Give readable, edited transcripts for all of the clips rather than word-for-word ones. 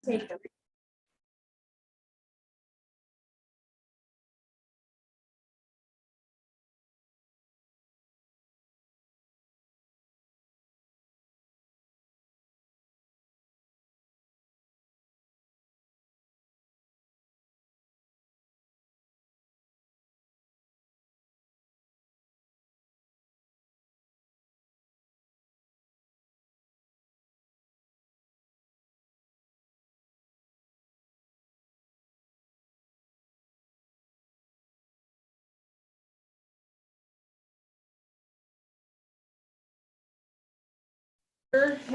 Take them.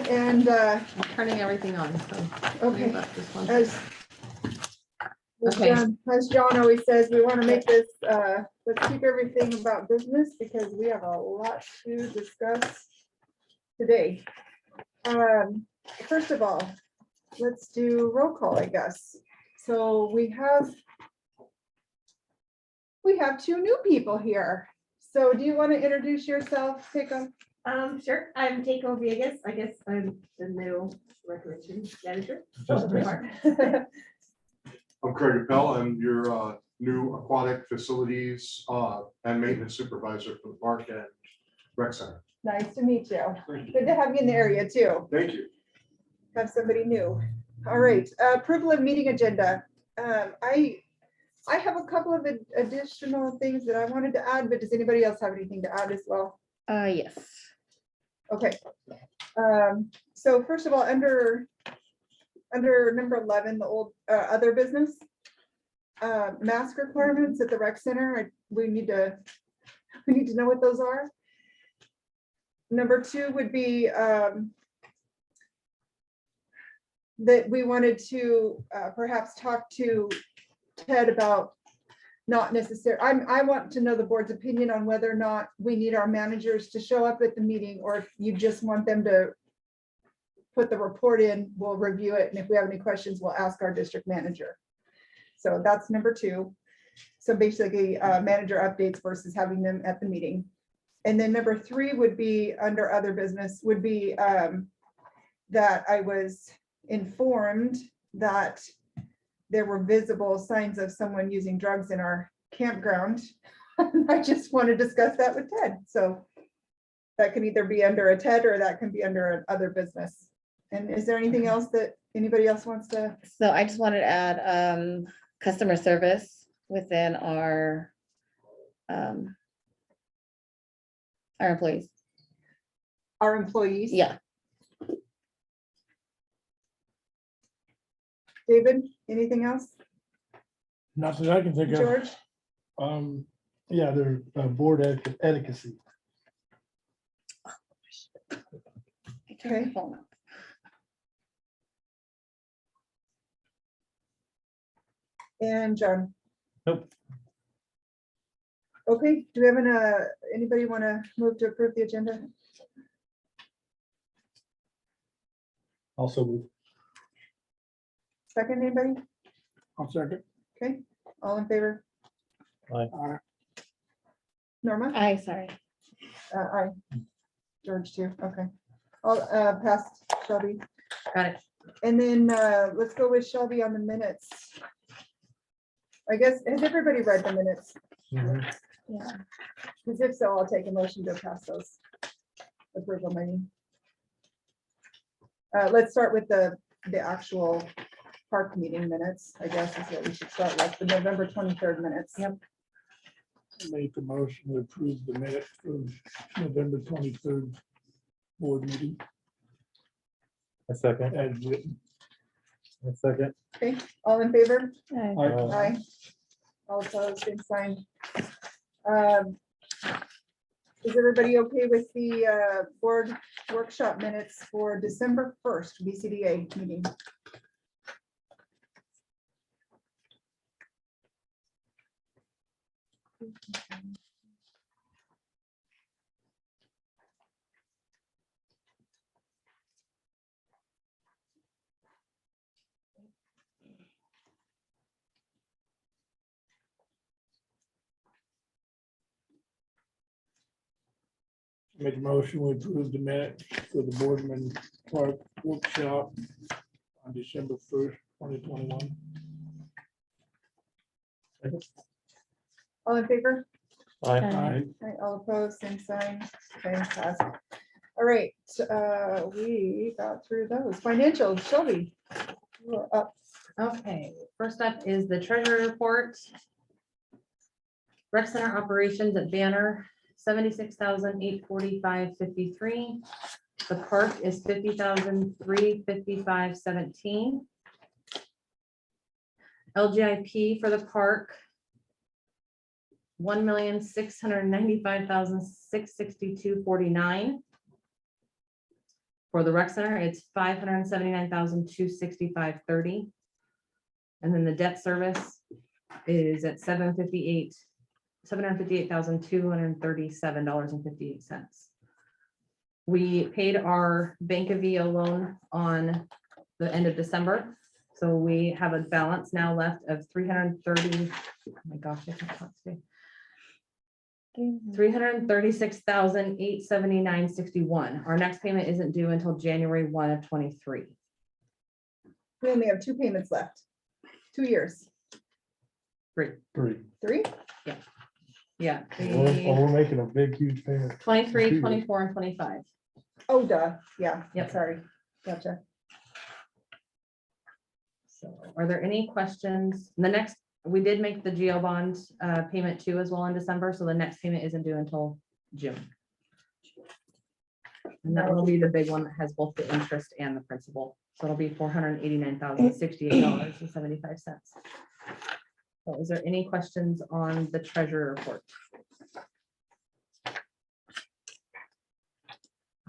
And I'm turning everything on, so. okay, left this one. as Okay. as John always says, we want to make this, let's keep everything about business because we have a lot to discuss today. First of all, let's do roll call, I guess. So we have two new people here. So do you want to introduce yourself? Take them. Sure, I'm Keiko Vegas. I guess I'm the new recreation manager. I'm Craig Appel. I'm your new aquatic facilities and maintenance supervisor for the park and rec center. Nice to meet you. Good to have you in the area too. Thank you. Have somebody new. All right, approval of meeting agenda. I have a couple of additional things that I wanted to add, but does anybody else have anything to add as well? Yes. Okay. So first of all, under number 11, the old other business, mask requirements at the rec center, we need to know what those are. Number 2 would be that we wanted to perhaps talk to Ted about not necessary. I want to know the board's opinion on whether or not we need our managers to show up at the meeting, or if you just want them to put the report in, we'll review it, and if we have any questions, we'll ask our district manager. So that's number 2. So basically, manager updates versus having them at the meeting. And then number 3 would be under other business, would be that I was informed that there were visible signs of someone using drugs in our campground. I just want to discuss that with Ted. So that could either be under a Ted or that can be under an other business. And is there anything else that anybody else wants to? So I just wanted to add customer service within our employees. Our employees? Yeah. David, anything else? Not that I can think of. George? Yeah, there's board etiquette. I turned my phone off. And John? Nope. Okay, do we have anybody want to move to approve the agenda? Also move. Second, anybody? I'll second. Okay, all in favor? Aye. Norma? Aye, sorry. Aye. George too, okay. I'll pass Shelby. Got it. And then let's go with Shelby on the minutes. I guess, has everybody read the minutes? Mhm. Yeah. Because if so, I'll take a motion to pass those. Approval, meeting. Let's start with the actual park meeting minutes, I guess is what we should start with, the November 23rd minutes. Yep. Make the motion to approve the minutes for November 23rd board meeting. A second, As written. a second. Okay, all in favor? Aye. Aye. All opposed, same sign. Is everybody okay with the board workshop minutes for December 1st, BCDA meeting? Make a motion, we approve the minutes for the Boardman Park workshop on December 1st, 2021. All in favor? Aye. Aye. Right, all opposed, same sign, same pass. All right, we got through those. Financials, Shelby. You're up. Okay, first up is the treasury report. Rec center operations at Banner, 76,845.53. The park is 50,355.17. LGIP for the park, 1,695,662.49. For the rec center, it's 579,265.30. And then the debt service is at $758,237.58. We paid our Bank of VO loan on the end of December. So we have a balance now left of 330, oh my gosh, I can't talk today. 336,879.61. Our next payment isn't due until January 1 of 23. We only have 2 payments left. 2 years. Three. 3? Yeah. We're making a big, huge payment. 23, 24, and 25. Oh, duh, yeah. Yep. Sorry, gotcha. So are there any questions? The next, we did make the GO bond payment too as well in December, so the next payment isn't due until June. And that will be the big one that has both the interest and the principal. So it'll be $489,068.75. So is there any questions on the treasurer report?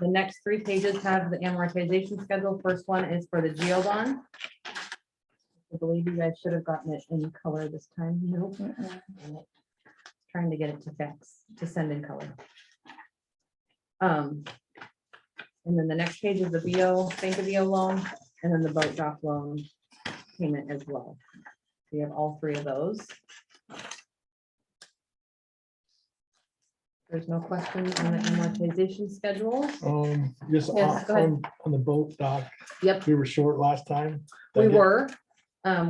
The next 3 pages have the amortization schedule. First one is for the GO bond. I believe you guys should have gotten it in color this time. Nope. Trying to get it to send in color. And then the next page is the VO, Bank of VO loan, and then the boat dock loan payment as well. We have all 3 of those. There's no questions on the amortization schedule. Just Yes, go ahead. on the boat dock, Yep, we were short last time. we Did I get- were.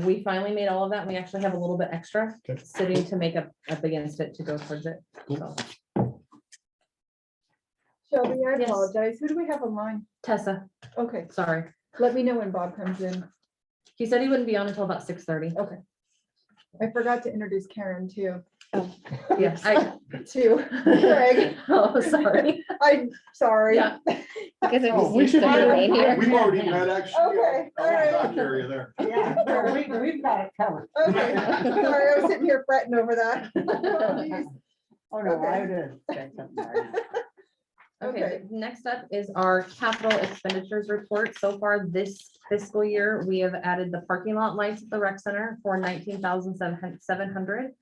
We finally made all of that. We actually have a little bit extra Okay. sitting to make up against it to go towards it. So, Shelby, I Yes. apologize. Who do we have online? Tessa, Okay, sorry. let me know when Bob comes in. He said he wouldn't be on until about 6:30. Okay. I forgot to introduce Karen too. Yeah, To Greg. Oh, sorry. I'm sorry. Yeah. Because it Oh, was we used to should- her name here. We've already met actually. Okay, all right. Back area there. Yeah, we've got it covered. Okay, sorry, I was sitting here fretting over that. Oh, geez. Oh, no, I Okay. did. say something already. Okay, next up is our capital expenditures report. So far this fiscal year, we have added the parking lot lights at the rec center for 19,700.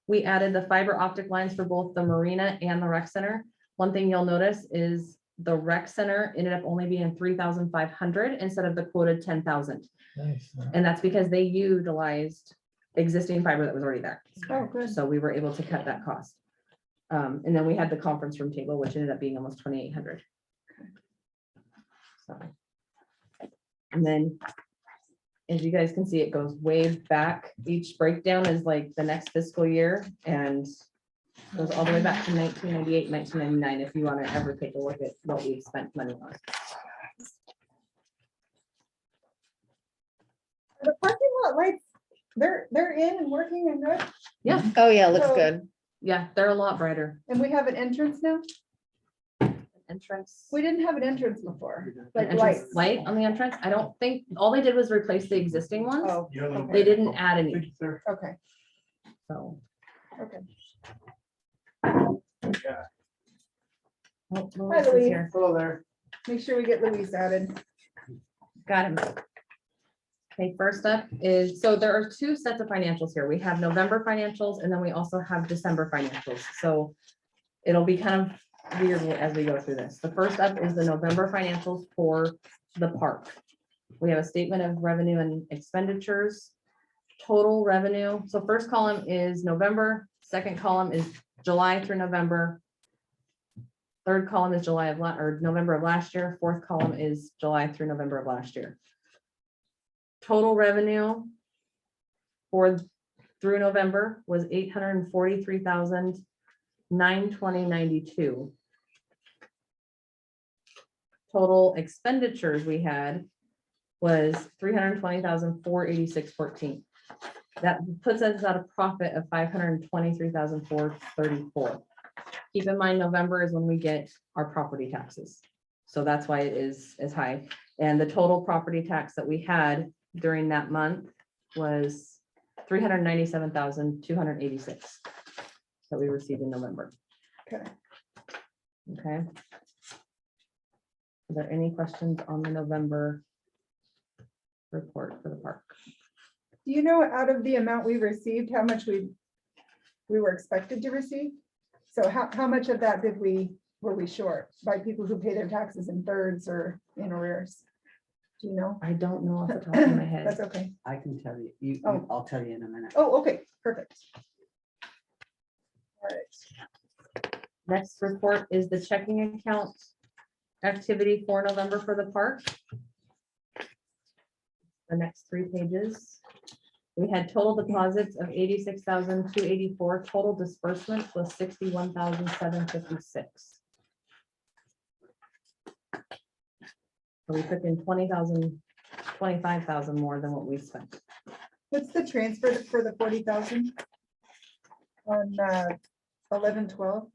We added the fiber optic lines for both the marina and the rec center. One thing you'll notice is the rec center ended up only being 3,500 instead of the quoted 10,000. Nice. And that's because they utilized existing fiber that was already there. Oh, good. So we were able to cut that cost. And then we had the conference room table, which ended up being almost 2,800. So. And then, as you guys can see, it goes way back. Each breakdown is like the next fiscal year and goes all the way back to 1998, 1999, if you want to ever take a look at what we spent money on. The parking lot lights, they're in and working and good, Oh, yeah, looks So- good. Yeah, they're a lot brighter. and we have an entrance now. Entrance. We didn't have an entrance before, An like entrance lights. light on the entrance. I don't think, all they did was replace the existing ones. Oh, They didn't add any, okay, so. okay. Oh, Hi, Louis is Louise. here. Hello there. Make sure we get Louise added. Got him. Okay, first up is, so there are 2 sets of financials here. We have November financials and then we also have December financials. So it'll be kind of weird as we go through this. The first up is the November financials for the park. We have a statement of revenue and expenditures, total revenue. So first column is November, second column is July through November. Third column is November of last year. Fourth column is July through November of last year. Total revenue for through November was 843,920.92. Total expenditures we had was 320,486.14. That puts us at a profit of 523,434. Keep in mind, November is when we get our property taxes. So that's why it is as high. And the total property tax that we had during that month was 397,286 that we received in November. Okay. Okay. Are there any questions on the November report for the park? Do you know, out of the amount we received, how much we were expected to receive? So how much of that were we short by people who pay their taxes in thirds or in arrears? Do you know? I don't know off the top of my head. That's okay. I can tell you, Oh. I'll tell you in a minute. Oh, okay, perfect. All right. Next report is the checking account activity for November for the park. The next 3 pages. We had total deposits of 86,284. Total disbursements was 61,756. So we took in 20,000, 25,000 more than what we spent. What's the transfer for the 40,000? On 11/12?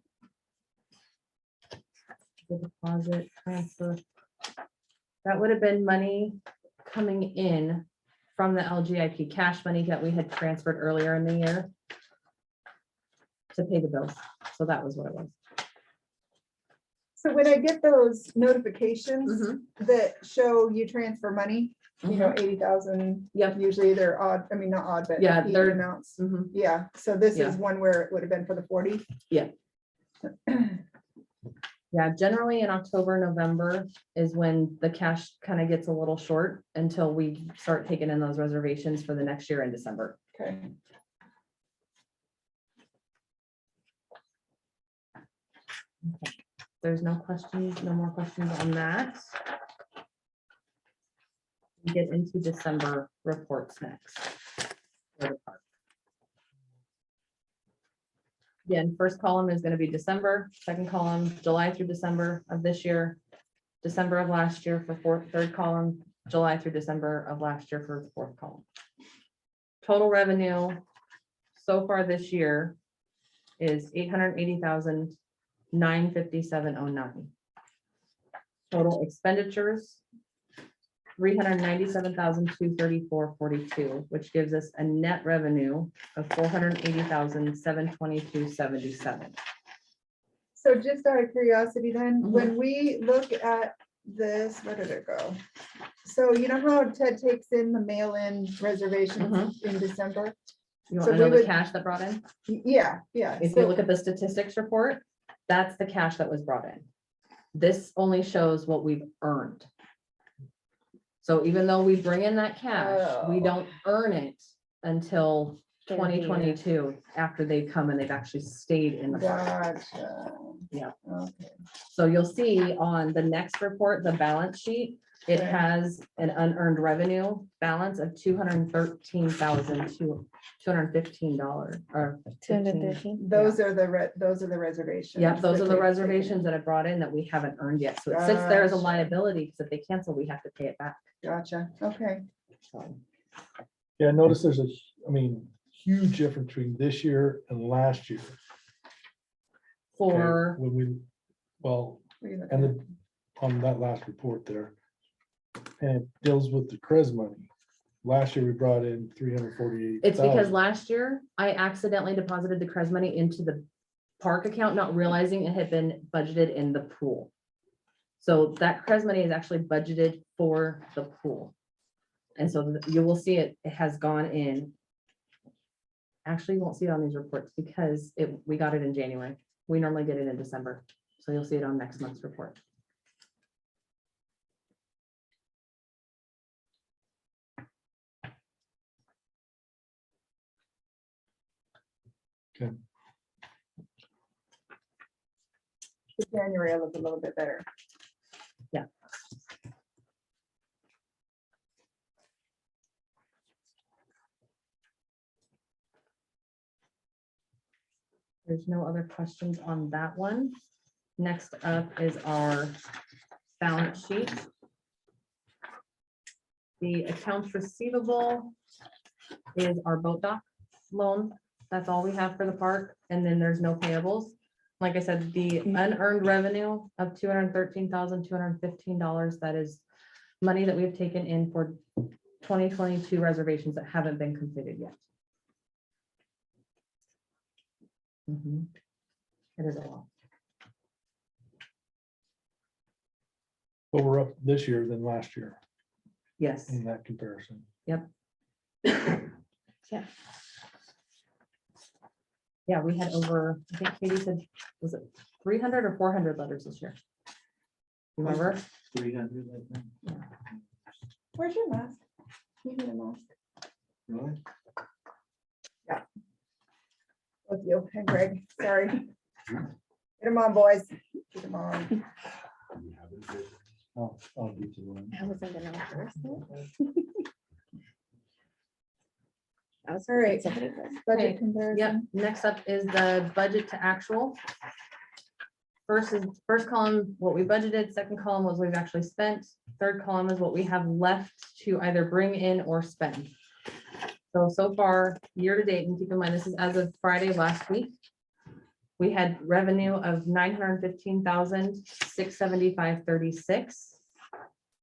The deposit transfer. That would have been money coming in from the LGIP cash money that we had transferred earlier in the year to pay the bills. So that was what it was. So when I get those notifications that show you transfer money, you know, 80,000, Yep. usually they're odd, I mean, not odd, but Yeah, even they're- amounts. Mhm. Yeah, so this Yeah. is one where it would have been for the 40. Yeah, generally in October, November is when the cash kind of gets a little short until we start taking in those reservations for the next year in December. Okay. There's no questions, no more questions on that. We get into December reports next. for the park. Again, first column is going to be December, second column, July through December of this year, December of last year for third column, July through December of last year for fourth column. Total revenue so far this year is 880,957.09. Total expenditures, 397,234.42, which gives us a net revenue of 480,722.77. So just out of curiosity then, Mhm. when we look at this, where did it go? So you know how Ted takes in the mail-in reservations in December? You So want to know we the would- cash that brought in? Yeah. If you So look at the statistics report, that's the cash that was brought in. This only shows what we've earned. So even though we bring in that cash, we Oh. don't earn it until They're 2022, after they come and they've actually stayed in the park. Gotcha. Yeah. Okay. So you'll see on the next report, the balance sheet, it Okay. has an unearned revenue balance of $213,215 or 213. Those are the reservations. yeah, those that are the they've reservations that I brought in that we haven't earned yet. So it sits there as a Gotcha. liability, because if they cancel, we have to pay it back. taken. Gotcha, okay. So, Yeah, notice there's huge difference between this year and last year. okay, for, When we, well, What are you looking and at? on that last report there. And it deals with the CREZ money. Last year we brought in 348. it's because last year I accidentally deposited the CREZ money into the park account, not realizing it had been budgeted in the pool. So that CREZ money is actually budgeted for the pool. And so you will see it has gone in. Actually, you won't see it on these reports because we got it in January. We normally get it in December. So you'll see it on next month's report. The January, I look a little bit better. Yeah. There's no other questions on that one. Next up is our balance sheet. The accounts receivable is our boat dock loan. That's all we have for the park. And then there's no payables. Like I said, the unearned revenue of $213,215, that is money that we've taken in for 2022 reservations that haven't been completed yet. Mhm. It is a lot. But we're up this year than last year Yes. in that comparison. Yep. Yeah. Yeah, we had over, I think Katie said, was it 300 or 400 letters this year? Remember? 300, I think. Where's your mask? You need a mask. Really? With you and Greg, sorry. Get them on, boys. Get them on. I'll get you one. I wasn't gonna reverse it. I was All right. somebody was. Okay, Budget Yep, comparison. next up is the budget to actual. First column, what we budgeted, second column was we've actually spent, third column is what we have left to either bring in or spend. So far, year to date, and keep in mind, this is as of Friday of last week. We had revenue of $915,675.36.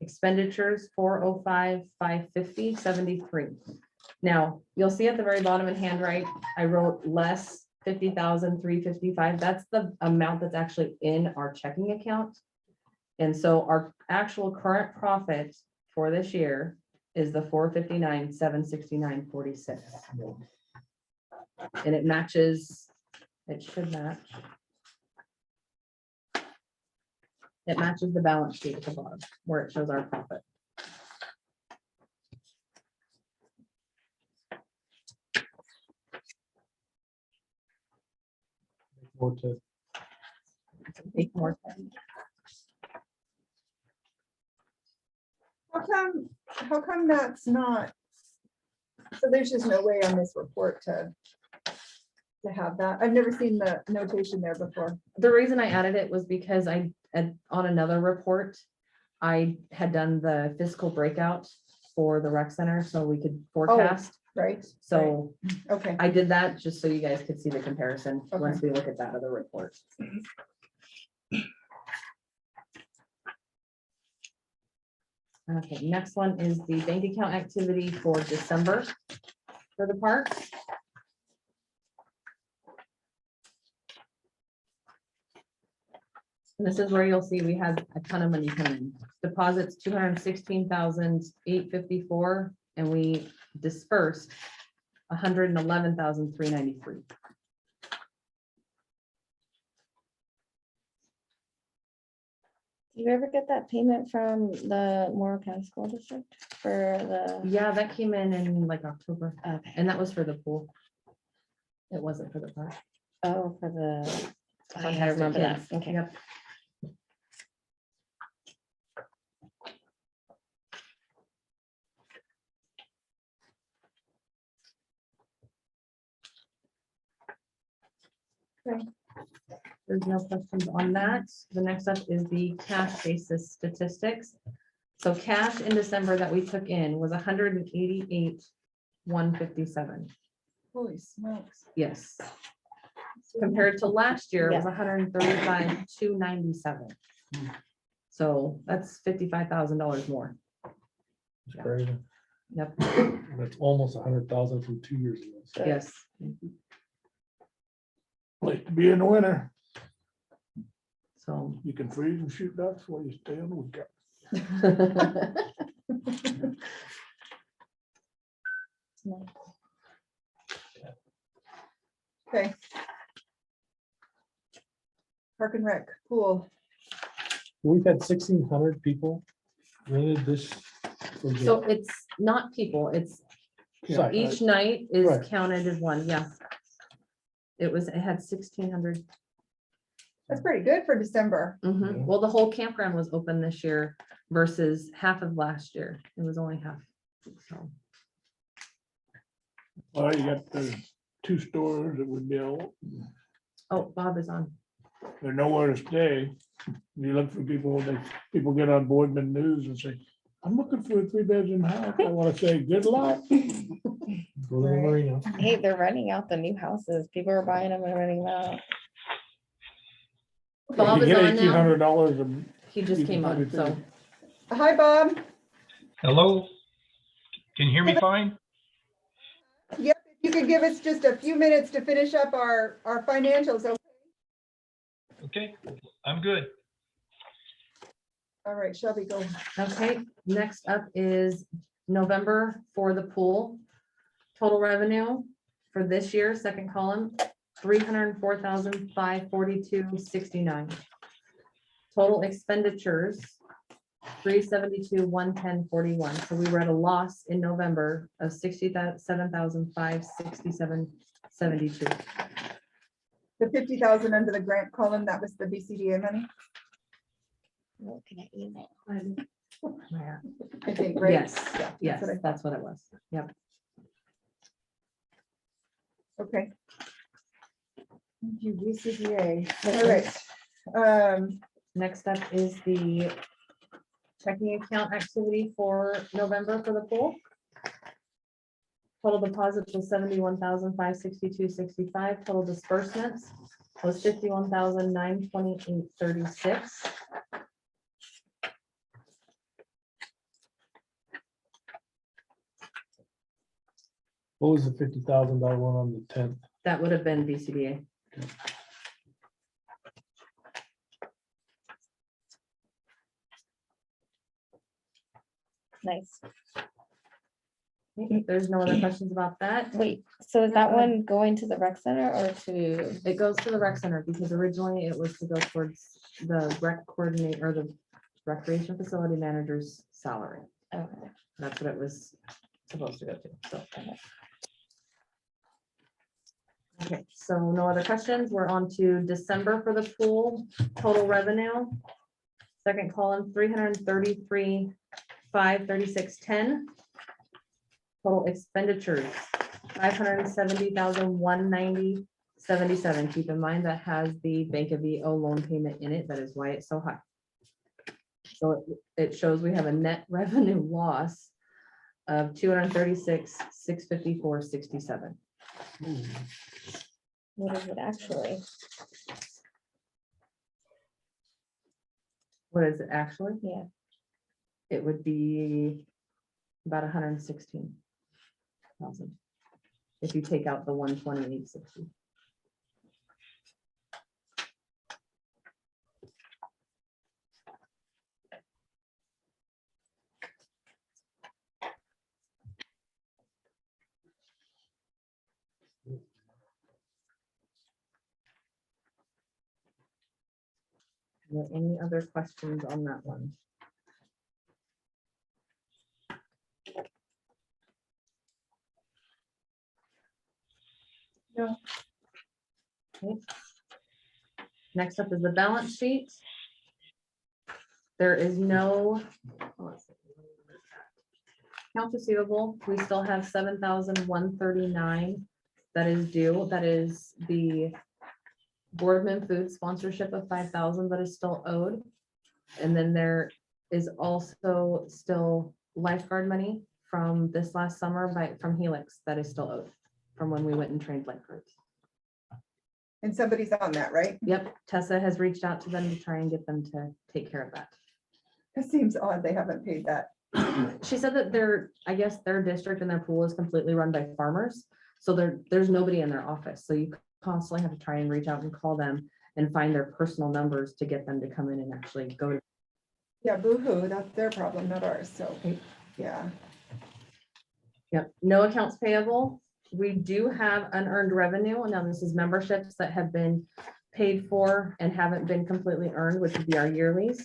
Expenditures $405,550.73. Now, you'll see at the very bottom in handwrite, I wrote less 50,355. That's the amount that's actually in our checking account. And so our actual current profit for this year is the 459,769.46. And it matches, it should match. It matches the balance sheet at the bottom where it shows our profit. Or to- Take more time. How come that's not? So there's just no way on this report to have that. I've never seen the notation there before. The reason I added it was because on another report, I had done the fiscal breakout for the rec center so we could forecast. Right? So Okay, I did that just so you guys could see the comparison once we look at that other report. Okay, next one is the bank account activity for December for the park. And this is where you'll see we had a ton of money come in. Deposits, 216,854, and we dispersed 111,393. Did you ever get that payment from the Morrow County School District for the? Yeah, that came in like October, Okay. and that was for the pool. It wasn't for the park. Oh, for the. I Fantastic remember that. Kids. Okay. Yep. Okay. There's no questions on that. The next up is the cash basis statistics. So cash in December that we took in was 188,157. holy smokes. Yes. Compared to last year, it was Yeah. 135,297. So that's $55,000 more. It's crazy. Yep, That's almost 100,000 from 2 years ago. So yes. Like to be in the winter, So. you can freeze and shoot ducks while you stay on the weekend. Okay. Park and Rec, pool. We've had 1,600 people rented this. for the So it's not people, it's site. each night is Right. counted as one, yeah. It had 1,600. That's pretty good for December. Mhm. Well, the whole campground was open this year versus half of last year. It was only half. So, Well, you got the 2 stores that would be out. Oh, Bob is on. They're nowhere to stay. You look for people, people get on Boardman News and say, I'm looking for a 3-bedroom house. I want to say, good luck. Go to the Right. marina. Hey, they're renting out the new houses. People are buying them and renting them out. Bob If you is get on now. $1,800 and He just You can came on, probably so. figure- Hi, Bob. Hello? Can you hear me fine? Yep, if you could give us just a few minutes to finish up our financials. Okay, I'm good. All right, Shelby, go. Okay, next up is November for the pool. Total revenue for this year, second column, 304,542.69. Total expenditures, 372,110.41. So we were at a loss in November of 67,567.72. The 50,000 under the grant column, that was the BCDA money, Looking at email. I think, right? Yes, Yeah, yes, what I thought. that's what it was. Yep. Okay. Thank you, BCDA. All right. Next up is the checking account activity for November for the pool. Total deposits was 71,562.65. Total disbursements was 51,928.36. What was the $50,000 one on the 10th? That would have been BCBA. Nice. If there's no other questions about that, Wait, so is that one going to the rec center or to? it goes to the rec center because originally it was to go towards the rec coordinator or the recreation facility manager's salary. Okay. That's what it was supposed to go to, so. Okay, so no other questions. We're on to December for the pool, total revenue. Second column, 333,536.10. Total expenditures, 570,190.77. Keep in mind that has the Bank of VO loan payment in it. That is why it's so high. So it shows we have a net revenue loss of 236,654.67. What is it actually? What is it actually? Yeah. It would be about 116,000. If you take out the 128.60. Are there any other questions on that one? No. Okay. Next up is the balance sheet. There is no accounts receivable. We still have 7,139 that is due. That is the Boardman food sponsorship of 5,000 that is still owed. And then there is also still lifeguard money from this last summer from Helix that is still owed from when we went and trained lifeguards. And somebody's on that, right? Yep, Tessa has reached out to them to try and get them to take care of that. It seems odd they haven't paid that. She said that I guess their district and their pool is completely run by farmers. So there's nobody in their office. So you constantly have to try and reach out and call them and find their personal numbers to get them to come in and actually go to. Yeah, boo-hoo, that's their problem, not ours, so, Okay. yeah. Yep, no accounts payable. We do have unearned revenue. Now this is memberships that have been paid for and haven't been completely earned, which would be our yearlies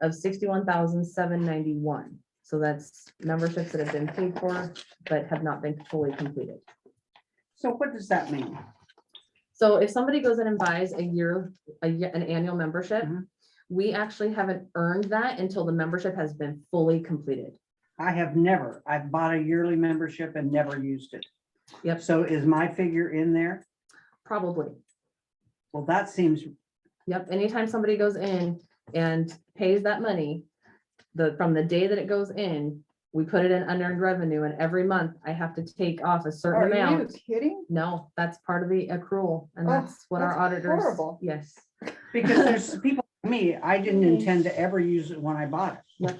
of 61,791. So that's memberships that have been paid for, but have not been fully completed. So what does that mean? So if somebody goes in and buys an annual membership, Mhm. we actually haven't earned that until the membership has been fully completed. I've bought a yearly membership and never used it. Yep. So is my figure in there? Probably. Well, that seems, Yep, anytime somebody goes in and pays that money, from the day that it goes in, we put it in unearned revenue, and every month I have to take off a certain Are you amount. kidding? No, that's part of the accrual, and Oh, that's what our that's auditors. horrible. Yes. because there's people like me, I didn't intend to ever use it when I bought it.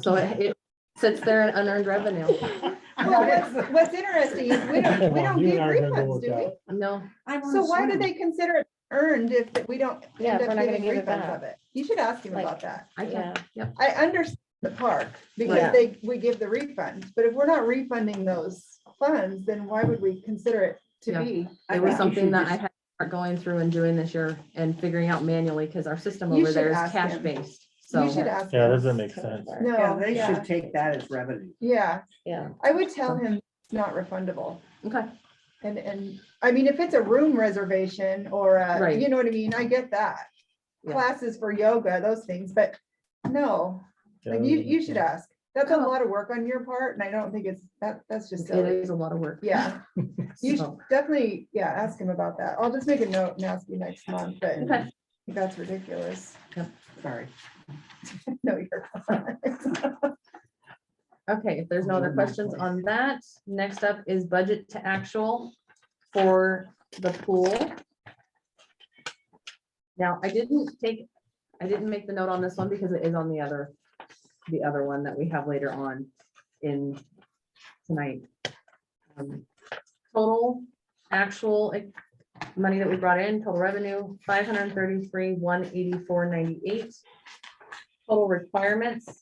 So it sits there in unearned revenue. Well, what's interesting is we don't You give and I are gonna go refunds, work do we? out. No, So why do they consider it earned if we don't Yeah, end if we're up not gonna getting give it refunds back. of it? You should ask him Like- about that. I Yeah. can, yep. I understand the park because Right. we give the refunds, but if we're not refunding those funds, then why would we consider it to Yeah. be? It was think you something should that I just- had to start going through and doing this year and figuring out manually, because our system You over should there is ask cash him. based. You should So, ask. Yeah, him. that doesn't make sense. Yeah, No, they yeah, should take that as revenue. yeah. Yeah. I would tell him it's not refundable. okay, And I mean, if it's a room reservation or Right. you know what I mean? I get that. Yeah. Classes for yoga, those things, but no, like you should ask. That's a Oh. lot of work on your part and I don't think that's just it silly. is a lot of work. Yeah, you should So, definitely, yeah, ask him about that. I'll just make a note and ask you next month, but Okay. that's ridiculous. Sorry. No, you're fine. Okay, if there's no other questions on that, next up is budget to actual for the pool. Now, I didn't make the note on this one because it is on the other one that we have later on in tonight. Total actual money that we brought in, total revenue, 533,184.98. Total requirements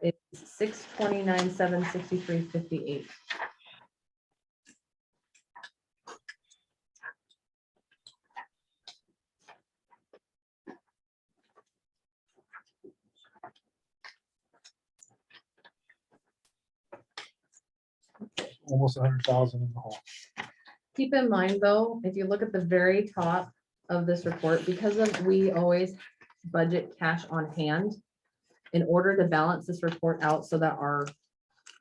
is 629,763.58. Almost 100,000 in the hole. Keep in mind, though, if you look at the very top of this report, we always budget cash on hand. In order to balance this report out so that our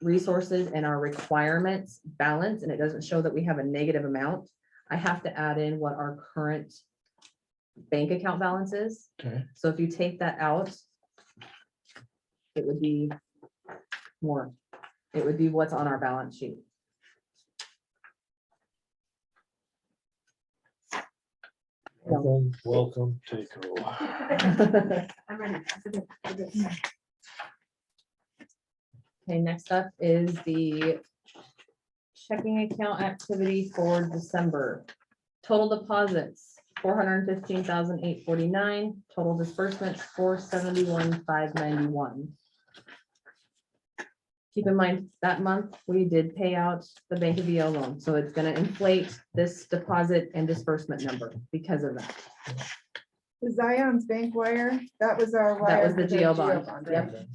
resources and our requirements balance and it doesn't show that we have a negative amount, I have to add in what our current bank account balance is. Okay. So if you take that out, it would be more. It would be what's on our balance sheet. Welcome, take over. I'm ready. Okay, next up is the checking account activity for December. Total deposits, 415,849. Total disbursements, 471,591. Keep in mind, that month, we did pay out the Bank of VO loan, so it's gonna inflate this deposit and disbursement number because of that. The Zion's bank wire, that was our That wire. was the for geo bond, right? yep.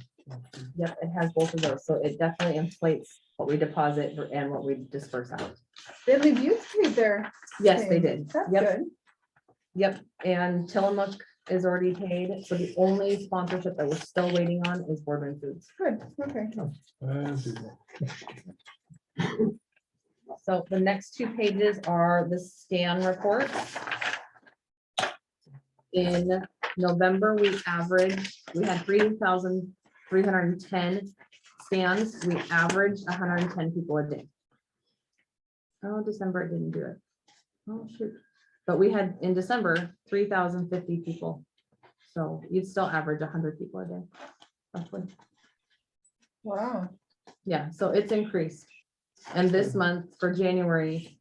Yep, it has both of those, so it definitely inflates what we deposit and what we disperse out. They leave you paid there. Yes, they did. That's Yep, good. yep, and Tillamook is already paid, so the only sponsorship that we're still waiting on is Boardman Foods. Good, okay. So the next two pages are the scan report. In November, we had 3,310 scans. We averaged 110 people a day. Oh, December it didn't do it. Oh, shoot. But we had in December, 3,050 people. So you'd still average 100 people a day, roughly. Wow. Yeah, so it's increased. And this month for January,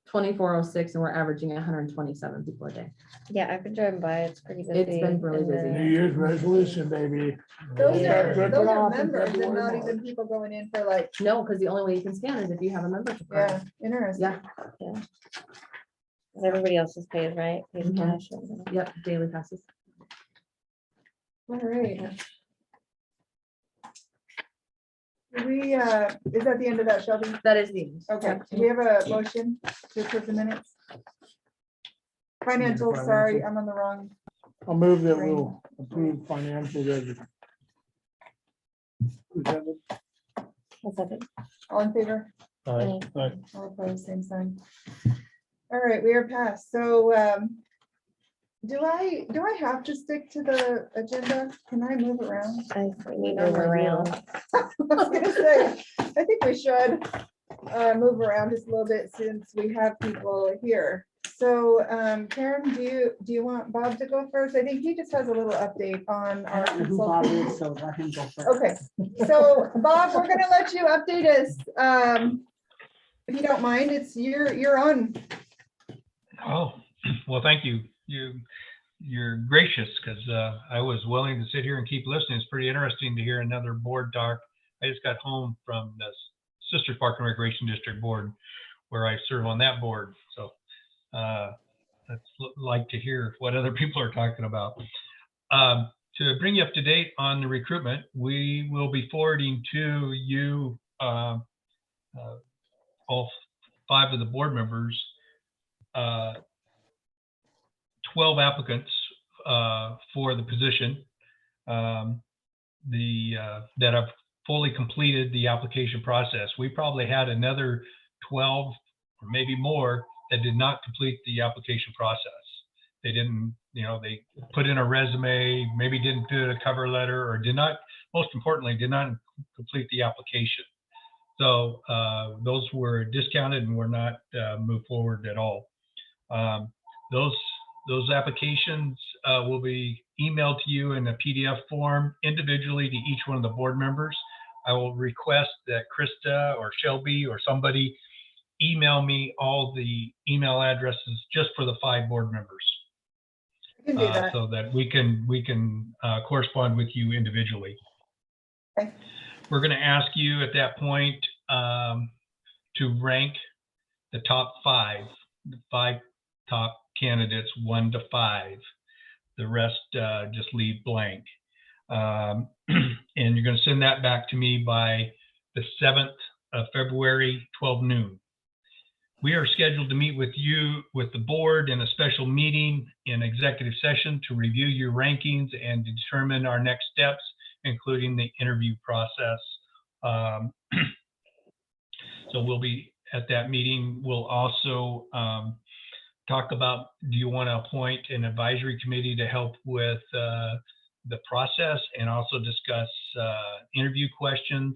2406, and we're averaging 127 people a day. Yeah, I've been driving by. It's pretty busy. It's been really and busy. New then- Year's resolution, baby. Those Yeah. are, Good those for are office, members and February, not March. even people going in for like, No, because the only way you can scan is if you have a membership yeah, card. interesting. Yeah, Everybody else's pays, right? Pays Mhm. cash. and- yep, daily passes. All right. We, is that the end of that, Shelby? That is the. Okay, do we have a motion to approve the minutes? Financial, sorry, I'm on the wrong. I'll move that we'll approve financial register. Presented. One second. All in favor? Aye. All opposed, same sign. All right, we are passed. So do I have to stick to the agenda? Can I move around? I say we normally move do. around. I was gonna say, I think we should move around just a little bit since we have people here. So Karen, do you want Bob to go first? I think he just has a little update on I our don't know who Bob consulting. is, so let him go first. Okay, so Bob, we're gonna let you update us. If you don't mind, you're on. Oh, well, thank you. You're gracious because I was willing to sit here and keep listening. It's pretty interesting to hear another board talk. I just got home from the Sisters Park and Recreation District Board where I serve on that board. So that's like to hear what other people are talking about. To bring you up to date on the recruitment, we will be forwarding to you all 5 of the board members 12 applicants for the position that have fully completed the application process. We probably had another 12 or maybe more that did not complete the application process. They didn't, they put in a resume, maybe didn't do a cover letter, or did not, most importantly, did not complete the application. So those were discounted and were not moved forward at all. Those applications will be emailed to you in a PDF form individually to each one of the board members. I will request that Krista or Shelby or somebody email me all the email addresses just for the 5 board members. You can do that. So that we can correspond with you individually. Okay. We're going to ask you at that point to rank the top 5, the 5 top candidates 1 to 5. The rest just leave blank. And you're going to send that back to me by the 7th of February, 12 noon. We are scheduled to meet with you, with the board, in a special meeting in executive session to review your rankings and determine our next steps, including the interview process. So we'll be at that meeting. We'll also talk about, do you want to appoint an advisory committee to help with the process, and also discuss interview questions,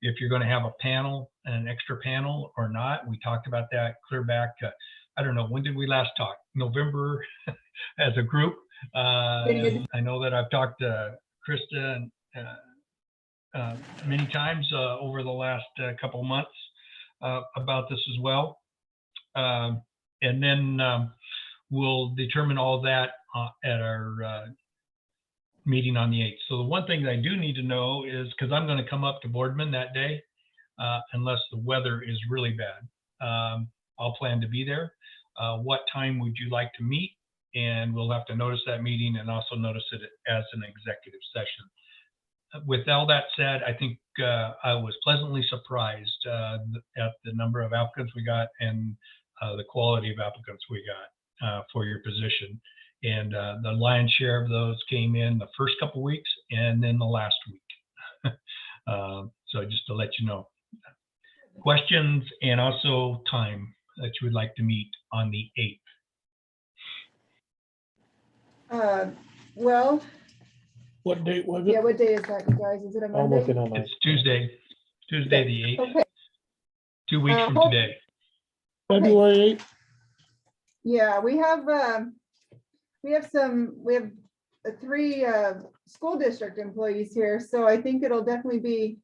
if you're going to have a panel, an extra panel or not. We talked about that clear back. I don't know, when did we last talk? November as a group. I know that I've talked to Krista many times over the last couple of months about this as well. And then we'll determine all that at our meeting on the 8th. So the one thing that I do need to know is, because I'm going to come up to Boardman that day, unless the weather is really bad. I'll plan to be there. What time would you like to meet? And we'll have to notice that meeting and also notice it as an executive session. With all that said, I think I was pleasantly surprised at the number of applicants we got and the quality of applicants we got for your position. And the lion's share of those came in the first couple of weeks and then the last week. So just to let you know. Questions and also time that you would like to meet on the 8th. Well, What date was it? yeah, what day is that, you guys? Is it a I'm Monday? looking on my. It's Tuesday the 8th, Okay, 2 weeks from hold- today. February 8th? yeah, we have 3 school district employees here, so I think it'll definitely be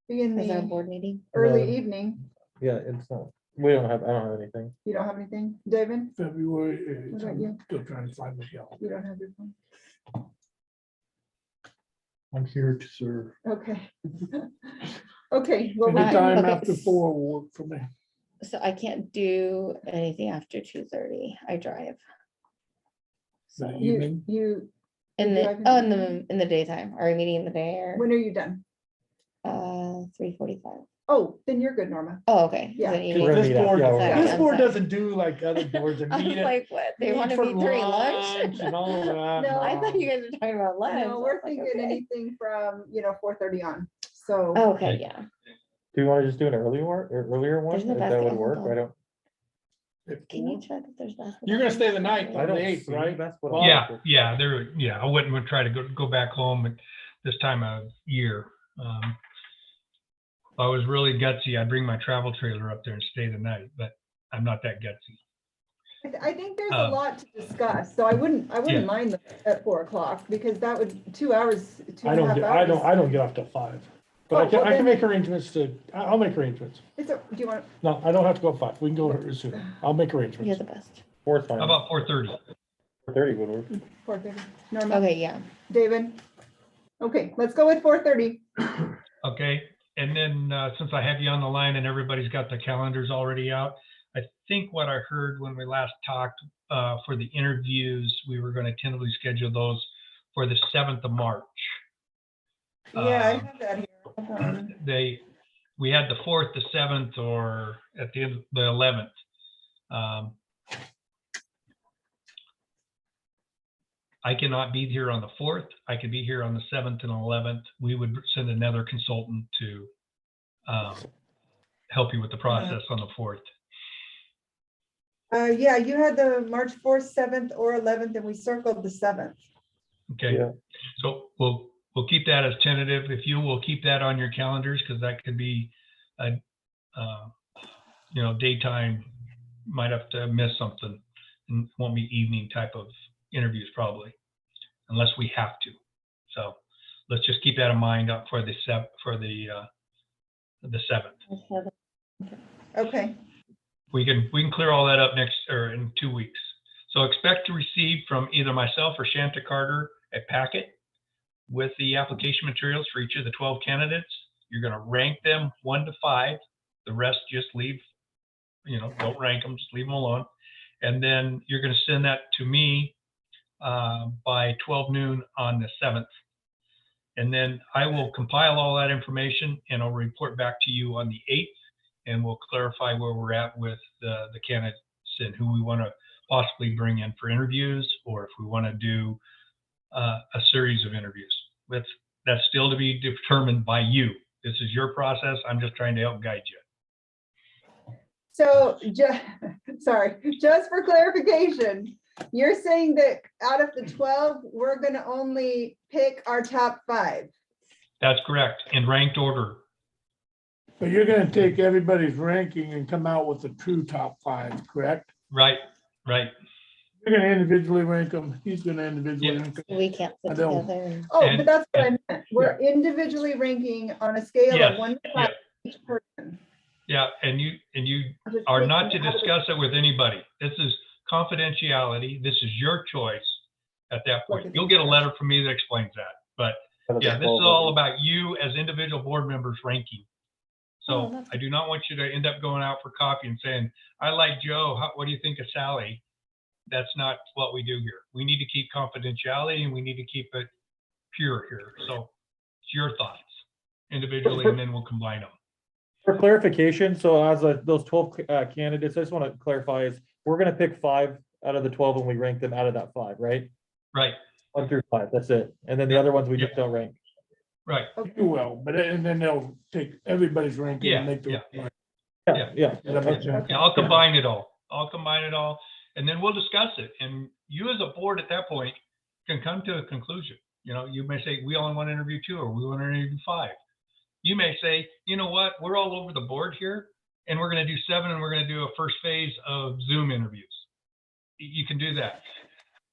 in Is our the board meeting? early No. evening. Yeah, it's not, I don't have anything. You don't have anything, David? February What 8th. about you? I'm still trying to find Michelle. You don't have your phone? I'm here to serve. Okay. Okay, well, we can- Anytime okay. after 4 will work for me. So I can't do anything after 2:30. I drive. The So evening. you, in you the, drive in oh, the in the daytime. Are we meeting in the day or when are you done? 3:45? Oh, then you're good, Norma. Oh, okay. Yeah. Then you Cause mean- this meet after board, hours. Sorry, this I'm board sorry. doesn't do like other boards and I meet was at. like, what? They meet want to for meet during lunch? And all of that. No, I thought you guys were talking about lunch. No, I we're was like, thinking okay. anything from, 4:30 on, so. Okay, yeah. Do you want to just do an earlier one, There's no if that basket would on work? the- I don't. Can you check if there's basketball? You're gonna stay the night I on don't the 8th, see right? basketball. Well, Yeah, I wouldn't try to go back home at this time of year. If I was really gutsy, I'd bring my travel trailer up there and stay the night, but I'm not that gutsy. I think there's a Um, lot to discuss, so I wouldn't Yeah. mind them at 4 o'clock, because that would, 2 hours, two I and a don't half get, hours. I don't get off till 5. But I Oh, can, well, I can then- make arrangements I'll make arrangements. Do you want, No, I don't have to go 5. We can go sooner. I'll make You're arrangements. the best. Fourth How time, about 4:30? 4:30 would work. 4:30? Norma, Okay, yeah. David? Okay, let's go with 4:30. Okay, and then since I have you on the line and everybody's got the calendars already out, I think what I heard when we last talked for the interviews, we were going to tentatively schedule those for the 7th of March. Yeah, I Um, have that here. Hold on. We had the 4th, the 7th, or at the end of the 11th. I cannot be here on the 4th. I could be here on the 7th and 11th. We would send another consultant to help you with the process on the 4th. Yeah, you had the March 4th, 7th, or 11th, and we circled the 7th. Okay, Yeah. so we'll keep that as tentative. If you will keep that on your calendars, because that could be a daytime, might have to miss something, and won't be evening type of interviews probably, unless we have to. So let's just keep that in mind up for the 7th. Okay, We can clear all that up in 2 weeks. So expect to receive from either myself or Shanta Carter a packet with the application materials for each of the 12 candidates. You're going to rank them 1 to 5. The rest just leave, don't rank them, just leave them alone. And then you're going to send that to me by 12 noon on the 7th. And then I will compile all that information and I'll report back to you on the 8th. And we'll clarify where we're at with the candidates and who we want to possibly bring in for interviews, or if we want to do a series of interviews. That's still to be determined by you. This is your process. I'm just trying to help guide you. so, sorry, just for clarification, you're saying that out of the 12, we're gonna only pick our top 5? That's correct, in ranked order. But you're gonna take everybody's ranking and come out with the true top 5, correct? Right. You're gonna individually rank them. He's gonna individually Yeah. rank them. We can't I sit don't- together. and- Oh, And- but that's what I meant. We're individually ranking on a scale Yes, of 1 to yeah. 5 each person. Yeah, and you Just are taking not to it out of the- discuss it with anybody. This is confidentiality. This is your choice at that point. You'll get a letter from me that explains that. But yeah, this is all about you as individual board members ranking. Oh, So that's- I do not want you to end up going out for coffee and saying, I like Joe. What do you think of Sally? That's not what we do here. We need to keep confidentiality and we need to keep it pure here. So it's your thoughts individually, and then we'll combine them. For clarification, so as those 12 candidates, I just want to clarify is we're going to pick 5 out of the 12 and we rank them out of that 5, right? Right, 1 through 5, that's it. And then the other ones we just don't rank. right. You will, but and then they'll take everybody's ranking and make the. Yeah. Yeah, yeah. Does that make sense? Yeah, I'll combine it all. And then we'll discuss it. And you as a board at that point can come to a conclusion. You may say, we only want to interview 2 or we want to interview 5. You may say, you know what, we're all over the board here and we're going to do 7 and we're going to do a first phase of Zoom interviews. You can do that.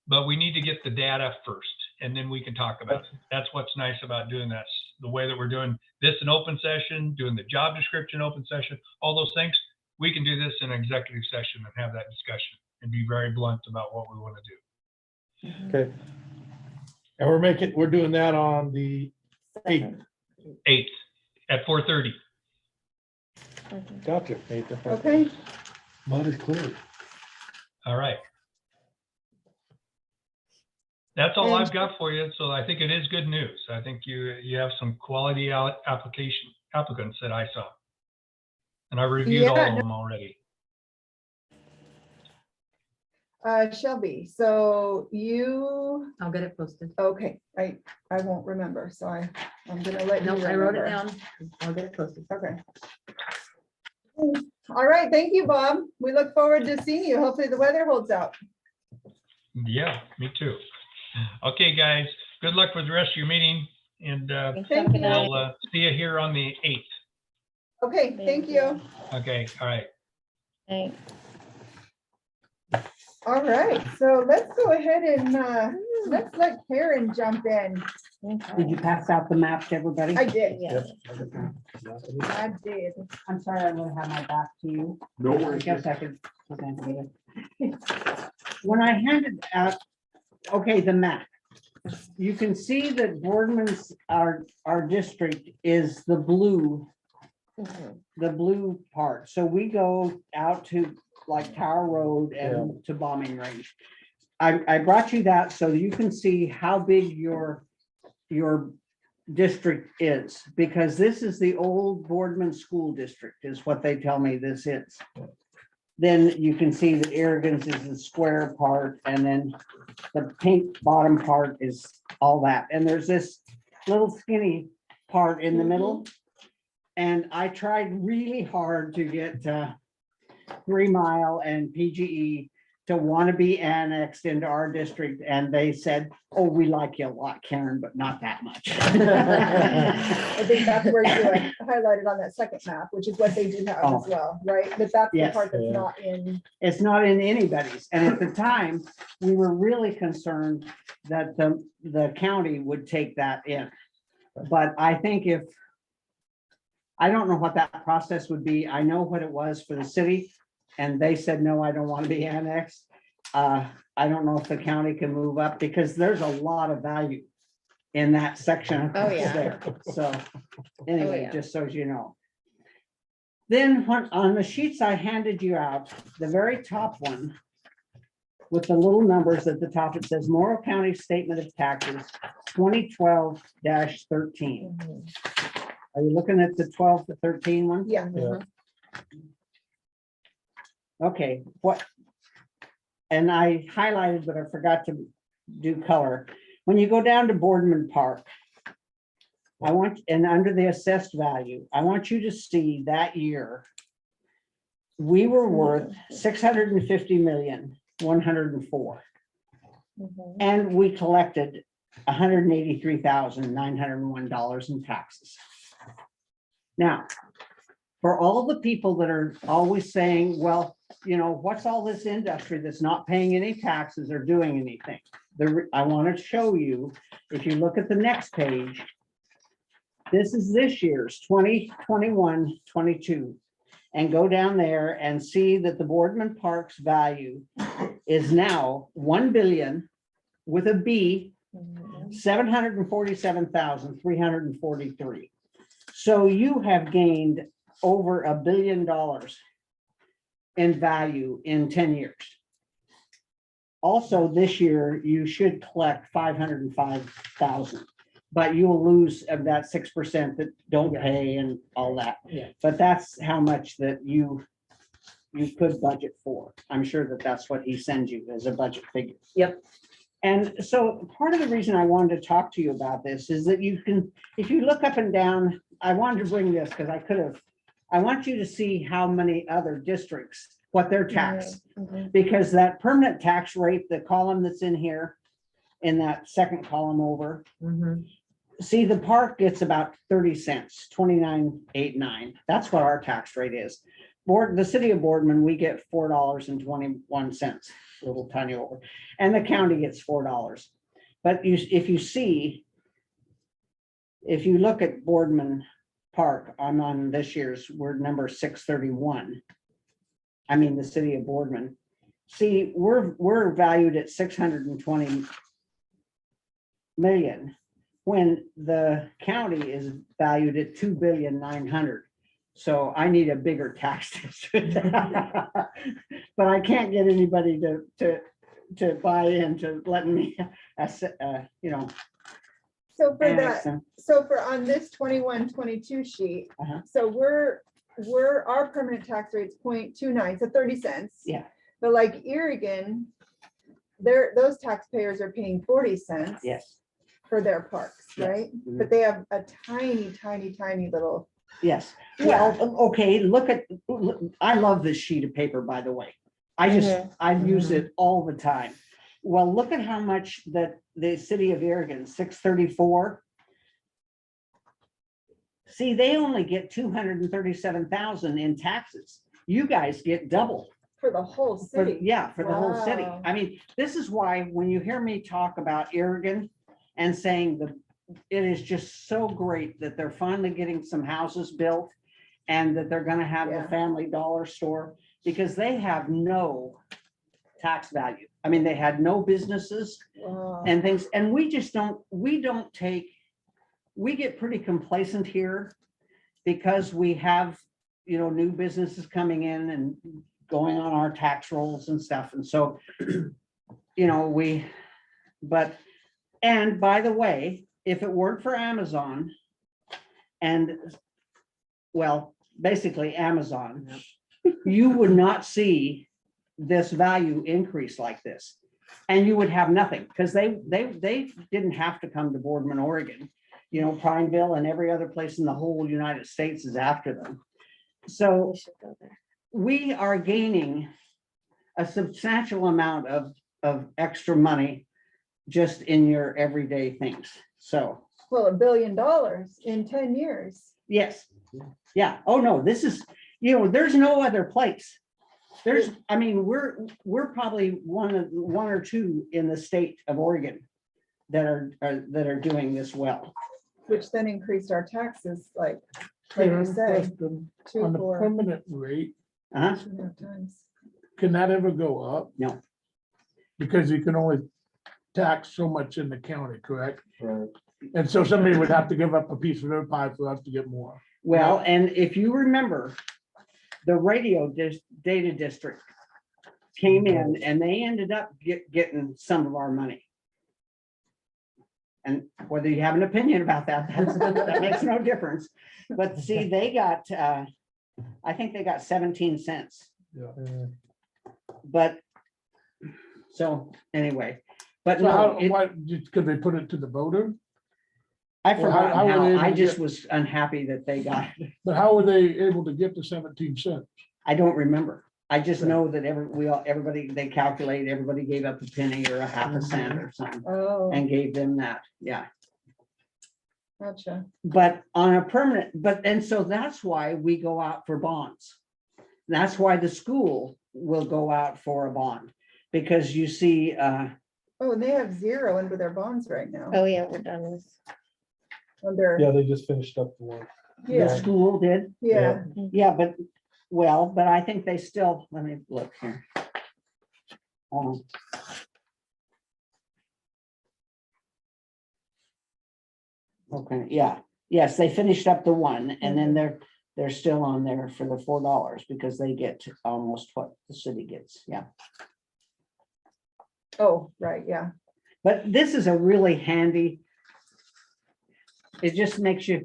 But we need to get the data first and then we can talk about it. That's what's nice about doing that. The way that we're doing this in open session, doing the job description open session, all those things, we can do this in executive session and have that discussion and be very blunt about what we want to do. Okay. And we're doing that on the 8th. 8th at 4:30. Gotcha. Okay, Mud is clear. All right. That's all And- I've got for you. So I think it is good news. I think you have some quality applicants that I saw. And I reviewed all Yeah, of them already. Shelby, so you, I'll get it posted. okay, I won't remember, so I'm gonna let you No, I wrote it remember. down. I'll get it posted. Okay. All right, thank you, Bob. We look forward to seeing you. Hopefully the weather holds out. Yeah, me too. Okay, guys, good luck with the rest of your meeting, and Thank you. we'll see you here on the 8th. Okay, thank you. Okay, all right. Thanks. All right, so let's go ahead and let's let Karen jump in. Did you pass out the map to everybody? I did. Yeah. I did. I'm sorry, I would have my back to you. No I worries. guess I could. When I handed out, okay, the map. You can see that Boardman's, our district is the blue part. So we go out to like Tower Road and to Bombing Range. I brought you that so you can see how big your district is, because this is the old Boardman School District is what they tell me this is. Then you can see that Aragon's is the square part, and then the pink bottom part is all that. And there's this little skinny part in the middle. And I tried really hard to get 3 Mile and PGE to want to be annexed into our district. And they said, oh, we like you a lot, Karen, but not that much. I think that's where you had highlighted on that second map, which is what they do have as well, right? But that's the Yes. part that's not in. It's not in anybody's. And at the time, we were really concerned that the county would take that in. But I think I don't know what that process would be. I know what it was for the city. And they said, no, I don't want to be annexed. I don't know if the county can move up because there's a lot of value in that section. Oh, yeah. There. So anyway, yeah. just so you know. Then on the sheets I handed you out, the very top one with the little numbers at the top, it says Morrow County Statement of Taxes 2012-13. Are you looking at the 12 to 13 one? Yeah. Okay, and I highlighted, but I forgot to do color. When you go down to Boardman Park, and under the assessed value, I want you to see that year, we were worth 650,104,000, and we collected $183,901 in taxes. Now, for all the people that are always saying, well, you know, what's all this industry that's not paying any taxes or doing anything? I want to show you, if you look at the next page, this is this year's 2021-22, and go down there and see that the Boardman Park's value is now 1 billion with a B, 747,343. So you have gained over $1 billion in value in 10 years. Also, this year, you should collect 505,000, but you will lose of that 6% that don't pay and all that. Yeah. But that's how much that you could budget for. I'm sure that that's what he sends you as a budget figure. Yep. And so part of the reason I wanted to talk to you about this is that you can, if you look up and down, I wanted to bring this because I want you to see how many other districts, what their tax, because that permanent tax rate, the column that's in here, in that second column over, see, the park gets about 30 cents, 29.89. That's what our tax rate is. The city of Boardman, we get $4.21, a little tiny over, and the county gets $4. But if you look at Boardman Park, I'm on this year's, we're number 631. I mean, the city of Boardman. See, we're valued at 620 million when the county is valued at 2,900,000,000. So I need a bigger tax district. But I can't get anybody to buy into letting me, you know. So for annex that, them. so for on this 21-22 sheet, Uh-huh. so our permanent tax rate's 0.29, so 30 cents. Yeah. But like Irrigan, those taxpayers are paying 40 cents Yes. for their parks, Yes. right? Mhm. But they have a tiny, tiny, tiny little Yes, well, okay, I love this sheet of paper, by the way. I use it all the time. Well, look at how much that the city of Aragon, 634. See, they only get 237,000 in taxes. You guys get double. For the whole city. Yeah, for the whole city. Wow. I mean, this is why when you hear me talk about Aragon and saying that it is just so great that they're finally getting some houses built and that they're gonna have the Yeah. Family Dollar store, because they have no tax value. I mean, they had no businesses Wow. and things, and we get pretty complacent here because we have, new businesses coming in and going on our tax rolls and stuff. And so, and by the way, if it weren't for Amazon and, well, basically Amazon, you would not see this value increase like this. And you would have nothing, because they didn't have to come to Boardman, Oregon. Prineville and every other place in the whole United States is after them. So we are gaining a substantial amount of extra money just in your everyday things. So, Well, $1 billion in 10 years. yes, yeah. Oh, no, this is, there's no other place. We're probably one or two in the state of Oregon that are doing this well. Which then increased our taxes, like Yeah, you say, question. 2, On the 4, permanent rate, Uh-huh. 2.5 times. can that ever go up? No. Because you can only tax so much in the county, correct? Right. And so somebody would have to give up a piece of their pie for us to get more. Well, and if you remember, the data district came in and they ended up getting some of our money. And whether you have an opinion about that, that makes no difference. But see, they got, I think they got 17 cents. Yeah. But, so anyway, but So how, no, why, could they put it to the voter? I well, how forgot were they how, able I to just get- was unhappy that they got it. But how were they able to get the 17 cents? I don't remember. I just know that everybody, they calculate, everybody gave up a penny or a half a cent or something Oh, and gave them that, yeah. gotcha. But on a permanent, and so that's why we go out for bonds. That's why the school will go out for a bond, because you see, Oh, and they have 0 into their bonds right now. Oh, yeah, we're done with. Under, Yeah, they just finished up the one. the yeah, school did, yeah. yeah, but I think they still, let me look here. Okay, yeah, yes, they finished up the one, and then they're still on there for the $4 because they get almost what the city gets, yeah. Oh, right, yeah. But this is a really handy. It just makes you,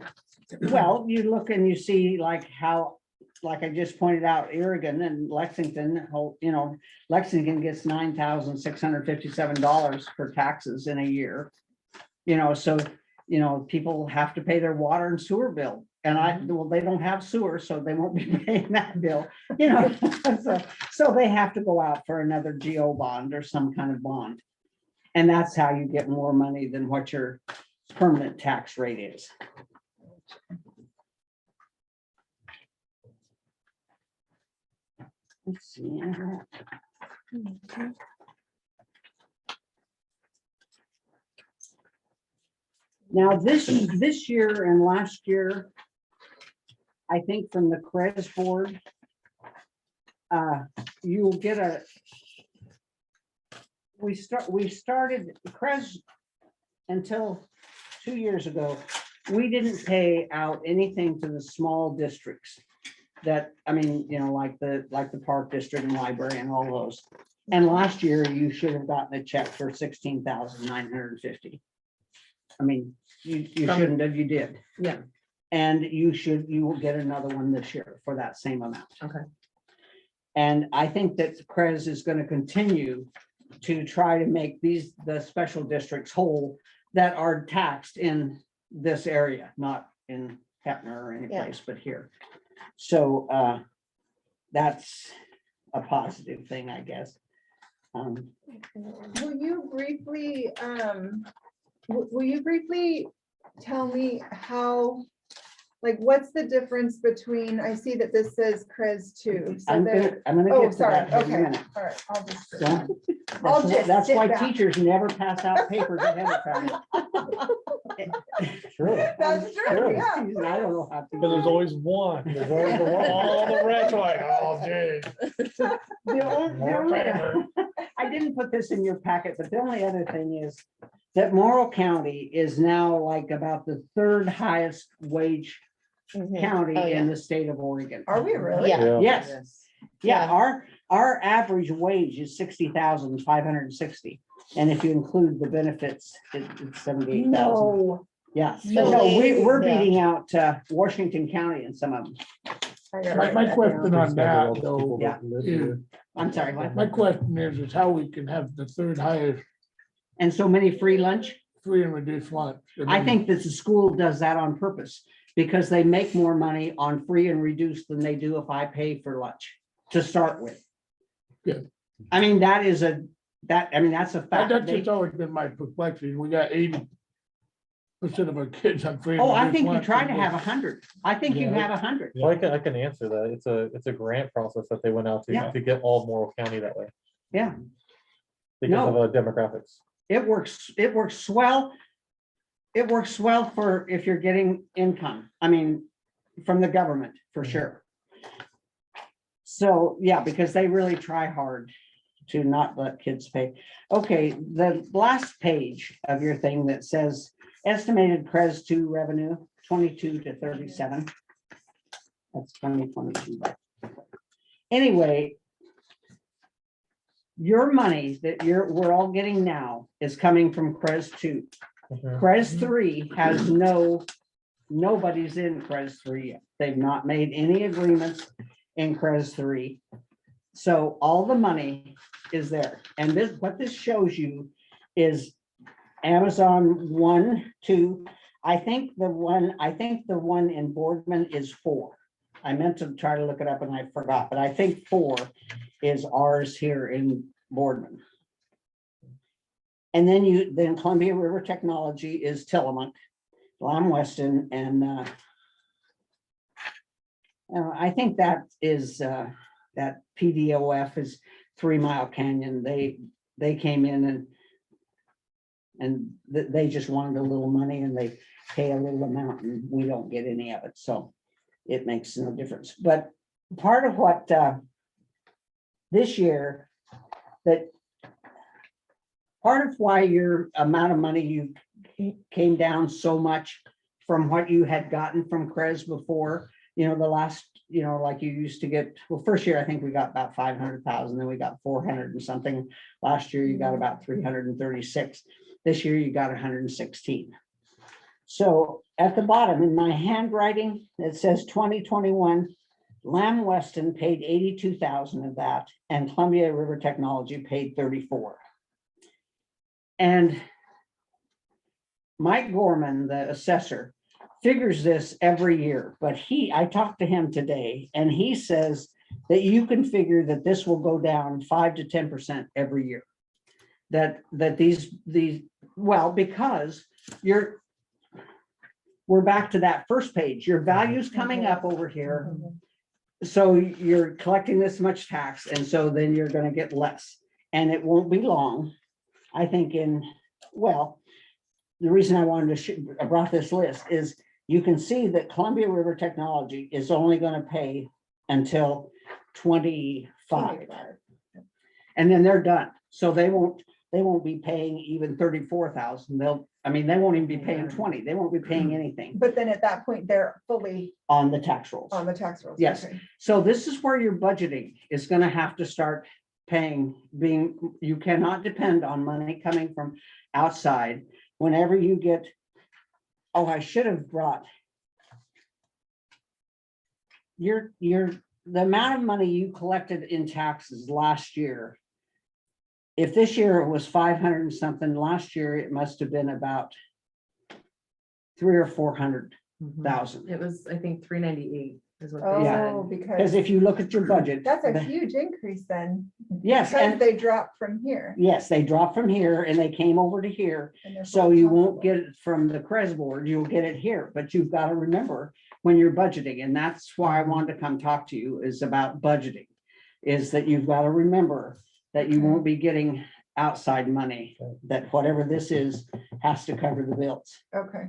well, you look and you see like how, like I just pointed out, Aragon and Lexington, Lexington gets $9,657 for taxes in a year. So, people have to pay their water and sewer bill. And well, they don't have sewer, so they won't be paying that bill, so they have to go out for another GO bond or some kind of bond. And that's how you get more money than what your permanent tax rate is. Let's see. Now, this year and last year, I think from the CREZ board, you will get we started CREZ until 2 years ago. We didn't pay out anything to the small districts that, like the park district and library and all those. And last year you should have gotten a check for 16,950. You shouldn't have, you did. Yeah. And you will get another one this year for that same amount. Okay. And I think that CREZ is going to continue to try to make the special districts whole that are taxed in this area, not in Petner or any place but here. So that's a positive thing, I guess. Will you briefly, will you briefly tell me how, like, what's the difference between, I see that this says CREZ 2. So I'm there, gonna oh, get to sorry, that in a okay, minute. all right, I'll just. So, I'll That's just that's sit why back. teachers never pass out papers ahead of time. True. That's true, True. yeah. I don't know how to. Because there's always one. There's always the one- all the rest are like, oh, gee. More paper. I didn't put this in your packet, but the only other thing is that Morrow County is now like about the third highest wage Mhm. county Oh, yeah. in the state of Oregon. Are we really? Yeah. Yes, yeah, Yeah. our average wage is 60,560. And if you include the benefits, it's 78,000. No. Yeah, No so way. we're Yeah. beating out Washington County and some of them. I gotta My write my that question down. on that though, Yeah. is, I'm sorry, what? my question is how we can have the third highest And so many free lunch? free and reduced lunch. I think that the school does that on purpose because they make more money on free and reduced than they do if I pay for lunch to start with. Good. I mean, that's a fact. That's They- just always been my perplexity. We got 80% of our kids on free. and Oh, I reduced think you lunch, try and to have 100. I think you Yeah. have 100. Well, I can answer that. It's a grant process that they went out Yeah. to get all of Morrow County that way. Yeah. Because No. of demographics. It works swell. It works well for if you're getting income, I mean, from the government, for sure. So, yeah, because they really try hard to not let kids pay. Okay, the last page of your thing that says estimated CREZ 2 revenue, 22 to 37. That's 2022. Anyway, your money that we're all getting now is coming from CREZ 2. Mhm. CREZ 3 has nobody's in CREZ 3 yet. They've not made any agreements in CREZ 3. So all the money is there. And what this shows you is Amazon 1, 2. I think the one in Boardman is 4. I meant to try to look it up and I forgot, but I think 4 is ours here in Boardman. And then Columbia River Technology is Tillamook, Lamb Weston, and I think that is that PDOF is 3 Mile Canyon. They came in and they just wanted a little money and they pay a little amount and we don't get any of it. So it makes no difference. But part of what this year part of why your amount of money you came down so much from what you had gotten from CREZ before, the last, like you used to get, well, first year, I think we got about 500,000, then we got 400 and something. Last year, you got about 336. This year, you got 116. So at the bottom in my handwriting, it says 2021, Lamb Weston paid 82,000 of that and Columbia River Technology paid 34. And Mike Gorman, the assessor, figures this every year, but I talked to him today and he says that you can figure that this will go down 5 to 10% every year. That these, well, because we're back to that first page, your value's coming up over here. So you're collecting this much tax and so then you're gonna get less and it won't be long. I think the reason I wanted to I brought this list is you can see that Columbia River Technology is only going to pay until 25. And then they're done. So they won't be paying even 34,000. They won't even be paying 20. They won't be paying anything But then at that point, they're fully on the tax rolls. on the tax rolls. Yes. Okay. So this is where your budgeting is going to have to start you cannot depend on money coming from outside. Whenever you get, I should have brought the amount of money you collected in taxes last year. If this year it was 500 and something, last year it must have been about 300 or 400 thousand. It was, I think, 398 is what they Oh, said. Because because if you look at your budget. that's a the- huge increase then. Yes, Because and they dropped from here. yes, they dropped from here and they came over to here. and they're So both you won't taxable. get it from the CREZ board, you'll get it here, but you've got to remember when you're budgeting, and that's why I wanted to come talk to you, is about budgeting. Is that you've got to remember that you won't be getting outside money, that whatever this is has to cover the bills. Okay,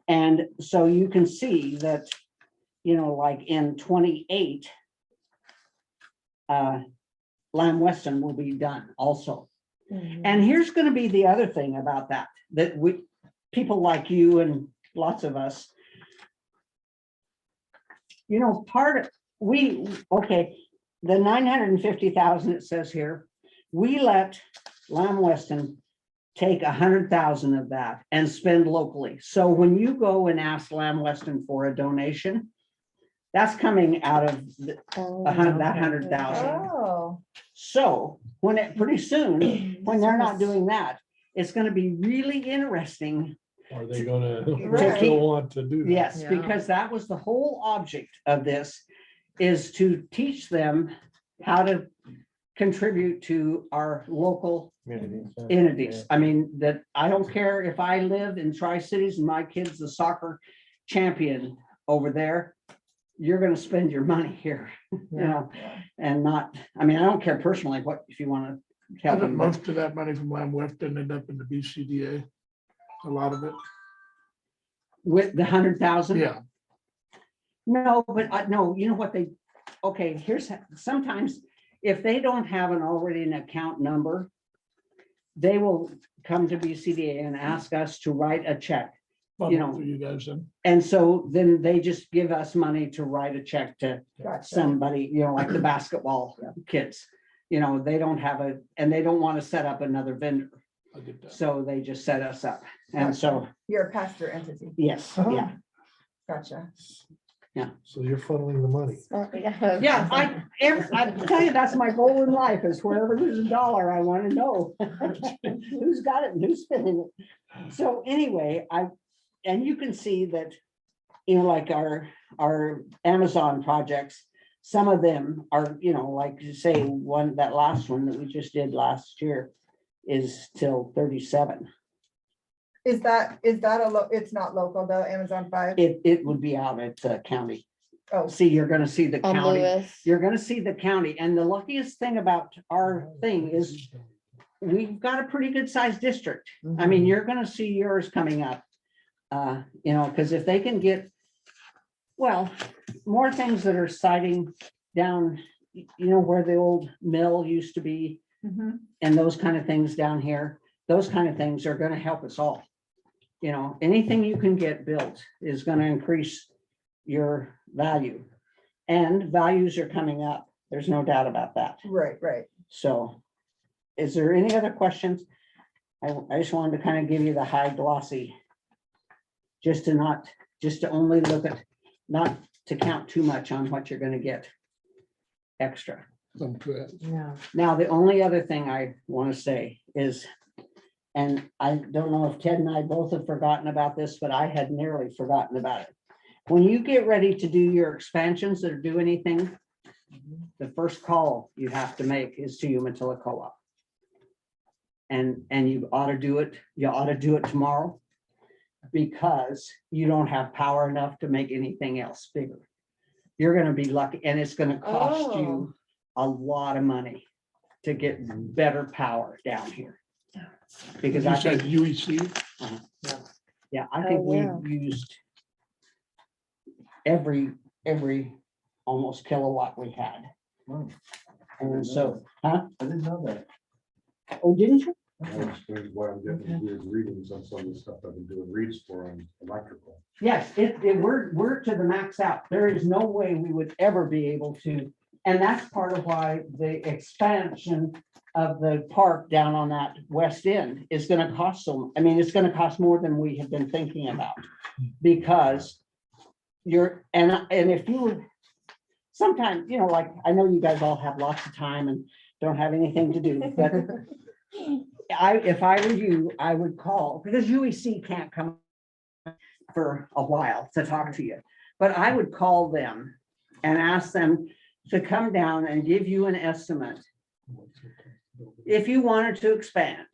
And so you can see that, you know, like in 28, Lamb Weston will be done also. And here's gonna be the other thing about that, that we, people like you and lots of us, you know, okay, the 950,000 it says here, we let Lamb Weston take 100,000 of that and spend locally. So when you go and ask Lamb Weston for a donation, that's coming out of that 100,000. oh, So when pretty soon, when they're not doing that, it's gonna be really interesting. Are they gonna Right. still want to do that? Yes, Yeah. because that was the whole object of this, is to teach them how to contribute to our local entities. I mean, that I don't care if I live in Tri-Cities and my kid's the soccer champion over there. You're gonna spend your money here, you know, and not, I mean, I don't care personally what, if you wanna tell Doesn't them. but most of that money from Lamb Weston end up in the BCDA? A lot of it, With the 100,000? yeah. No, but no, you know what okay, sometimes if they don't have an account number, they will come to BCDA and ask us to write a check. Bundle know, for you guys then. And so then they just give us money to write a check to gotcha. somebody, you know, like the basketball kids. You know, they don't have and they don't want to set up another vendor. I get that. So they just set us up. And so, You're a pass-through entity. yes, yeah. Gotcha. So you're funneling the money. Yeah, I tell you, that's my goal in life, is wherever there's a dollar, I want to know who's got it and who's spending it. So anyway, and you can see that, you know, like our Amazon projects, some of them are, you know, like you say, that last one that we just did last year is till 37. Is that it's not local though, Amazon 5? It would be out at the county. Oh, See, you're gonna see the On county. Lewis. You're gonna see the county, and the luckiest thing about our thing is we've got a pretty good sized district. I mean, you're gonna see yours coming up. You know, because if they can get, well, more things that are siting down, you know, where the old mill used to be, mhm. and those kind of things down here, those kind of things are gonna help us all. You know, anything you can get built is gonna increase your value. And values are coming up. There's no doubt about that. Right. So is there any other questions? I just wanted to kind of give you the high glossy. Just to only look at, not to count too much on what you're gonna get extra. Some to Yeah. Now, the only other thing I want to say is, and I don't know if Ted and I both have forgotten about this, but I had nearly forgotten about it. When you get ready to do your expansions or do anything, the first call you have to make is to Umatilla Co-op. And you ought to do it tomorrow, because you don't have power enough to make anything else bigger. You're gonna be lucky, and it's gonna cost you a lot of money to get better power down here. Because You I said think, UEC, yeah, I think Oh, yeah. we've used every almost kilowatt we had. And so, I didn't know that. oh, didn't you? That explains why I'm getting weird readings on some of the stuff I've been doing reads for on electrical. Yes, we're to the max out. There is no way we would ever be able to. And that's part of why the expansion of the park down on that west end is gonna cost it's gonna cost more than we have been thinking about. Because and if you would, sometimes, you know, like, I know you guys all have lots of time and don't have anything to do, but if I were you, I would call, because UEC can't come for a while to talk to you, but I would call them and ask them to come down and give you an estimate if you wanted to expand,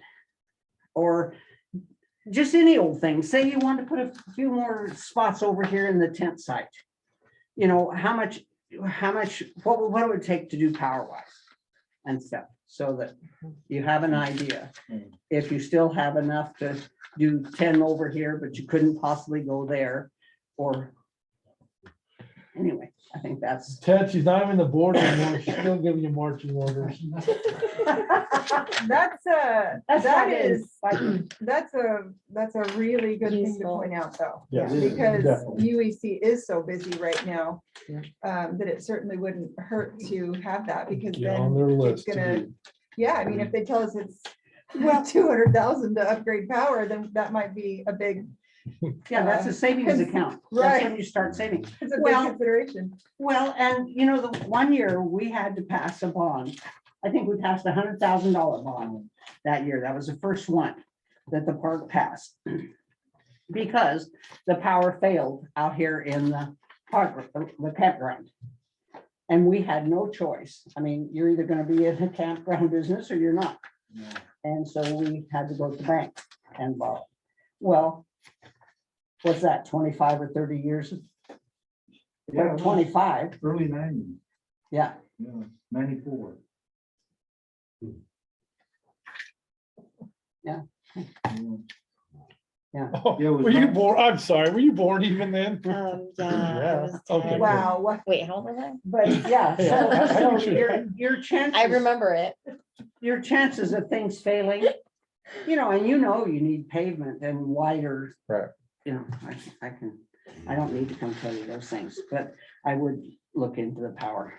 or just any old thing. Say you want to put a few more spots over here in the tent site. You know, how much, what it would take to do power wise and stuff, so that you have an idea. If you still have enough to do 10 over here, but you couldn't possibly go there, or anyway, I think that's. Ted, she's not even the board anymore. She's still giving you marching orders. That's That's that what it is, that's a really good thing to Useful. point out, though. Yes, Because definitely. UEC is so busy right now, Yeah. that it certainly wouldn't hurt to have that, because Get on then their it's list. gonna, too. yeah, I mean, if they tell us it's 200,000 to upgrade power, then that might be a big, Yeah, that's a savings account. That's when Right. you start saving. it's a big Well, consideration. Well, and you know, the one year we had to pass a bond. I think we passed $100,000 bond that year. That was the first one that the park passed. Because the power failed out here in the park, the campground. And we had no choice. I mean, you're either gonna be in the campground business or you're not. And so we had to go to the bank and borrow. Well, what's that, 25 or 30 years? Yeah, it was 25, Early 90s, yeah. yeah, 94. Yeah. Oh, Yeah, it was were you not- born? I'm sorry, were you born even then? Yeah. Yeah, I was okay. 10. Wow, what, Wait, how old was I? But yeah, Yeah, I so think your chances. I remember it. Your chances of things failing, you know, and you need pavement and wider. Right. You know, I don't need to come tell you those things, but I would look into the power.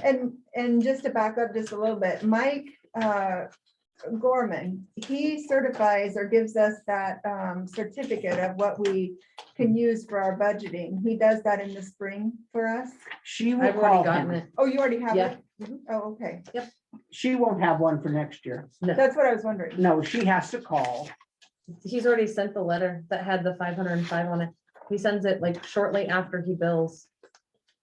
and just to back up just a little bit, Mike Gorman, he certifies or gives us that certificate of what we can use for our budgeting. He does that in the spring for us. She will I've already call gotten him. it. Oh, you already have Yeah. it? Oh, okay. She won't have one for next year. That's what I was wondering. No, she has to call. He's already sent the letter that had the 505 on it. He sends it like shortly after he bills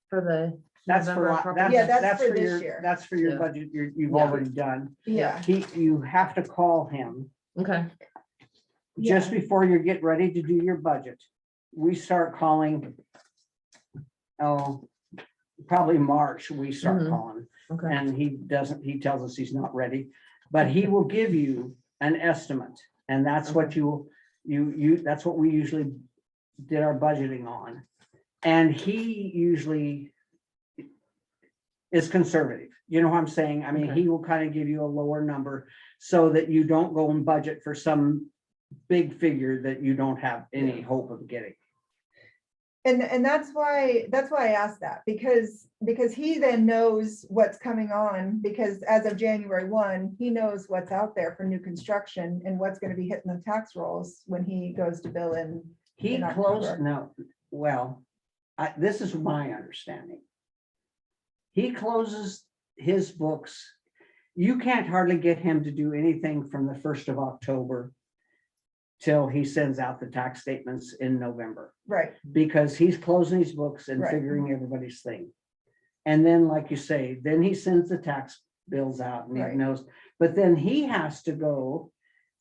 for the. That's for, November what- property Yeah, tax. that's for this your, year. that's for your Yeah. budget you've Yeah. already done. Yeah. You have to call him Okay, just before you get ready to do your budget. We start calling. Oh, probably March, we start Mhm. calling. okay. And he tells us he's not ready, but he will give you an estimate. And that's what that's what we usually did our budgeting on. And he usually is conservative. You know what I'm saying? I mean, Okay. he will kind of give you a lower number so that you don't go and budget for some big figure that you don't have any hope of getting. And that's why I asked that, because he then knows what's coming on, because as of January 1, he knows what's out there for new construction and what's gonna be hitting the tax rolls when he goes to bill in. He in closed, October. no, well, this is my understanding. He closes his books. You can't hardly get him to do anything from the 1st of October till he sends out the tax statements in November, Right, because he's closing his books and Right. figuring everybody's thing. And then, like you say, then he sends the tax bills out and he Right. knows, but then he has to go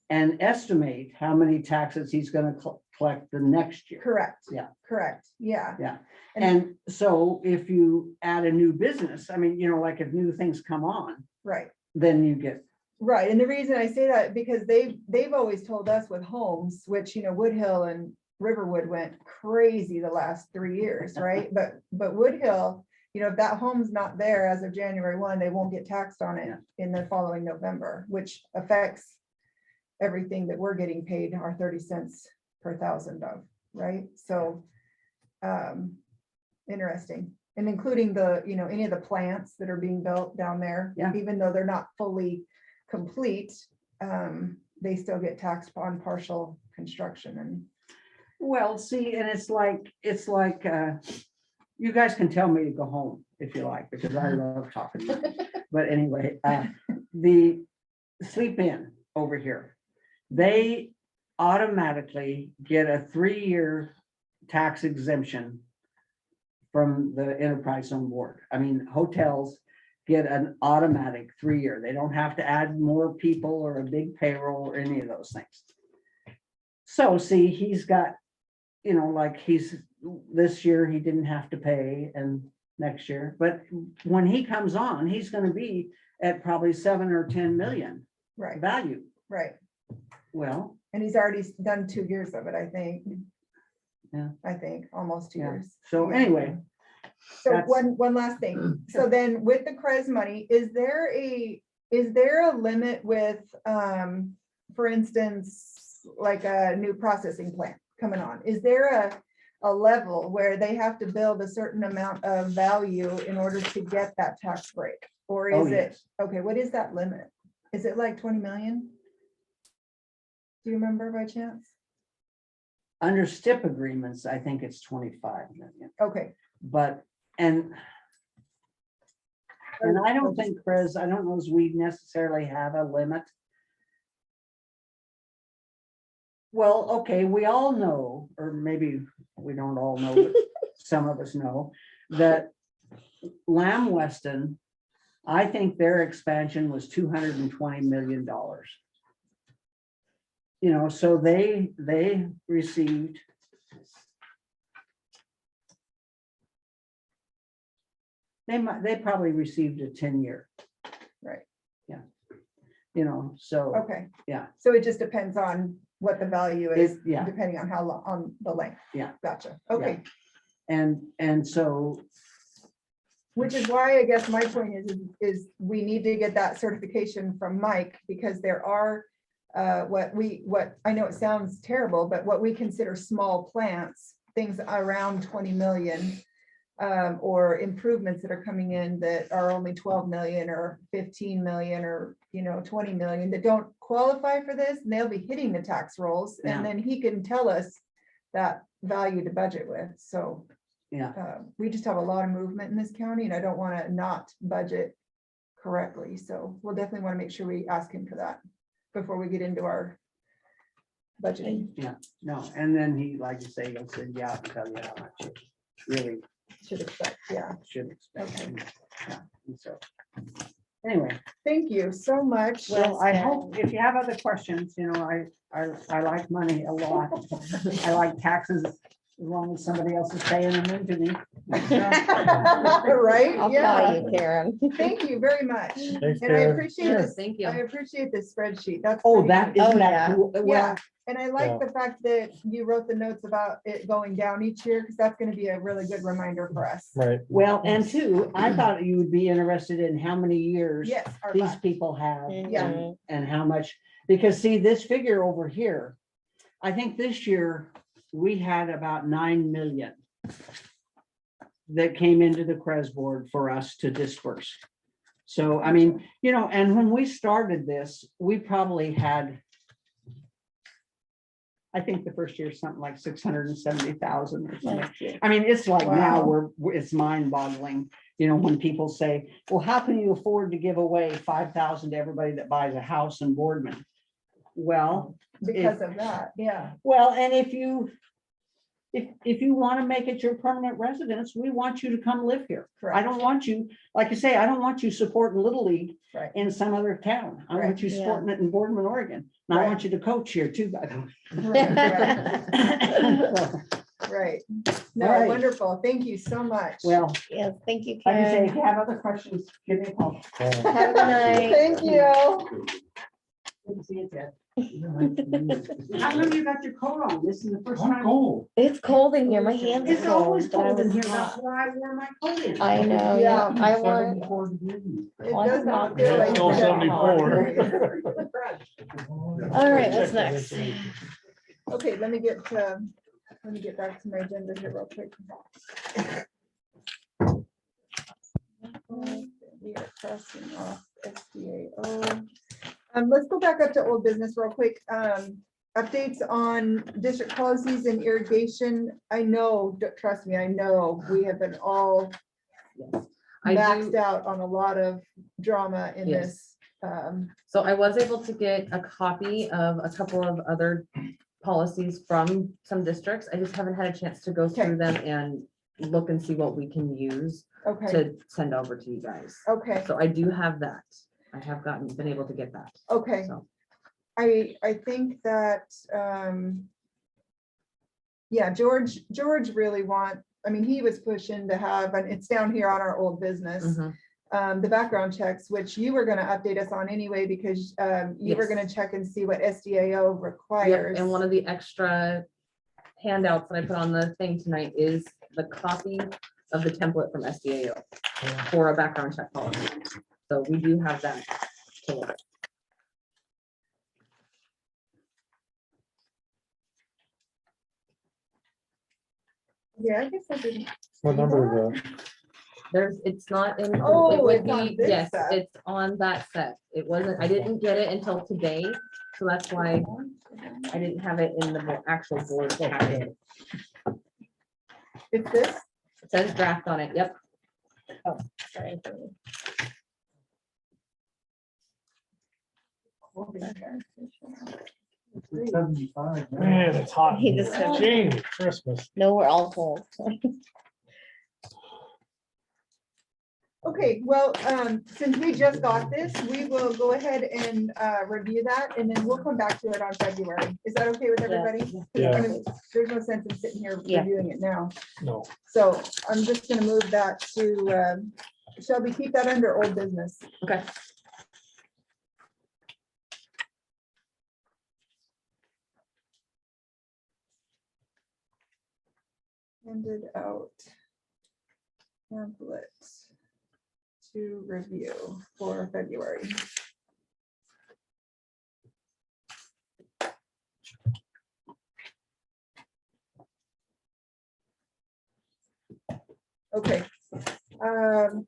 and estimate how many taxes he's gonna collect the next year. correct. Yeah. Correct, yeah. Yeah, and so if you add a new business, I mean, you know, like if new things come on, Right, then you get, right. And the reason I say that, because they've always told us with homes, which, Woodhill and Riverwood went crazy the last 3 years, right? But Woodhill, if that home's not there as of January 1, they won't get taxed on it Yeah. in the following November, which affects everything that we're getting paid our 30 cents per thousand of, right? So, interesting. And including the, any of the plants that are being built down there. Yeah. Even though they're not fully complete, they still get taxed on partial construction and. well, see, and it's like, you guys can tell me to go home if you like, because I love talking. But anyway, the sleep in over here, they automatically get a 3-year tax exemption from the enterprise on board. I mean, hotels get an automatic 3-year. They don't have to add more people or a big payroll or any of those things. So see, he's got, you know, like this year he didn't have to pay and next year, but when he comes on, he's gonna be at probably 7 or 10 million Right, value. right. Well, And he's already done 2 years of it, I think. Yeah. I think, almost 2 yeah. years. So anyway, So That's- one last thing. So then with the CREZ money, is there a limit with, for instance, like a new processing plant coming on? Is there a level where they have to build a certain amount of value in order to get that tax break? Or Oh, is it, yes. okay, what is that limit? Is it like 20 million? Do you remember by chance? under STIP agreements, I think it's 25 million, Okay, but, and I don't think, Chris, I don't know if we necessarily have a limit. Well, okay, we all know, or maybe we don't all know, but some of us know, that Lamb Weston, I think their expansion was $220 million. You know, so they received they probably received a 10-year. Right. Yeah. You know, so, okay. yeah. So it just depends on what the value is, Yeah. depending on how long, on the length. Yeah. Gotcha. Okay. And so, Which is why I guess my point is we need to get that certification from Mike, because there are what I know it sounds terrible, but what we consider small plants, things around 20 million, or improvements that are coming in that are only 12 million or 15 million or, 20 million that don't qualify for this, and they'll be hitting the tax rolls, Yeah. and then he can tell us that value to budget with. So yeah, we just have a lot of movement in this county, and I don't want to not budget correctly. So we'll definitely want to make sure we ask him for that before we get into our budgeting. no, and then he, like you say, he'll say, yeah, I'll tell you how much you really Should expect, yeah. should expect. Okay. Yeah, and so, anyway, Thank you so much. well, I hope if you have other questions, I like money a lot. I like taxes as long as somebody else is paying them into me. Right, I'll yeah. call you, Karen. Thank you very much. Thanks, And I Karen. appreciate Yes, this. thank you. I appreciate this spreadsheet. That's. Oh, pretty that, neat. isn't yeah. that cool? Yeah, Well, and I like Yeah. the fact that you wrote the notes about it going down each year, because that's gonna be a really good reminder for us. Right. well, and two, I thought you would be interested in how many years Yes. our these last- people have Yeah. and how much, because see, this figure over here, I think this year we had about 9 million that came into the CREZ board for us to disperse. So, I mean, and when we started this, we probably had, I think the first year, something like 670,000 or something. I mean, it's like now it's mind boggling, when people say, well, how can you afford to give away 5,000 to everybody that buys a house in Boardman? Well, Because of that, yeah. and if you want to make it your permanent residence, we want you to come live here. I Correct. don't want you, like I say, I don't want you supporting Little League Right. in some other town. I want you Right. supporting it in Boardman, Oregon. And I Right. want you to coach here too, by the way. Right. All No, right. wonderful. Thank you so much. Well, Yes, thank you, like I say, Karen. if you have other questions, give me a call. Have a good night. Thank you. Good to see you, Ted. How come you got your coat on? This is the first I'm time. cold. It's cold in here. My hands are It's always cold. but I cold in was here. hot. That's why I wore my coat in. I know, Yeah. yeah. I want, 74 degrees. It Well, I does have not not feel been like. Still that. 74. all right, Check what's that next? information. Okay, let me get back to my agenda here real quick. We are crossing off SDAO. Let's go back up to old business real quick. Updates on district policies and irrigation. I know, trust me, I know, we have been all I maxed do, out on a lot of drama in Yes. this. so I was able to get a copy of a couple of other policies from some districts. I just haven't had a chance to go Okay. through them and look and see what we can use Okay, to send over to you guys. okay, So I do have that. I have been able to get that. okay. So, I think that, yeah, George really he was pushing to have, and it's down here on our old business, mhm. the background checks, which you were gonna update us on anyway, because you were Yes. gonna check and see what SDAO Yep, requires. and one of the extra handouts that I put on the thing tonight is the copy of the template from SDAO for a background check policy. So we do have that. to look at. Yeah, I guess I didn't. What see number that. is that? It's not in. Oh, it would it's on be- this Yes, set. it's on that set. It wasn't, I didn't get it until today, so that's why I didn't have it in the actual board packet. It's this? It says draft on it, yep. Sorry. 75. now. Man, it's hot. He just said- Gee, Christmas. No, we're all cold. Okay, well, since we just got this, we will go ahead and review that, and then we'll come back to it on February. Is that okay with Yeah. everybody? Yeah. I mean, there's no sense in sitting here Yeah. reviewing it now. No. So I'm just gonna move that to, Shelby, keep that under old business. Okay. Handed out templates to review for February. Okay. Are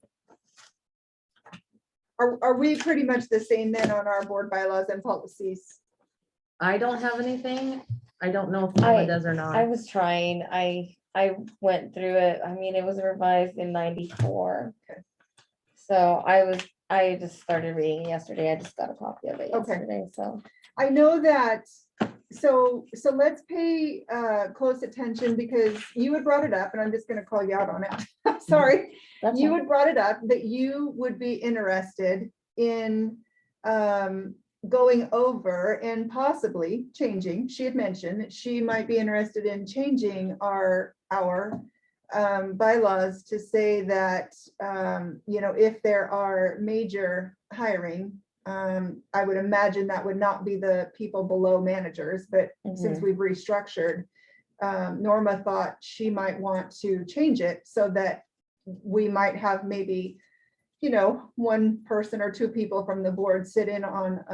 we pretty much the same then on our board bylaws and policies? I don't have anything. I don't know if Noah does or I not. was trying, I went through it. I mean, it was revised in 94. Okay. So I just started reading yesterday. I just got a copy of it Okay. yesterday, so. I know that, so let's pay close attention because you had brought it up and I'm just gonna call you out on it. Sorry. that's You all. had brought it up that you would be interested in going over and possibly changing. She had mentioned that she might be interested in changing our bylaws to say that, if there are major hiring, I would imagine that would not be the people below managers, but since Mhm. we've restructured, Norma thought she might want to change it so that we might have maybe, one person or two people from the board sit in on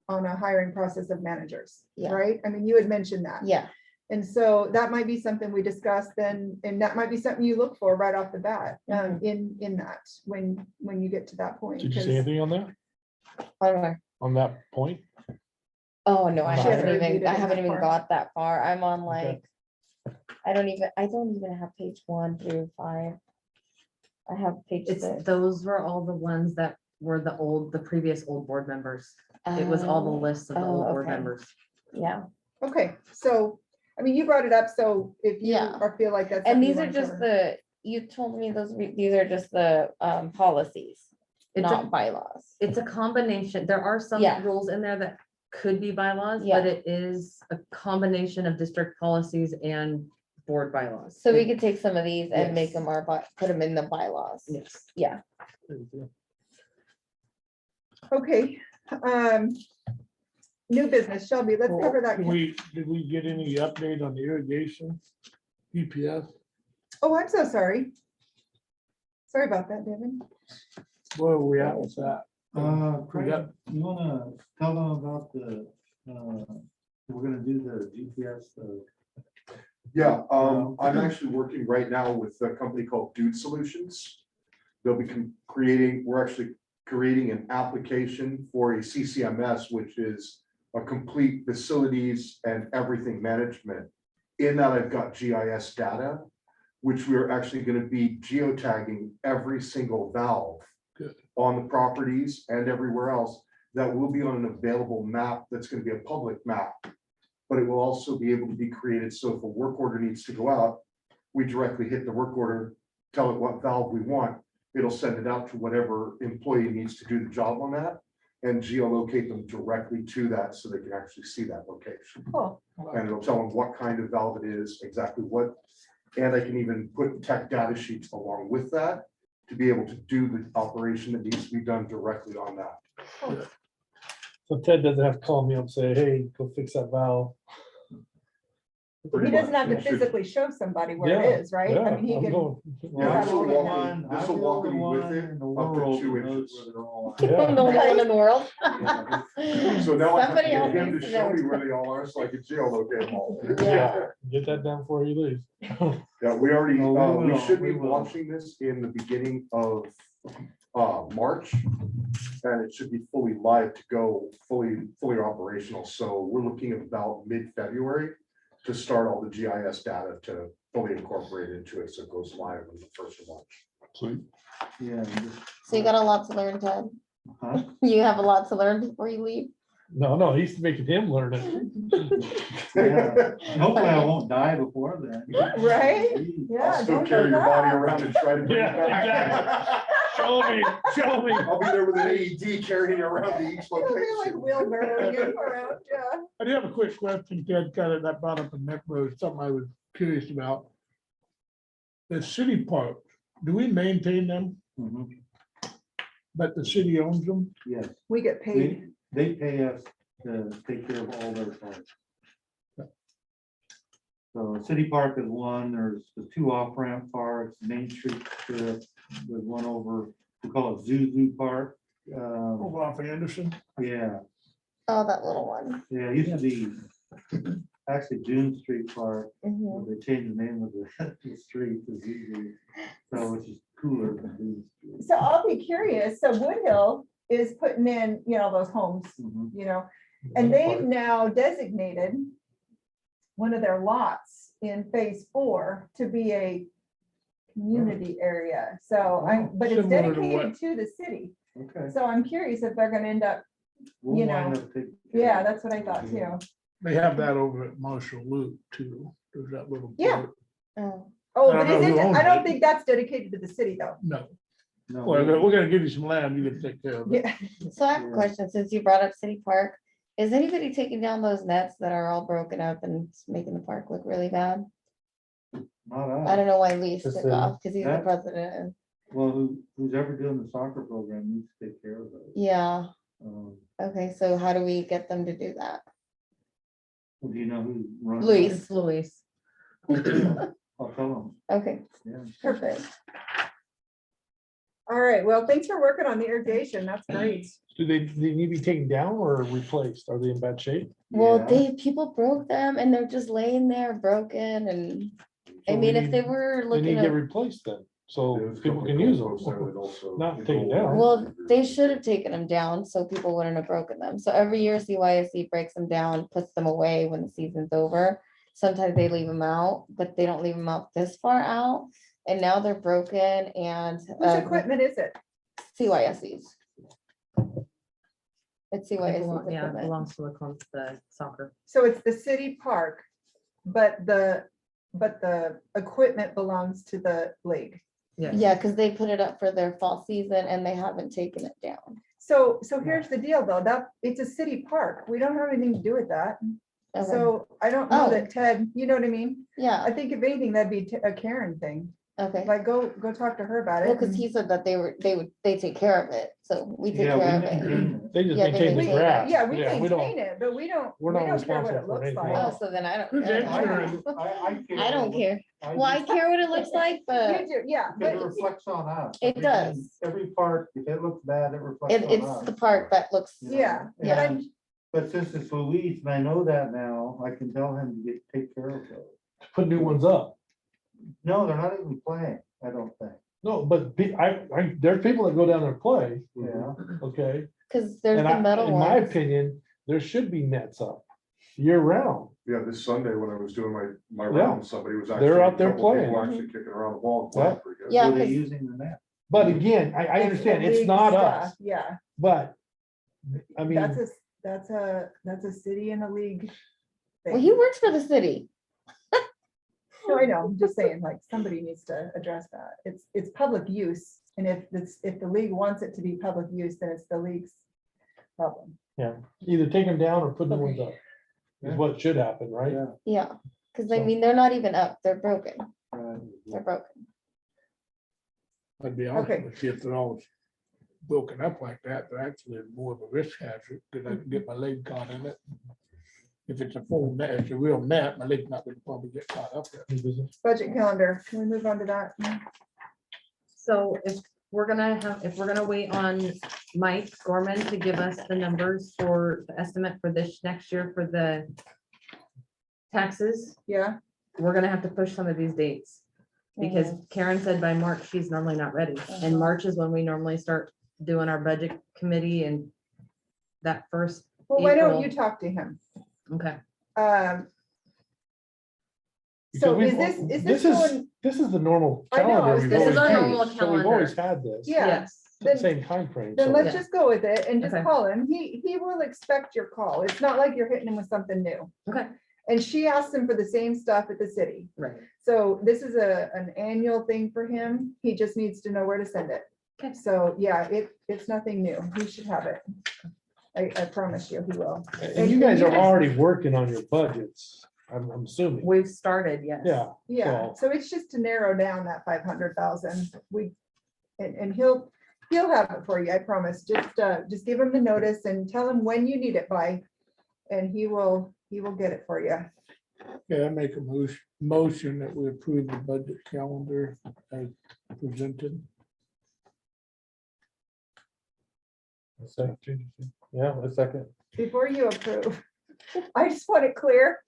a hiring process of managers, Yeah. right? I mean, you had mentioned that. Yeah, And so that might be something we discussed then, and that might be something you look for right off the bat, in that, when you get to that point. Did you see 'cause anything on that, Anyway. on that point? Oh, no, I She haven't hasn't reviewed even, it I in haven't that even far. got that far. I'm on Okay. like, I don't even have page 1 through 5. I have page It's, 6. those were all the ones that were the previous old board members. It was all the lists of the old board okay. members. Yeah, Okay, so, I mean, you brought it up, so if you Yeah. or feel like that's. and something you these are wanna just cover. you told me these are just the policies, It's not a, bylaws. it's a combination. There are some Yeah. rules in there that could be bylaws, Yeah. but it is a combination of district policies and board bylaws. So we could take some of these and make Yes. them put them in the bylaws. Yes. Yeah. Okay, new business, Shelby, let's Well, cover that. Did we get any update on the irrigation? EPS? Oh, I'm so sorry. Sorry about that, Devin. Where are we at with that? Craig, got- you wanna tell them about we're gonna do the GPS, Yeah, I'm actually working right now with a company called Dude Solutions. They'll be we're actually creating an application for a CCMS, which is a complete facilities and everything management. In that, I've got GIS data, which we're actually gonna be geotagging every single valve Good. on the properties and everywhere else. That will be on an available map that's gonna be a public map but it will also be able to be created, so if a work order needs to go out, we directly hit the work order, tell it what valve we want, it'll send it out to whatever employee needs to do the job on that, and geolocate them directly to that, so they can actually see that location. Cool. And it'll tell them what kind of valve it is, exactly what, and I can even put tech data sheets along with that to be able to do the operation that needs to be done directly on that. So Ted doesn't have to call me up and say, hey, go fix that valve. He doesn't have to It should- physically show somebody where Yeah, it is, right? Yeah, I mean, he I'm can, going- Well, Yeah, this will I'm the walk one- him- this I'm will the walk him only with one it in the up to world 2 that knows inches. where they're all at. The Yeah. only one in the world. So now I have to Somebody get else him to needs to show know. me where they all are, so I can geolocate them all. Yeah, get that down before you leave. Yeah, we already, Oh, we we will, should be we will. launching this in the beginning of March. And it should be fully live to go, fully operational. So we're looking at about mid-February to start all the GIS data to fully incorporate into it, so it goes live on the 1st of March. Sweet. Yeah. So you got a lot to learn, Ted. Huh? You have a lot to learn before you leave. No, he's making him learn it. Yeah. Hopefully I won't die before then. Right? Jeez. yeah. I'll still don't carry do your body that. around and try to bring it Yeah, back. Show me. I'll be there with an AED carrying you around to each It'll be like location. wheelbarrowing it around, yeah. I do have a quick question, Ted, kind of that brought up in Neck Road, something I was curious about. The city parks, do we maintain them, Mhm. but the city owns them? Yes, We get paid. they pay us to take care of all their parks. So City Park is one, there's the 2 off-ramp parks, Main Street strip, there's one over, we call it Zoo Park. Over off Anderson? Yeah, Oh, that little one. yeah, it used to be actually Dune Street Park, Mhm. but they changed the name of the street to Zoo. So which is cooler than Dune Street. So I'll be curious. So Woodhill is putting in, those homes, Mhm. and they've now designated one of their lots in phase 4 to be a community area. So but it's Similar to dedicated what? to the city. Okay. So I'm curious if they're gonna end up, We'll you wind know, up taking care yeah, of it. that's what I thought too. They have that over at Marshall Loop too. There's that little. Yeah. park. Oh. Oh, I don't but know is who it, owns I don't it. think that's dedicated to the city though. No, No, well, we- we're gonna give you some land, you can take care of it. Yeah. So I have a question, since you brought up City Park, is anybody taking down those nets that are all broken up and it's making the park look really bad? Not I us. don't know why Lee The took city. off, because he's the That- president, and, Well, who's ever doing the soccer program needs to take care of those. yeah, Um, okay, so how do we get them to do that? well, do you know who runs? Luis. It's Luis. it? I'll tell them, Okay, yeah. Perfect. All right, well, thanks for working on the irrigation. That's great. Do they need to be taken down or replaced? Are they in bad shape? well, Yeah. people broke them and they're just laying there broken, and, I So mean, we if they need- were They need looking to get at, replaced then, so There's a people couple can of use goalposts there them. that also Not involve- taken down. well, they should have taken them down, so people wouldn't have broken them. So every year CYSC breaks them down, puts them away when the season's over. Sometimes they leave them out, but they don't leave them out this far out, and now they're broken, and Whose equipment is it? CYSC's. It's It CYSC's belong- Yeah, it equipment. belongs to the soccer. So it's the city park, but the equipment belongs to the league. Yeah, because they put it up for their fall season and they haven't taken it down. So here's the deal though, that it's a city park. We don't have anything to do with that. Okay. So I don't know Oh. that Ted, you know what I mean? I Yeah, think if anything, that'd be a Karen thing. okay. Like go talk to her about Well, it. because he said that they take care of it, so we take Yeah, we care of it. maintain it. They just Yeah, they maintain the maintain it. grass. Yeah, we don't. maintain it, but we don't we're care not what responsible it for looks anything. like. Oh, so then I don't. Who's I don't insurance? know. care I don't what- care. I Well, I just- care what it looks like, but You do, yeah, Because it but reflects on us. It does. Every part, if it looks bad, it reflects on us. it's the part that looks, you know? yeah, but Yeah. I'm, But since it's Luis, and I know that now, I can tell him to take care of those. Put new ones up. No, they're not even playing, I don't think. No, but there's people that go down there and play, Yeah. okay? because there's And the metal in my ones. opinion, there should be nets up year round. Yeah, this Sunday when I was doing my Yeah. round, somebody was actually. They're out there a couple people playing. Actually kicking around the ball. and Yeah. playing pretty good. Yeah, Were they 'cause- using the net? But again, I understand, the it's league not stuff, us, Yeah, but, I mean, that's a city and a league Well, he works for the city. No, I know, I'm just saying, like, somebody needs to address that. It's public use, and if the league wants it to be public use, then it's the league's problem. Yeah, either take them down or put new ones up. Is what should happen, right? Yeah, because I So- mean, they're not even up, they're broken, Right. they're broken. I'd be honest Okay. with you, if they're all broken up like that, they're actually more of a risk hazard, because I can get my leg caught in it. If it's a full net, if it's a real net, my leg's not gonna probably get caught up there. Budget calendar, can we move on to that? So if we're gonna wait on Mike Gorman to give us the numbers for the estimate for this next year for the taxes, Yeah, we're gonna have to push some of these dates. Because Karen said by March, she's normally not ready. And March is when we normally start doing our budget committee and that first, well, why don't you April. talk to him? okay. So Because is this going, This is the normal I know, calendar. I was we've This is always our used, normal so we've always calendar. had this. yeah, Yes, then, Same timeframe. then so- let's Yeah. just go with it and just Okay. call him. He will expect your call. It's not like you're hitting him with something new. okay, And she asked him for the same stuff at the city. right. So this is an annual thing for him. He just needs to know where to send it. Okay. So, yeah, it's nothing new. He should have it. I promise you, he will. And you guys are already working on your budgets, I'm assuming. We've started, yes. Yeah, Yeah, so it's just to narrow down that 500,000. And he'll have it for you, I promise. Just give him the notice and tell him when you need it by. And he will get it for you. Yeah, I make a motion that we approve the budget calendar as presented. yeah, a second. Before you approve, I just want it clear.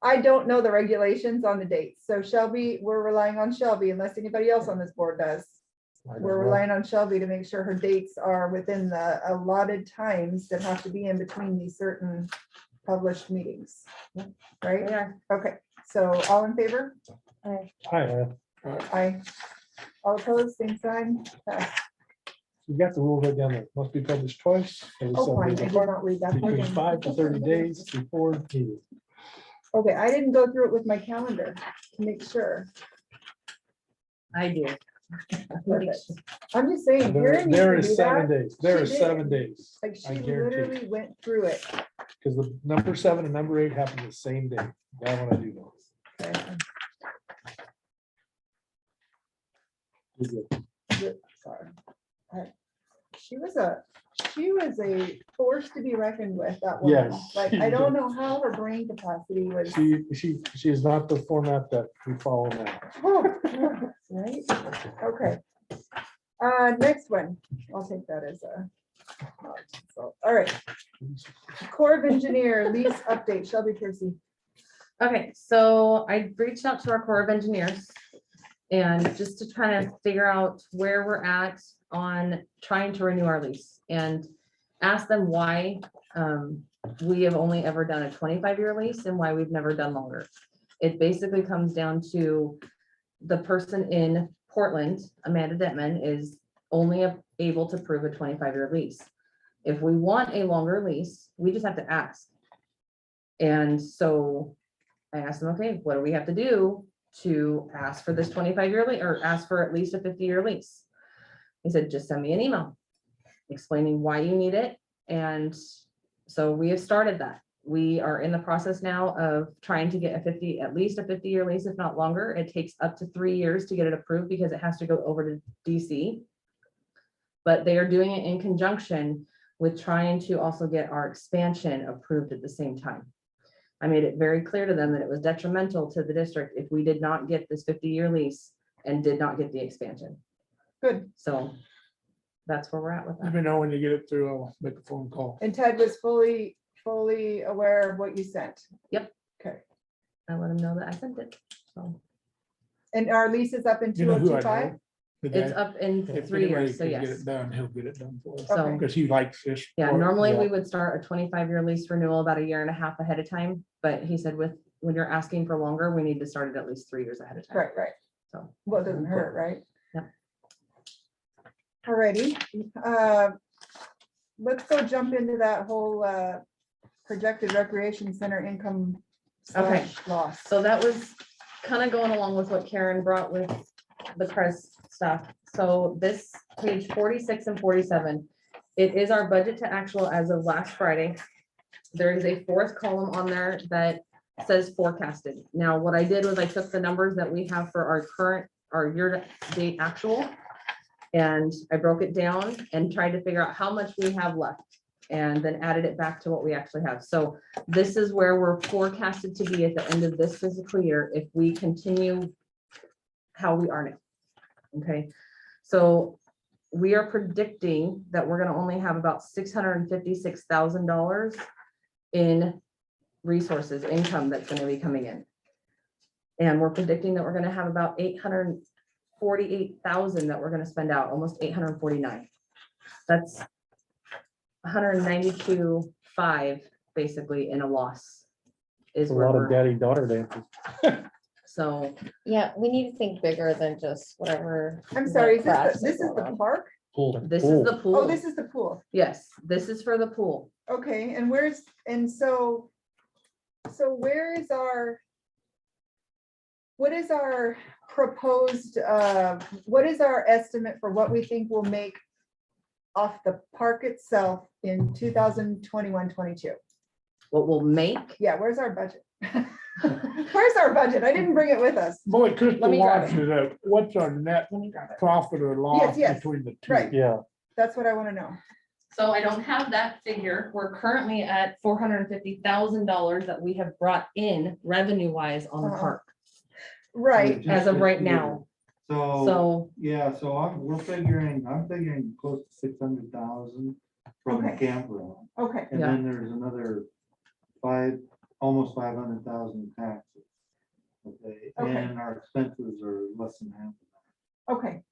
I don't know the regulations on the dates. So Shelby, we're relying on Shelby unless anybody else on this board does. I don't We're know. relying on Shelby to make sure her dates are within the allotted times that have to be in between these certain published meetings. Right? We are. Okay, so all in favor? Hi, Aye. All opposed, same sign. Pass. you got the rule right down there, must be published twice. every Oh, 7 fine, I days did apart, not read that. Between Okay. 5 to 30 days before meeting. Okay, I didn't go through it with my calendar to make sure. I do. Perfect. I'm just saying, Karen There used to is do 7 that. days, there She is did. 7 days, Like she I guarantee. literally went through it. Because the number 7 and number 8 happen the same day. That one I do know. Okay. You're good. Sorry. She was a force to be reckoned with, that woman. Yes, Like, she I don't did. know how her brain capacity was. She is not the format that we follow now. Right? Okay. Next one, I'll take that as a. so, All right. Corps of Engineer lease update, Shelby Piercy. Okay, so I reached out to our Corps of Engineers and just to kind of figure out where we're at on trying to renew our lease and ask them why we have only ever done a 25-year lease and why we've never done longer. It basically comes down to the person in Portland, Amanda Detman, is only able to prove a 25-year lease. If we want a longer lease, we just have to ask. And so I asked them, okay, what do we have to do to ask for this 25-year lease or ask for at least a 50-year lease? He said, just send me an email explaining why you need it. And so we have started that. We are in the process now of trying to get at least a 50-year lease, if not longer. It takes up to 3 years to get it approved because it has to go over to DC. But they are doing it in conjunction with trying to also get our expansion approved at the same time. I made it very clear to them that it was detrimental to the district if we did not get this 50-year lease and did not get the expansion. Good. So that's where we're at with Let that. me know when you get it through, I'll make a phone call. And Ted was fully aware of what you sent. Yep. Okay. I let him know that I sent it. So And our lease is up in You know who I 2025? know? The it's guy. up in If 3 anybody years, so can get yes. it done, he'll get it done for us, So, Okay. because he likes this. yeah, part. normally Yeah. we would start a 25-year lease renewal about 1.5 years ahead of time. But he said when you're asking for longer, we need to start it at least 3 years ahead of time. Right. So, Well, it doesn't hurt, right? Yep. Alrighty. Let's go jump into that whole projected recreation center income Okay. Loss. So that was kind of going along with what Karen brought with the CREZ stuff. So this page 46 and 47, it is our budget to actual as of last Friday. There is a fourth column on there that says forecasted. Now, what I did was I took the numbers that we have for our year-to-date actual, and I broke it down and tried to figure out how much we have left, and then added it back to what we actually have. So this is where we're forecasted to be at the end of this fiscal year if we continue how we are now. Okay, so we are predicting that we're gonna only have about $656,000 in resources, income that's gonna be coming in. And we're predicting that we're gonna have about 848,000 that we're gonna spend out, almost 849. That's 192.5 basically in a loss. Is A where lot of we're, daddy-daughter dances. so Yeah, we need to think bigger than just whatever. I'm sorry, is crap this is the park? Pool. this is the pool. Oh, this is the pool. Yes, this is for the pool. Okay, and so where is what is our proposed, what is our estimate for what we think we'll make off the park itself in 2021-22? What we'll make, Yeah, where's our budget? Where's our budget? I didn't bring it with us. Boy, Crystal Let me grab wants it out. What's our net Let me grab it. profit or loss yes, between the two? right. Yeah, That's what I want to know. so I don't have that figure. We're currently at $450,000 that we have brought in revenue wise on the Uh-huh. park Right, as of right now. So, So, yeah, so I'm figuring close to 600,000 from the Okay. campground. okay, And then there's another almost 500,000 taxes. Okay, Okay. and our expenses are less than half. okay.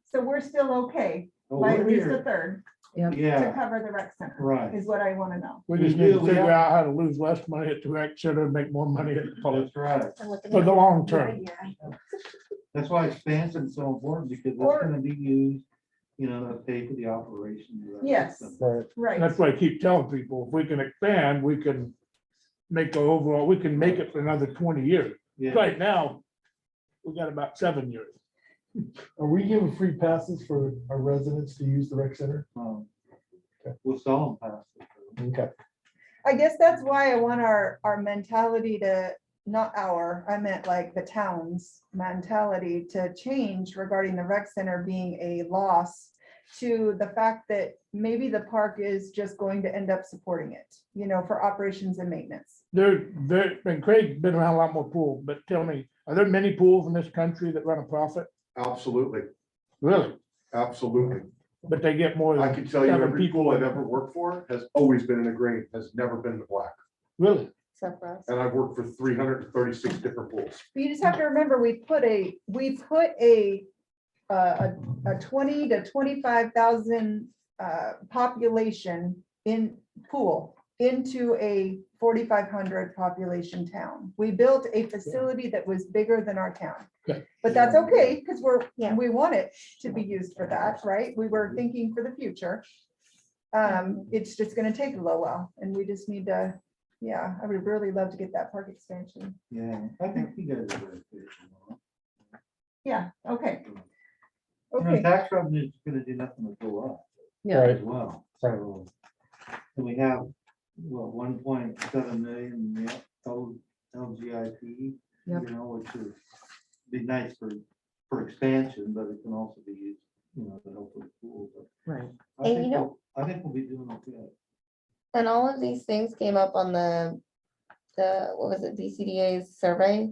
So we're still okay Oh, by at we're least a here. third to Yeah, cover the rec center, right. is what I want to know. We just We need do, to we figure have- out how to lose less money at the rec center and make more money at the public That's right. for the long term. That's why expansion is so important because it's Or- gonna be used, to pay for the operation. of the rec Yes. center. right. Right, That's why I keep telling people, if we can expand, we can make we can make it for another 20 years. Yeah. Right now, we got about 7 years. Are we giving free passes for our residents to use the rec center? We'll sell them past it. Okay. I guess that's why I want our mentality to, I meant like the town's mentality to change regarding the rec center being a loss to the fact that maybe the park is just going to end up supporting it, for operations and maintenance. And Craig's been around a lot more pools, but tell me, are there many pools in this country that run a profit? Absolutely, Really? absolutely. But they get more I than can tell you, 7 every people. pool I've ever worked for has always been in the green, has never been in the black. Really? Except for us. And I've worked for 336 different pools. But you just have to remember, we put a 20 to 25,000 population in pool into a 4,500 population town. We built a facility that was bigger than our town. Okay. But that's okay, because Yeah. we want it to be used for that, right? We were thinking for the future. It's just gonna take a little while, and we just need to, I would really love to get that park expansion. Yeah, I think you guys are very patient. Yeah, okay. And Okay, tax revenue is gonna do nothing but go up yeah, Right. as well. So, and we have, 1.7 million in the LGIP, Yep. which is be nice for expansion, but it can also be used, to help with the pool. But right. I And think I think we'll be doing okay. And all of these things came up on the, what was it, DCDA's survey?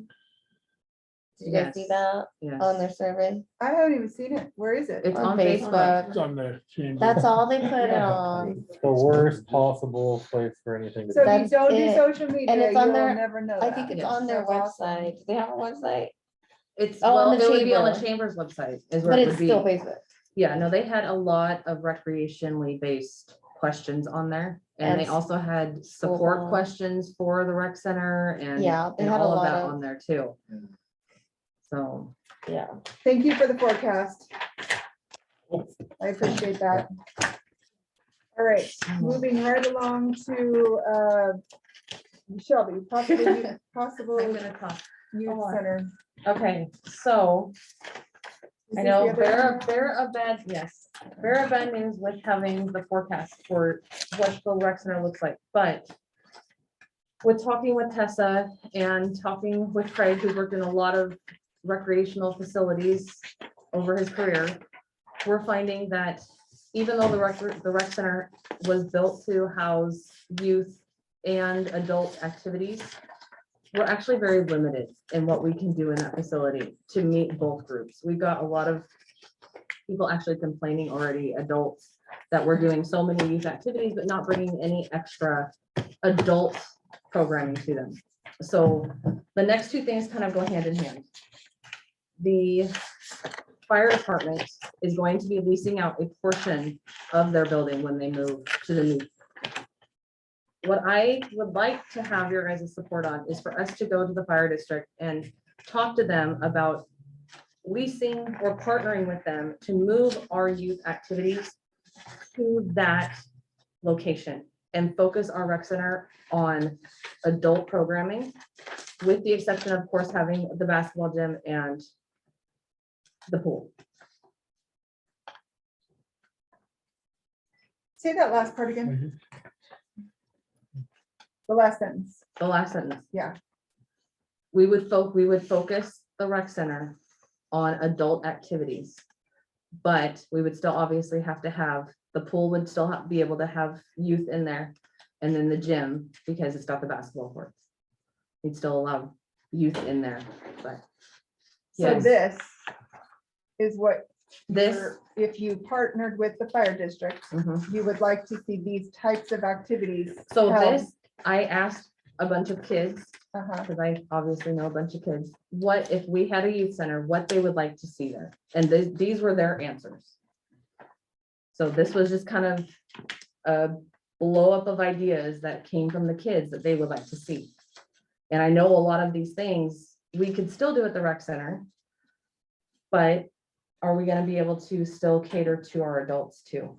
Did you guys see Yes. that Yes. on their survey? I haven't even seen it. Where is it? It's On on Facebook. It's on the chamber. That's all they put it on. The worst possible place for anything to So be. if you That's don't do it. social media, And you it's will on their- never know I that. think it's Yes. on their That's awesome. website. Do they have a website? It's, Oh, on well, the it would be on the chamber. chamber's website is where But it it's would still be. Facebook. Yeah, no, they had a lot of recreationally based questions on there. And they And also had support bond. questions for the rec center and, Yeah, they and had a all of lot that of- on there too. Yeah. So, Yeah. Thank you for the forecast. I appreciate that. All right, moving right along to Shelby, possible I'm gonna talk. youth Hold on. center. Okay, so Is I this know the other one? bear of bad, yes, bear of bad news with having the forecast for what the rec center looks like, but with talking with Tessa and talking with Craig, who worked in a lot of recreational facilities over his career, we're finding that even though the rec center was built to house youth and adult activities, we're actually very limited in what we can do in that facility to meet both groups. We've got a lot of people actually complaining already, adults, that we're doing so many youth activities, but not bringing any extra adult programming to them. So the next two things kind of go hand in hand. The fire department is going to be leasing out a portion of their building when they move to the new. What I would like to have your guys' support on is for us to go to the fire district and talk to them about leasing or partnering with them to move our youth activities to that location and focus our rec center on adult programming, with the exception of course, having the basketball gym and the pool. Say that last part again. The last sentence. The last sentence. Yeah. We would focus the rec center on adult activities. But we would still obviously have to have, the pool would still be able to have youth in there. And then the gym, because it's got the basketball courts. We'd still allow youth in there, but So Yes. this is what, this, if you partnered with the fire district, mhm. you would like to see these types of activities. So held. this, I asked a bunch of kids, Uh-huh. because I obviously know a bunch of kids, what if we had a youth center, what they would like to see there. And these were their answers. So this was just kind of a blow up of ideas that came from the kids that they would like to see. And I know a lot of these things we could still do at the rec center. But are we gonna be able to still cater to our adults too?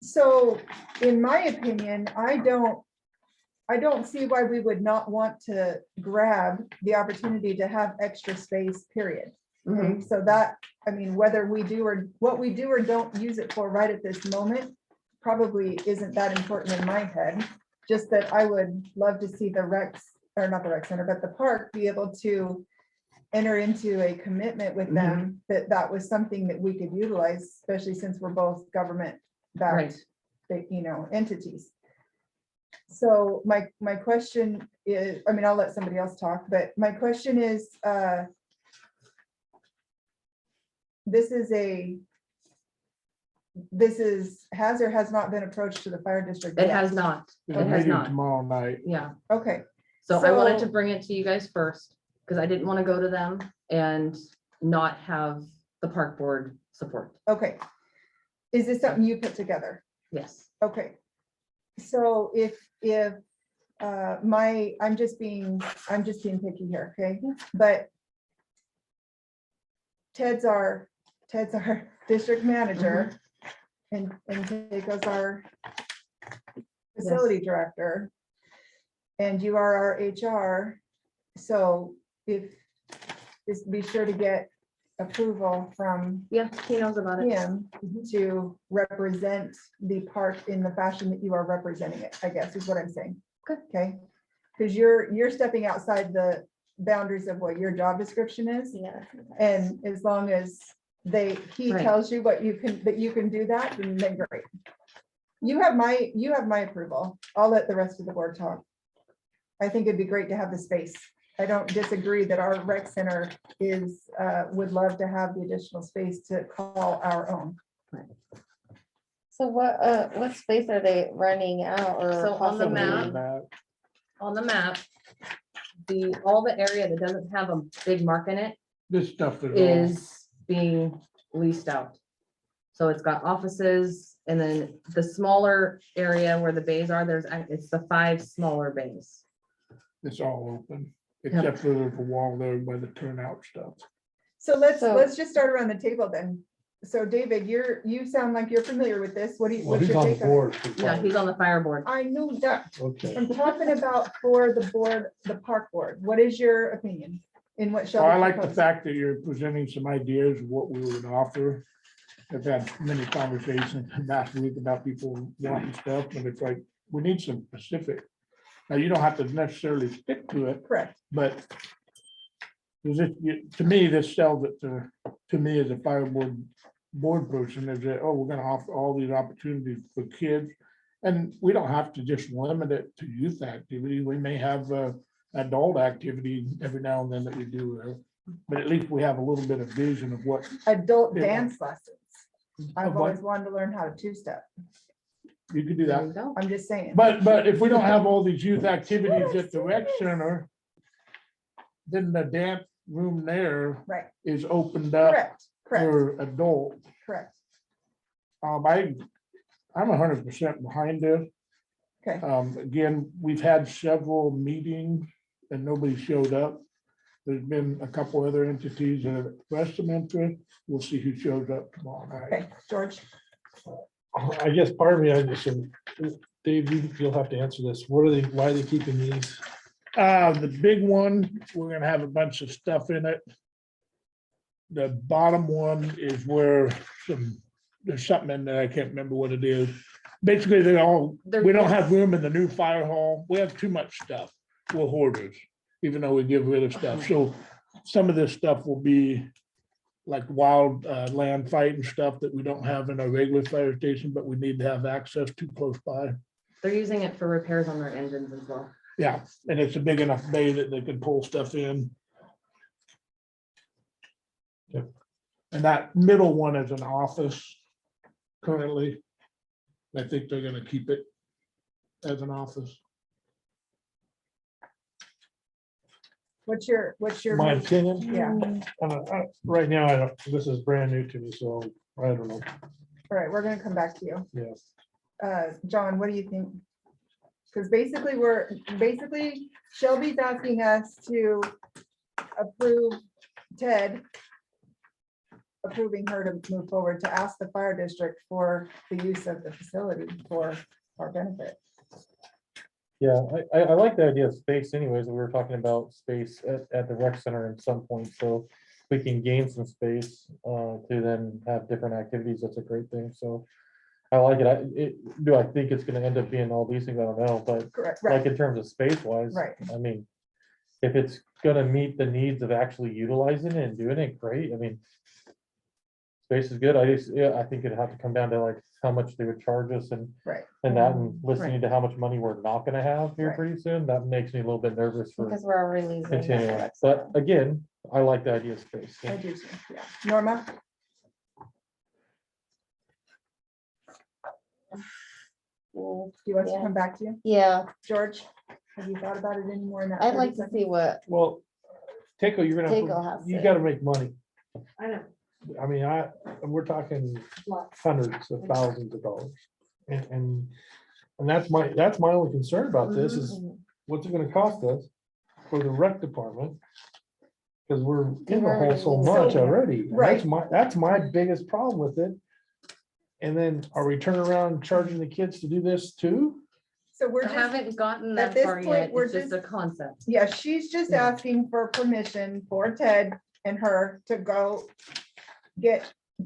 So in my opinion, I don't see why we would not want to grab the opportunity to have extra space, period. Okay, so that, I mean, whether we do or what we do or don't use it for right at this moment, probably isn't that important in my head. Just that I would love to see the recs, or not the rec center, but the park be able to enter into a commitment with them that that was something that we could utilize, especially since we're both government backed, entities. So my question is, I mean, I'll let somebody else talk, but my question is, has or has not been approached to the fire district? It yet? has not, There's a it has meeting not, tomorrow night. yeah. Okay, So I wanted to So- bring it to you guys first, because I didn't want to go to them and not have the park board support. okay. Is this something you put together? Yes. Okay. So if I'm just being picky here, okay? But Ted's our district manager and Keiko's our facility director. And you are our HR. So just be sure to get approval from Yeah, he knows about it. him to represent the park in the fashion that you are representing it, I guess is what I'm saying. Okay. Okay, because you're stepping outside the boundaries of what your job description is. Yeah. And as long as he Right. tells you that you can do that, then great. You have my approval. I'll let the rest of the board talk. I think it'd be great to have the space. I don't disagree that our rec center would love to have the additional space to call our own. So what space are they running out or? So on the possibly- map, all the area that doesn't have a big mark in it This stuff is being leased out. So it's got offices, and then the smaller area where the bays are, it's the 5 smaller bays. it's all open, except for the wall there by the turnout stuff. So let's So- just start around the table then. So David, you sound like you're familiar with this. What do you, Well, what's he's your on the take on it? board. Yeah, he's on the fire board. I knew that. Okay. I'm talking about for the board, the park board. What is your opinion in what Well, I Shelby like the proposed? fact that you're presenting some ideas of what we would offer. I've had many conversations last week about people wanting stuff, but it's like, we need some specific. Now, you don't have to necessarily stick to it, Correct. but to me, this sells it to me as a fire board person, is that, oh, we're gonna offer all these opportunities for kids. And we don't have to just limit it to youth activity. We may have adult activity every now and then that we do. But at least we have a little bit of vision of what. Adult Yeah. dance lessons. I've Of what? always wanted to learn how to two-step. You could do There that. you go. I'm just saying. But if we don't have all these youth activities at the rec center, then the dance room there Right, is opened up correct, correct, for adult. correct. I'm 100% behind this. Okay. Again, we've had several meetings and nobody showed up. There's been a couple other entities that have expressed some interest. We'll see who shows up tomorrow night. Okay, George. I guess part of me, I just, Dave, you'll have to answer this. What are they, why are they keeping these? The big one, we're gonna have a bunch of stuff in it. The bottom one is where there's something in there, I can't remember what it is. Basically, we don't have room in the new fire hall. We have too much stuff. We're hoarders, even though we give rid of stuff. So some of this stuff will be like wild land fighting stuff that we don't have in our regular fire station, but we need to have access to close by. They're using it for repairs on their engines as well. Yeah, and it's a big enough bay that they can pull stuff in. Yep. And that middle one is an office currently. I think they're gonna keep it as an office. What's your? My opinion, Yeah, right now, I don't, this is brand new to me, so I don't know. all right, we're gonna come back to you. Yeah. John, what do you think? Because basically Shelby's asking us to approve Ted, approving her to move forward to ask the fire district for the use of the facility for our benefit. Yeah, I like the idea of space anyways. We were talking about space at the rec center at some point, so we can gain some space to then have different activities. That's a great thing. So I like it. Do I think it's gonna end up being all these things? I don't know, but Correct, like right, in terms of space wise, right. I mean, if it's gonna meet the needs of actually utilizing it and doing it, great. I mean, space is good. I think it'd have to come down to like how much they would charge us and Right. and listening to how much money we're not gonna have here Right. pretty soon, that makes me a little bit nervous for Because we're already losing. that continuing. rec But center. again, I like the idea of space. I do too, yeah. Norma? Well, Do you want us to Yeah. come back to you? yeah, George, have you thought about it anymore in that? I'd 30 like to seconds? see what Well, Takeo, you're Takeo gonna, has you to- gotta make money. I know. I mean, we're talking Lots. hundreds of thousands of dollars. And that's my only concern about this is what's it gonna cost us for the rec department? Because we're in the hole so much already. And That's my biggest problem with it. And then are we turning around charging the kids to do this too? So we're I just, haven't gotten at that this far point, yet. we're It's just a just- concept. yeah, she's just Yeah. asking for permission for Ted and her to go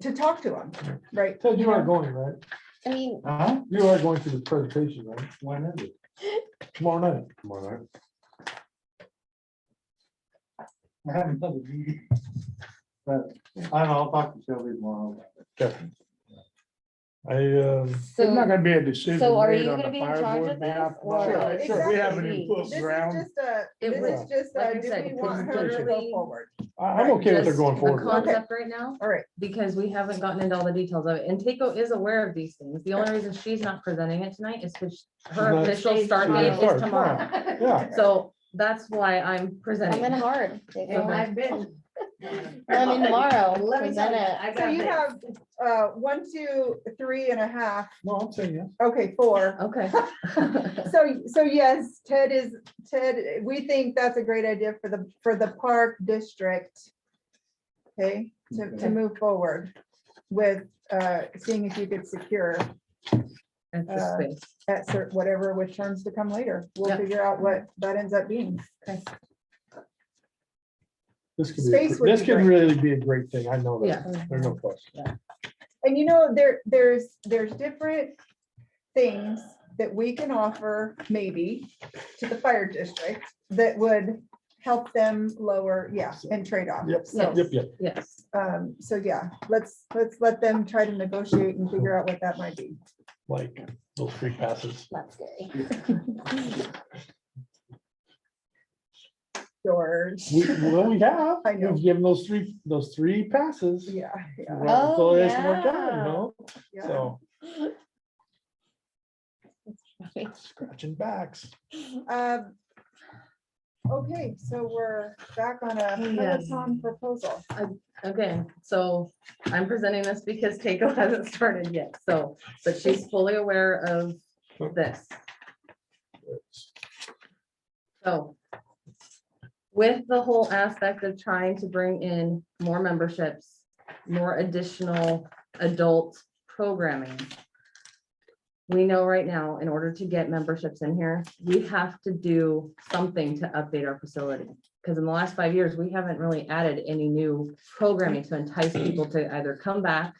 to talk to him, right? Ted, you are going, right? I mean, Huh? You are going to the presentation, right? When is it? Tomorrow night. Tomorrow night. I haven't done the meeting. But I don't know, I'll talk to Shelby tomorrow. It's so, not gonna be a decision so are made you on gonna the be in fire charge board of this, behalf. or? Sure, is exactly. We it haven't me? even put This is ground. just a, It this was- is just like a, I do said, we it want her to literally- go forward? I'm okay with her Just going a forward. concept right now, All right, because we haven't gotten into all the details of it. And Takeo is aware of these things. The only reason she's not presenting it tonight is because her not- official start she's date gonna is start tomorrow. Yeah. So that's why I'm I'm presenting. in hard. Yeah, I've been. I'm in tomorrow. Let me tell present you, it. I so got you this. have 1, 2, 3.5, No, I'm saying yes. okay, 4. Okay. So yes, Ted, we think that's a great idea for the park district. Okay, to move forward. with seeing if you could secure At the space. at certain, whatever with terms to come later. We'll Yeah. figure out what that ends up being. This could Space would this be could great. really be a great thing. I know Yeah. that. There's no question. And you know, there's different things that we can offer maybe to the fire district that would help them lower, and trade off. Yep, So, yep. Yes. so yeah, let's let them try to negotiate and figure out what that might be. Like those free passes. That's scary. George. Well, we have. I know. We've given those three passes. Yeah, yeah, Well, so Oh, it's worked out, yeah. you know, yeah. so scratching backs. Um, Okay, so we're back on a Yes. Peloton proposal. Again, so I'm presenting this because Keiko hasn't started yet, so, but she's fully aware of this. So with the whole aspect of trying to bring in more memberships, more additional adult programming, we know right now, in order to get memberships in here, we have to do something to update our facility. Because in the last 5 years, we haven't really added any new programming to entice people to either come back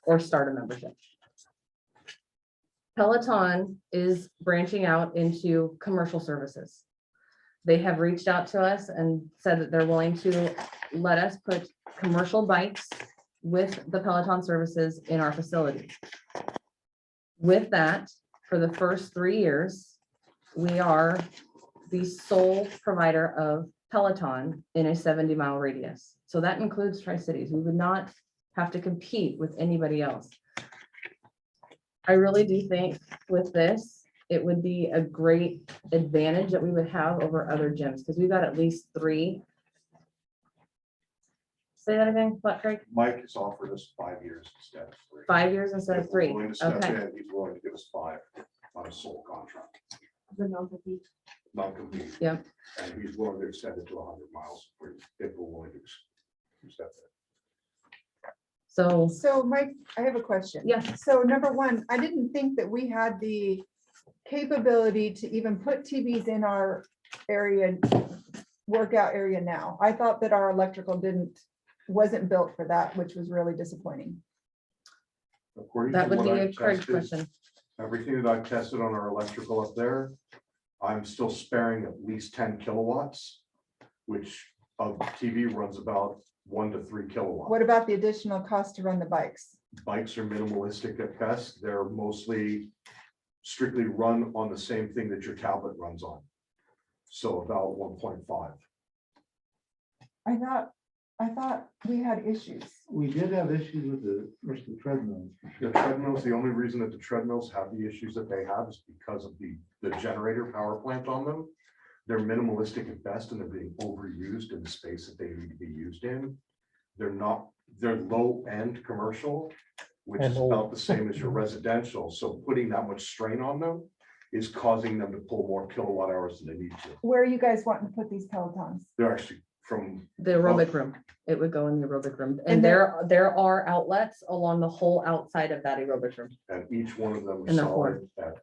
or start a membership. Peloton is branching out into commercial services. They have reached out to us and said that they're willing to let us put commercial bikes with the Peloton services in our facility. With that, for the first 3 years, we are the sole provider of Peloton in a 70-mile radius. So that includes Tri-Cities. We would not have to compete with anybody else. I really do think with this, it would be a great advantage that we would have over other gyms, because we've got at least 3. Say that again, what, Craig? Mike has offered us 5 years instead of 3. 5 years instead If of we're 3. willing to step Okay. in, he's willing to give us 5 on a sole contract, non-compete. Yep. And he's willing to extend it to 100 miles if we're willing to step in. So, So Mike, I have a question. yeah, So number one, I didn't think that we had the capability to even put TVs in our area, workout area now. I thought that our electrical wasn't built for that, which was really disappointing. According that to would what be a I've Craig tested, question. everything that I've tested on our electrical up there, I'm still sparing at least 10 kilowatts, which of TV runs about 1 to 3 kilowatts. What about the additional cost to run the bikes? Bikes are minimalistic at best. They're mostly strictly run on the same thing that your tablet runs on. So about 1.5. I thought we had issues. We did have issues with the treadmills. The treadmills, the only reason that the treadmills have the issues that they have is because of the generator power plant on them. They're minimalistic at best and they're being overused in the space that they need to be used in. They're low end commercial, which And is old. about the same as your residential. So putting that much strain on them is causing them to pull more kilowatt hours than they need to. Where are you guys wanting to put these Pelotons? They're actually from, The aerobic room, it would go in the aerobic room, and And there are outlets along the whole outside of that aerobic room. and each one of them And is they're solid at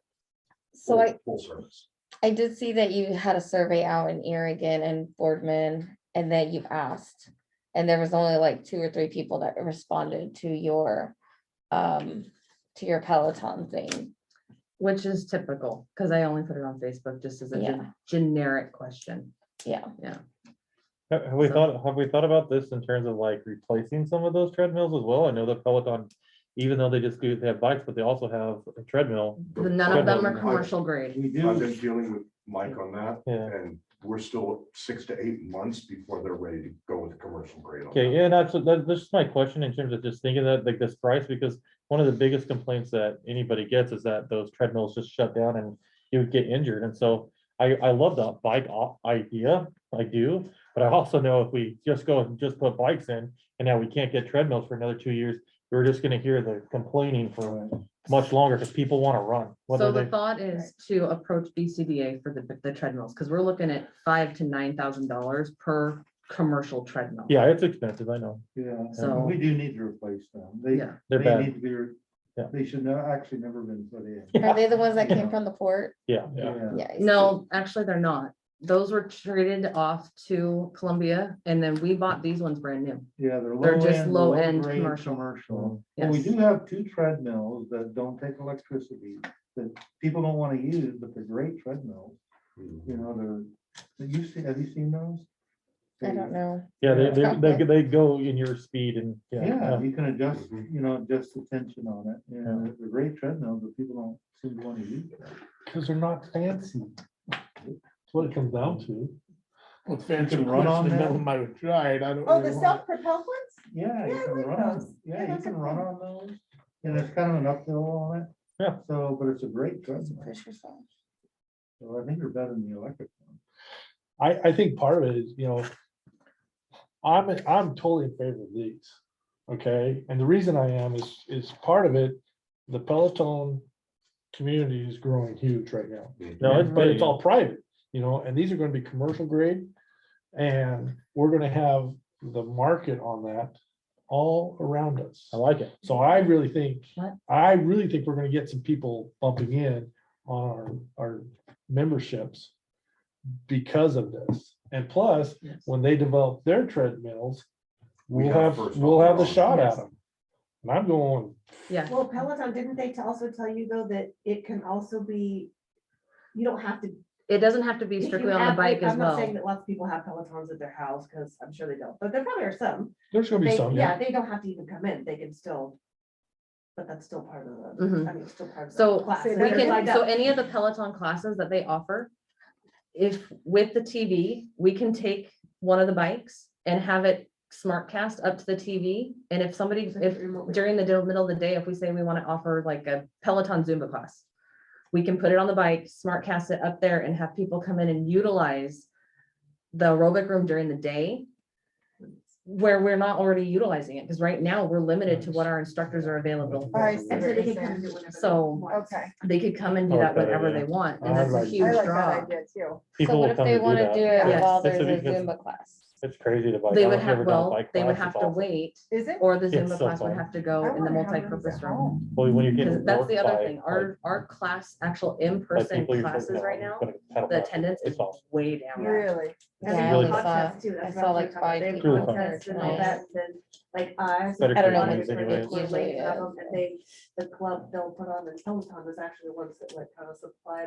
So I, full service. I did see that you had a survey out in Oregon and Boardman and that you've asked. And there was only like 2 or 3 people that responded to your Peloton thing. Which is typical, because I only put it on Facebook just as a Yeah. generic question. Yeah. Have we So- thought about this in terms of like replacing some of those treadmills as well? I know that Peloton, even though they have bikes, but they also have a treadmill. None of them are I've- commercial grade. We I've do, been dealing with Mike on that, Yeah. and we're still 6 to 8 months before they're ready to go with the commercial grade. on Okay, that. yeah, that's just my question in terms of just thinking that like this price, because one of the biggest complaints that anybody gets is that those treadmills just shut down and you would get injured. And so I love the bike idea, I do, but I also know if we just go and just put bikes in and now we can't get treadmills for another 2 years, we're just gonna hear the complaining for much longer because people want to run. So Whether the they, thought is to approach BCDA for the treadmills, because we're looking at $5,000 to $9,000 per commercial treadmill. Yeah, it's expensive, I know. Yeah, So- we do need to replace them. They, Yeah. They're they bad. need to be, Yeah. they should actually never been put in. Are they the ones that came from the port? Yeah. Yeah. Yeah. No, actually, they're not. Those were traded off to Columbia and then we bought these ones brand new. Yeah, they're They're low just end, low-end low-grade commercial. commercial. Well, we Yes. do have 2 treadmills that don't take electricity, that people don't want to use, but they're great treadmills. You know, have you seen those? I don't know. Yeah, Yeah. they go in your speed and, Yeah, yeah. you can adjust, adjust the tension on it. And they're great treadmills, but people don't seem to want to use them. Because they're not fancy. That's what it comes down to. With fancy can run on equipment, them. them might have tried, I don't. Oh, really the want- self-propelled ones? Yeah, you Yeah, I can like run on, those. yeah, you those can are run cool. on those. And it's kind of an uphill on it. Yeah. So, but it's a great treadmill. Push yourself. So I think they're better than the electric one. I think part of it is, I'm totally in favor of these. Okay, and the reason I am is part of it, the Peloton community is growing huge right now. No, it's But it's big. all private, and these are gonna be commercial grade. And we're gonna have the market on that all around us. I like it. So I really think, What? we're gonna get some people bumping in on our memberships because of this. And plus, Yes. when they develop their treadmills, We we'll have have, first we'll have the offer on shot at Yes. them. And I'm going, Yeah, Well, Peloton, didn't they also tell you though that it can also be, you don't have to. it doesn't have to be if you strictly on the have- bike as I'm not saying well. that lots of people have Pelotons at their house, because I'm sure they don't, but there probably are some. there's gonna be They, some, yeah, yeah. they don't have to even come in, they can still. But that's still part of the, Mhm. I mean, it's still part of the So class. we and we they're can, signed so up. any of the Peloton classes that they offer, if with the TV, we can take one of the bikes and have it smart cast up to the TV. And if somebody, if during the middle of the day, if we say we want to offer like a Peloton Zumba class, we can put it on the bike, smart cast it up there and have people come in and utilize the aerobic room during the day where we're not already utilizing it. Because right now we're limited to what our instructors are available. I for. see. And so they can come and do whatever. they So- want. Okay, They could come and do I that like that whenever idea. they want. I And that's a like- I huge like draw. that idea too. So People what will if come they to do want to that. do it Yes. while there's It's a because- Zumba class? It's crazy to bike. They I've would have, never done a well, bike they would class, have it's to awful. wait, Is it? or the It's Zumba so class would fun. have to I go in the wanna have one of these multi-purpose at room. home. Well, when you get. Because that's the other work thing, by, our class, actual like, in-person people you're classes sitting right down, now, put a pedal the back, attendance is It's awesome. way down. Really? And Yeah, they I have only contests too, I that's saw what I'm like talking about. 5 They have people contests and all tonight. that, and like I. Better I don't know communities what anyway. it usually is. And they, the club they'll put on, and Peloton was actually the ones that like kind of supply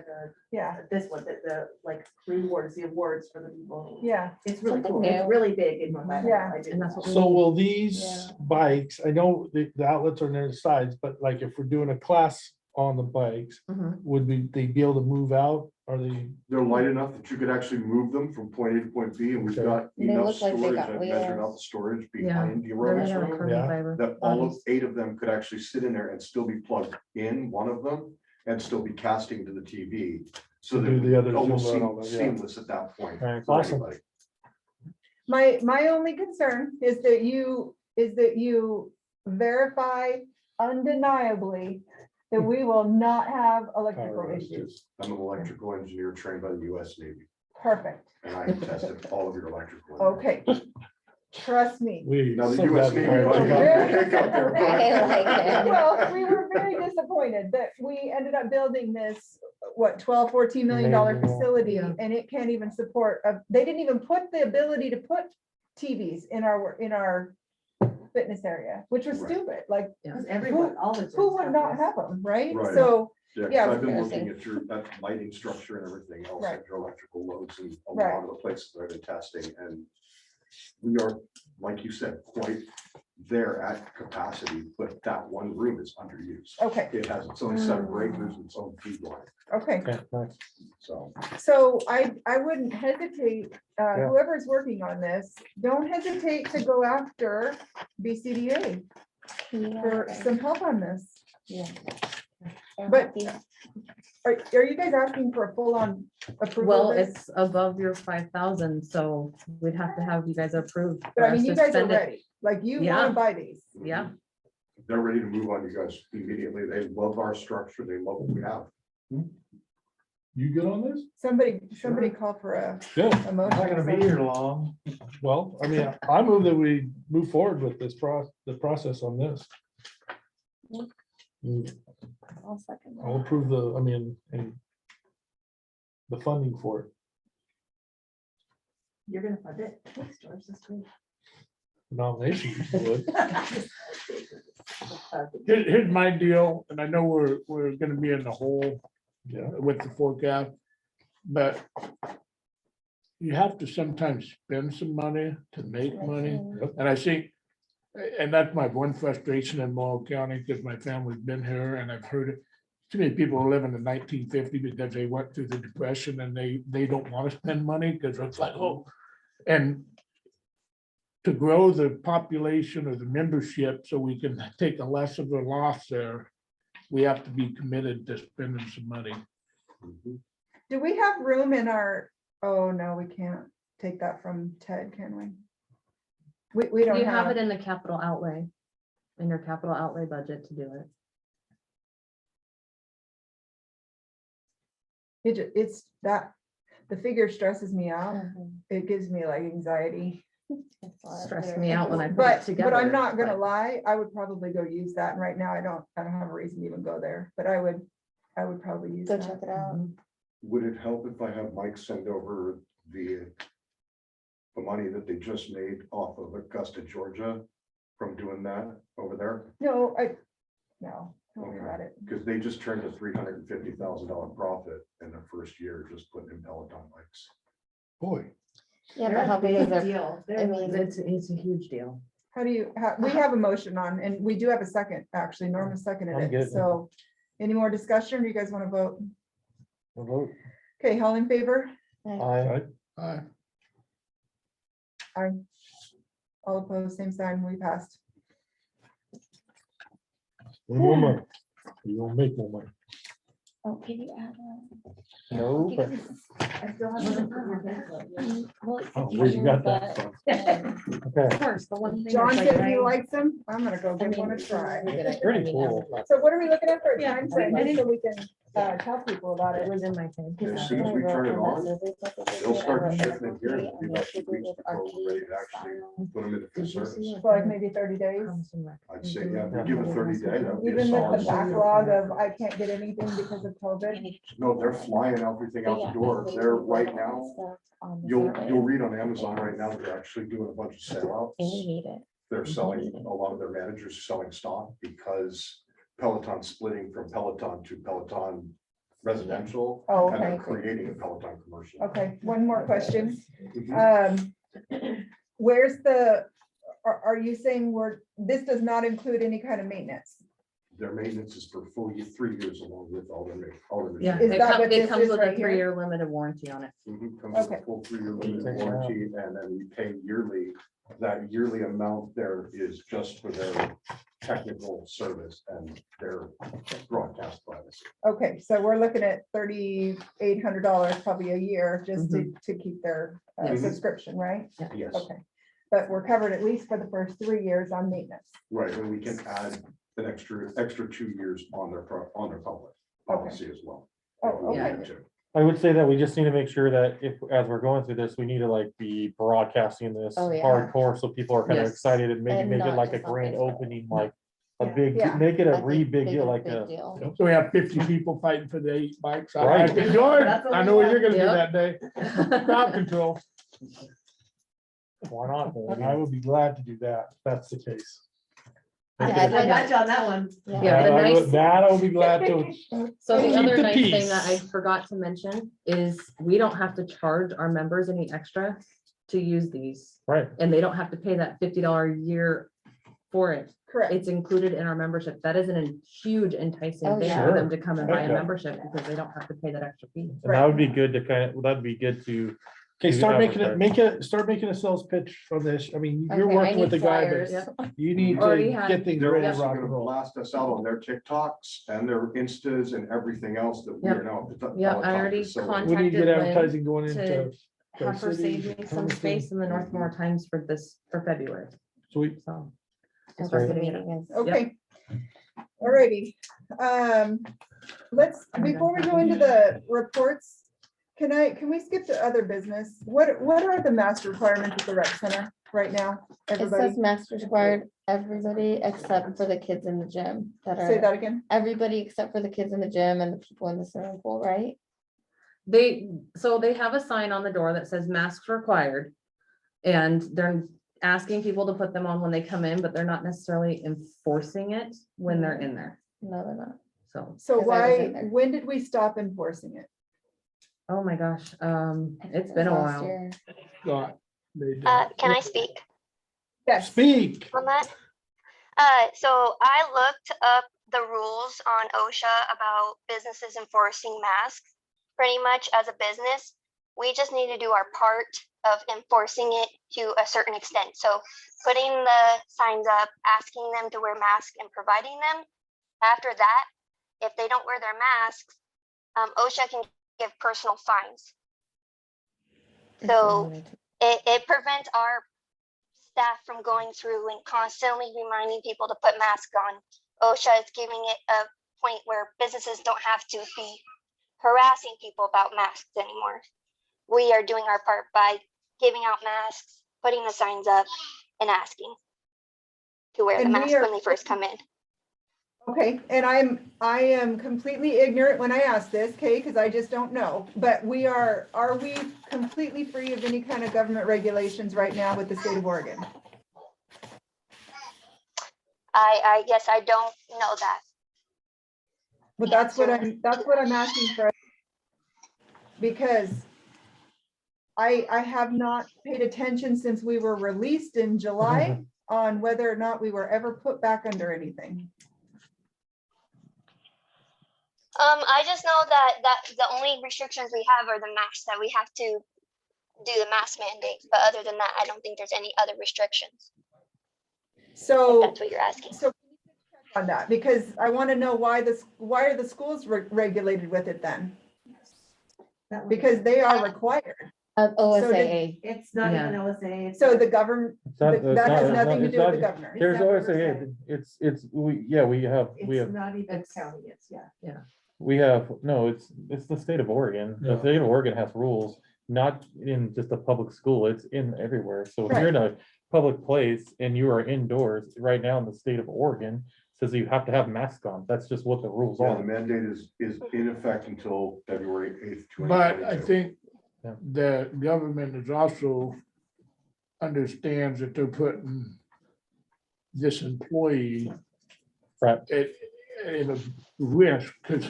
Yeah, this one, the like rewards, the awards for the people. yeah. It's really Something cool, it's new. really big in North Island. Yeah. I do And that's know. what we So need. will these Yeah. bikes, I know the outlets are on their sides, but like if we're doing a class on the bikes, Mhm. would they be able to move out? Are they? They're light enough that you could actually move them from point A to point B, and we've Okay. got They enough look like they storage. got I've measured out wheels. the storage Yeah, behind the They're aerobics made out of room. carbon Yeah. fiber. That all of bodies. 8 of them could actually sit in there and still be plugged in, one of them, and still be casting to the TV. So To that do the other it almost Zumba and all seems that, yeah. seamless at that point. Right. for Awesome. anybody. My only concern is that you verify undeniably that we will not have electrical Power issues. I'm an electrical engineer trained by the US Navy, Perfect. and I have tested all of your electrical. Okay. Trust me. We. Now, the so US glad Navy we- might Very- have a kick out there, I like but- it. Well, we were very disappointed that we ended up building this, what, 12, $14 million Amazing. facility, Yeah. and it can't even support, they didn't even put the ability to put TVs in our fitness area, which was Right. stupid, like, Because everyone, all the. who gyms would have not this. have them, right? Right. So, Yeah, 'cause Yeah, I've been embarrassing. looking at that lighting structure and everything else, Right. at your electrical loads and a Right. lot of the places that I've been testing, and we are, like you said, quite there at capacity, but that one room is underused. okay, It has its own set of breakers, its own feed line, okay. Okay, nice. so. So I wouldn't hesitate, Yeah. whoever's working on this, don't hesitate to go after BCDA for some help on this. Yeah. But- Are you guys asking for a full-on approval? Well, of this? it's above your 5,000, so we'd have to have you guys approve. But for I mean, us you to guys are spend it. ready, like you Yeah. wanna buy these. Yeah, They're ready to move on you guys immediately. They love our structure. They love what we have. You good on this? Somebody call for a Good. a motion. Not gonna be here long. Well, I mean, I move that we move forward with this the process on this. I'll second I'll that. approve the, I mean, and the funding for it. You're gonna fund it. Thanks, George, that's great. Nomination would. Here's my deal, and I know we're gonna be in the hole Yeah. with the forecast, but you have to sometimes spend some money to make money. And I think, and that's my one frustration in Morrow County, because my family's been here and I've heard it. Too many people live in the 1950 because they went through the depression and they don't want to spend money because it's like, oh, and to grow the population or the membership so we can take a less of a loss there, we have to be committed to spending some money. Do we have room in our, oh, no, we can't take that from Ted, can we? We don't You have have, it in the capital outlay, in your capital outlay budget to do it. it's that, the figure stresses me out. Mhm. It gives me like anxiety. That's why I Stressed put it me in. out when I put it But together. I'm not gonna but- lie, I would probably go use that. And right now I don't have a reason to even go there, but I would probably use Go that. check it out. Would it help if I have Mike send over the money that they just made off of Augusta, Georgia from doing that over there? No, no, don't worry Okay. about it. Because they just turned a $350,000 profit in their first year, just putting in Peloton bikes. Boy. Yeah, but how big is it? Deal. I mean, It's a huge deal. How do you, we have a motion on, and we do have a second, actually, Norma seconded I'm it, good. so. Any more discussion, or do you guys want to vote? We'll vote. Okay, all in favor? Aye. All opposed, same sign, we passed. One more month. You don't make more money. Oh, can you add one? No, but I still have one. Well, it's Oh, where you got that but, Okay. Of course, the one thing. John that's like said he nice- likes them, I'm gonna go I give mean, one a try. it's pretty cool. So what are we looking at for a Yeah, time frame, just so we can tell people about It it? was in my thing. As soon as we turn it on, they'll start shipping in here. It'll be about 2 weeks before we're ready to actually put them into full service. For like maybe 30 days, I'd say, yeah, if we give a 30-day, that would be a even with the solid. backlog of I can't get anything because of COVID. No, they're flying everything out the door. They're right now, you'll read on Amazon right now, they're actually doing a bunch of And we sellouts. need it. They're selling, a lot of their managers are selling stock because Peloton's splitting from Peloton to Peloton residential. Oh, And they're okay, creating a Peloton commercial. okay, one more question. Mhm. Where's the, are you saying this does not include any kind of maintenance? Their maintenance is for full 3 years along with all their. Yeah, Is it that comes, what it this comes is with right a here? 3-year limited warranty on it. Comes with Okay. a full 3-year limited Take it out. warranty, and then we pay yearly. That yearly amount there is just for their technical service and their broadcast privacy. Okay, so we're looking at $3,800 probably a year just to keep their Yes. subscription, right? Yes, Okay, but we're covered at least for the first 3 years on maintenance. right, and we can add an extra 2 years on their public policy as well. if Oh, we okay. need to. I would say that we just need to make sure that if, as we're going through this, we need to like be broadcasting this Oh, yeah. hardcore, so people are kind of Yes. excited and maybe And make it not like a just on grand Facebook. opening, like a Yeah. big, Yeah. make it I a think really big big- deal, like big a. deal. So we have 50 people fighting for the 8 bikes. I Right. think, George, That's what I we know what have. you're gonna do Yep. that day. Crowd control. Why not? I would be glad to do that, if that's the case. I I got you on that one. Yeah, the nice- That I would be glad to. So the Keep other the nice thing that I peace. forgot to mention is we don't have to charge our members any extra to use these. Right, And they don't have to pay that $50 a year for it. Correct. It's included in our membership. That is a huge enticing Oh, thing yeah. for them to come and buy a Yeah. membership because they don't have to pay that extra fee. and that would be good to kind of, that'd be good to, Okay, Do start making advertise. start making a sales pitch on this. I mean, you're Okay, I working with need the guy, flyers. but you need Already to had- get things They're ready to also rock gonna and roll. blast us out on their TikToks and their Instas and everything else that we Yep. are now. at the Yep, I Peloton already facility. We need to get contacted Lynn advertising going to into. Have her City, save me some Hermiston. space in the Northmore Times for February, Sweet. so. That's start what getting the it. meeting is. Okay. Alrighty. Before we go into the reports, can we skip to other business? What are the mask requirements at the rec center right now? It Everybody, says mask required, everybody except for the kids in the gym that say are, that again. everybody except for the kids in the gym and the people in the swimming pool, right? So they have a sign on the door that says masks required. And they're asking people to put them on when they come in, but they're not necessarily enforcing it when they're in there. No, they're not. So, So 'Cause I was in why, there. when did we stop enforcing it? oh my gosh, I think it's it been a was last while. year. Scott made Can I that. speak Yes. Speak. on that? So I looked up the rules on OSHA about businesses enforcing masks. Pretty much as a business, we just need to do our part of enforcing it to a certain extent. So putting the signs up, asking them to wear masks and providing them. After that, if they don't wear their masks, OSHA can give personal fines. If they So wanted to. it prevents our staff from going through and constantly reminding people to put masks on. OSHA is giving it a point where businesses don't have to be harassing people about masks anymore. We are doing our part by giving out masks, putting the signs up, and asking to wear the And we mask are- when they first come in. Okay, and I am completely ignorant when I ask this, okay, because I just don't know. But are we completely free of any kind of government regulations right now with the state of Oregon? I guess I don't know that. But that's what I'm asking for. Because I have not paid attention since we were released in July on whether or not we were ever put back under anything. I just know that the only restrictions we have are the masks, that we have to do the mask mandate. But other than that, I don't think there's any other restrictions. If So, that's what you're asking. so on that, because I want to know why are the schools regulated with it then? Because they are required. OSAA. It's not Yeah. even OSA. it's So a- the government, It's not- it's that not- has it's not- nothing to it's do with not- the governor. There's not always oversight. we have It's not even It's- county, it's, yeah. no, it's the state of Oregon. The Yeah. state of Oregon has rules, not in just a public school, it's in everywhere. So if you're in a public place and you are indoors, right now in the state of Oregon, says you have to have masks on. That's just what the rules Yeah, the are. mandate is in effect until February 8th. But I 2022. think Yeah. the government is also understands that they're putting this employee Right. in a risk, because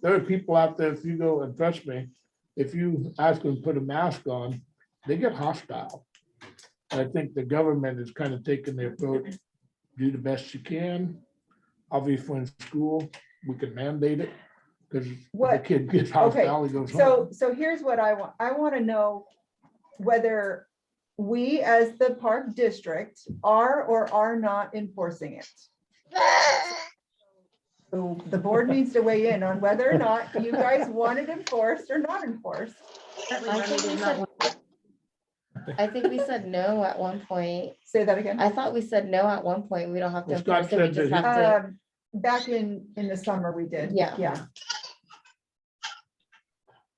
there are people out there, if you go, and trust me, if you ask them to put a mask on, they get hostile. And I think the government is kind of taking the approach, do the best you can. Obviously, in school, we can mandate it, because the What- kid gets hostile, he goes home. So here's what I want. I want to know whether we as the park district are or are not enforcing it. So the board needs to weigh in on whether or not you guys want it enforced or not enforced. I think we said no at one point. Say that again. I thought we said no at one point. We don't have to Well, Scott enforce it. We said just that have to. Back in the summer we did. Yeah. Yeah.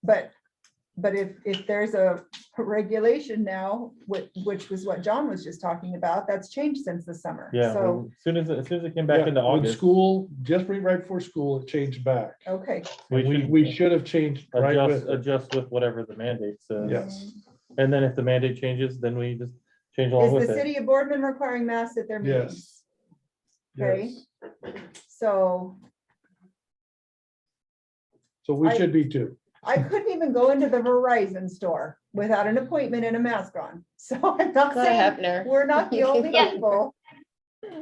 But if there's a regulation now, which was what John was just talking about, that's changed since the summer. Yeah, So, as soon as it came back Yeah, into when August, School, just right before school, it changed back. okay, We should have changed right with it. adjust with whatever the mandate says. Yes, And then if the mandate changes, then we just change along is with the it. city of Boardman requiring masks at their meetings? yes. Okay. Yes. So So we I- should be too. I couldn't even go into the Verizon store without an appointment and a mask on. So I'm not Go to saying Hefner. we're not the only Yeah. people.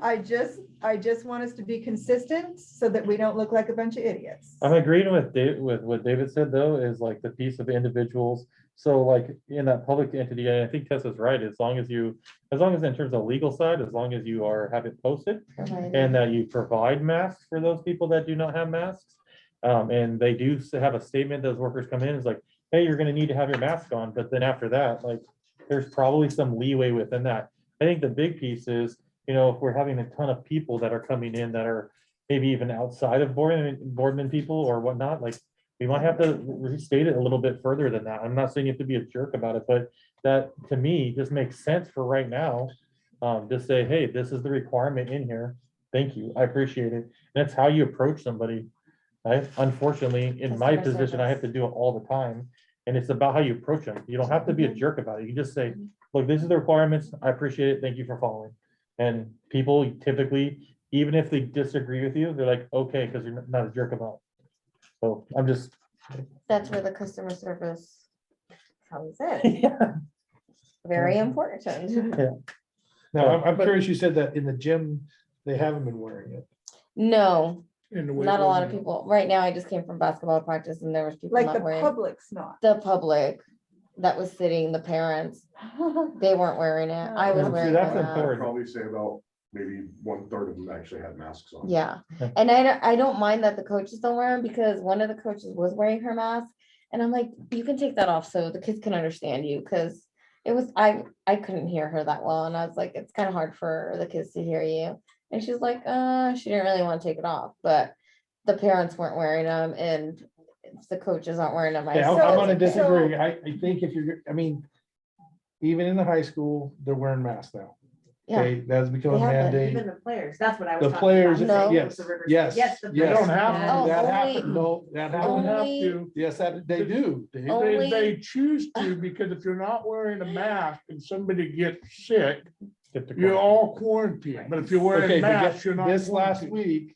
I just want us to be consistent so that we don't look like a bunch of idiots. I'm agreeing with with what David said, though, is like the piece of individuals. So like in that public entity, and I think Tessa's right, as long as in terms of legal side, as long as you have it posted and that you provide masks for those people that do not have masks. And they do have a statement, those workers come in, it's like, hey, you're gonna need to have your mask on, but then after that, like, there's probably some leeway within that. I think the big piece is, if we're having a ton of people that are coming in that are, maybe even outside of Boardman people or whatnot, like, we might have to restate it a little bit further than that. I'm not saying you have to be a jerk about it, but that, to me, just makes sense for right now. Just say, hey, this is the requirement in here. Thank you, I appreciate it. That's how you approach somebody. Right? Unfortunately, in my Customer position, I have service. to do it all the time. And it's about how you approach them. You don't have to be a jerk about it. You can just say, look, this is the requirements. I appreciate it. Thank you for following. And people typically, even if they disagree with you, they're like, okay, because you're not a jerk about it. So I'm just. That's where the customer service comes in. Yeah. Very important. Now, I'm curious, you said that in the gym, they haven't been wearing it. No, In the weight not a lot room, of people. Right now, I just came from basketball practice and there was people Like the not wearing. public's not. The public that was sitting, the parents, they weren't wearing it. I was Yeah, see, wearing that's my I'd mask. important. probably say about maybe 1/3 of them actually had masks on. Yeah, Okay. and I don't mind that the coaches don't wear them because one of the coaches was wearing her mask. And I'm like, you can take that off so the kids can understand you, because it was, I couldn't hear her that well. And I was like, it's kind of hard for the kids to hear you. And she's like, she didn't really want to take it off, but the parents weren't wearing them and the coaches aren't wearing them. Yeah, I'm So- gonna disagree. so- I think if you're, I mean, even in the high school, they're wearing masks now. Yeah, Okay, that's become a They have been. mandate. Even the players, that's what I was The talking players, about. saying yes, with the Rivers- yes, Yes. the yes. They don't have to. That Oh, happened, no, that They happened. don't have Only- to. Yes, that, they do. They- Oh. They, Only- they choose to, because if you're not wearing a mask and somebody gets sick, Get the you're call. all quarantined. But if you're Okay, wearing but masks, you're not. this last quarantined. week,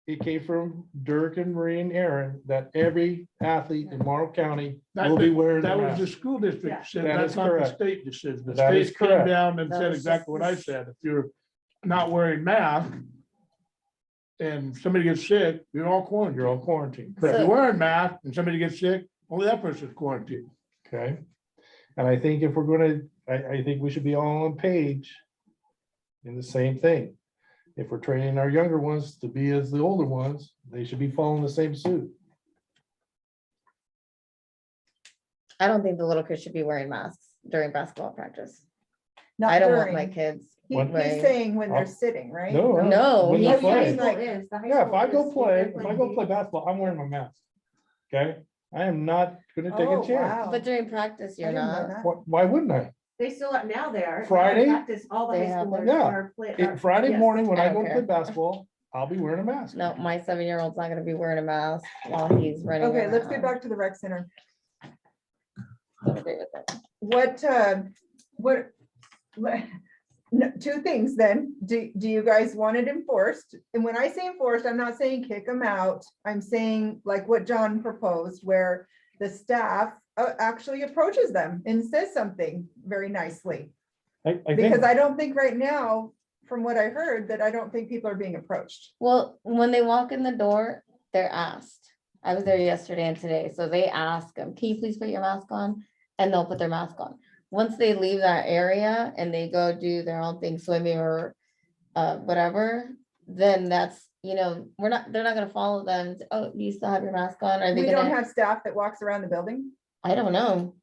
it came from Dirk and Marie and Aaron that every athlete in Morrow County will be wearing a That was the mask. school district Yeah. said, That that's is not the correct. state decision. The That is state came correct. down and That said was exactly what I just- said. If you're not wearing mask and somebody gets sick, you're all quarantined. You're all quarantined. But if So- you're wearing mask and somebody gets sick, only that person's quarantined. Okay, and I think if we're gonna, I think we should be all on page in the same thing. If we're training our younger ones to be as the older ones, they should be following the same suit. I don't think the little kids should be wearing masks during basketball practice. Not I don't want during. my kids. He's wearing- saying when Oh. they're sitting, right? No, No, when he's they're I playing. mean, like- Yeah, if I go play, if I go play basketball, I'm wearing my mask. Okay, I am not gonna take Oh, a chance. wow. But during practice, I you're didn't know not. that. Why wouldn't I? They still are, now they are. Friday? Practice, all the They high have schoolers Yeah. are play. Friday yes. morning, when I I don't go to play care. basketball, I'll be wearing a mask. No, my 7-year-old's not gonna be wearing a mask while he's running. Okay, let's get around. back to the rec center. Don't agree with it. What, no, two things then. Do you guys want it enforced? And when I say enforced, I'm not saying kick them out. I'm saying like what John proposed, where the staff actually approaches them and says something very nicely. I Because think, I don't think right now, from what I heard, that I don't think people are being approached. Well, when they walk in the door, they're asked. I was there yesterday and today, so they ask them, can you please put your mask on? And they'll put their mask on. Once they leave that area and they go do their own thing, swimming or whatever, then that's, they're not gonna follow them. and say, oh, do you still have your mask on? Are they We don't gonna? have staff that walks around the building. I don't know.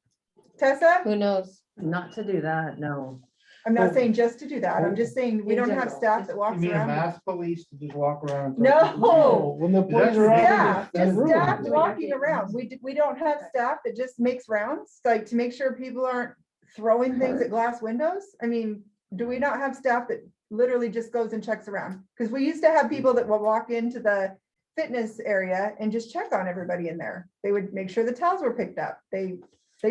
Tessa, Who knows? Not to do that, no. I'm not saying just to do that. I'm just saying we In don't have general, staff just- that You walks mean a around. mass police to just walk around? and No. tell people, Oh, when the That's boys are out. Yeah, That's just rude. staff Doing walking their around. We don't have staff that just makes rounds, like to make sure people aren't throwing things at glass windows. I mean, do we not have staff that literally just goes and checks around? Because we used to have people that will walk into the fitness area and just check on everybody in there. They would make sure the towels were picked up. They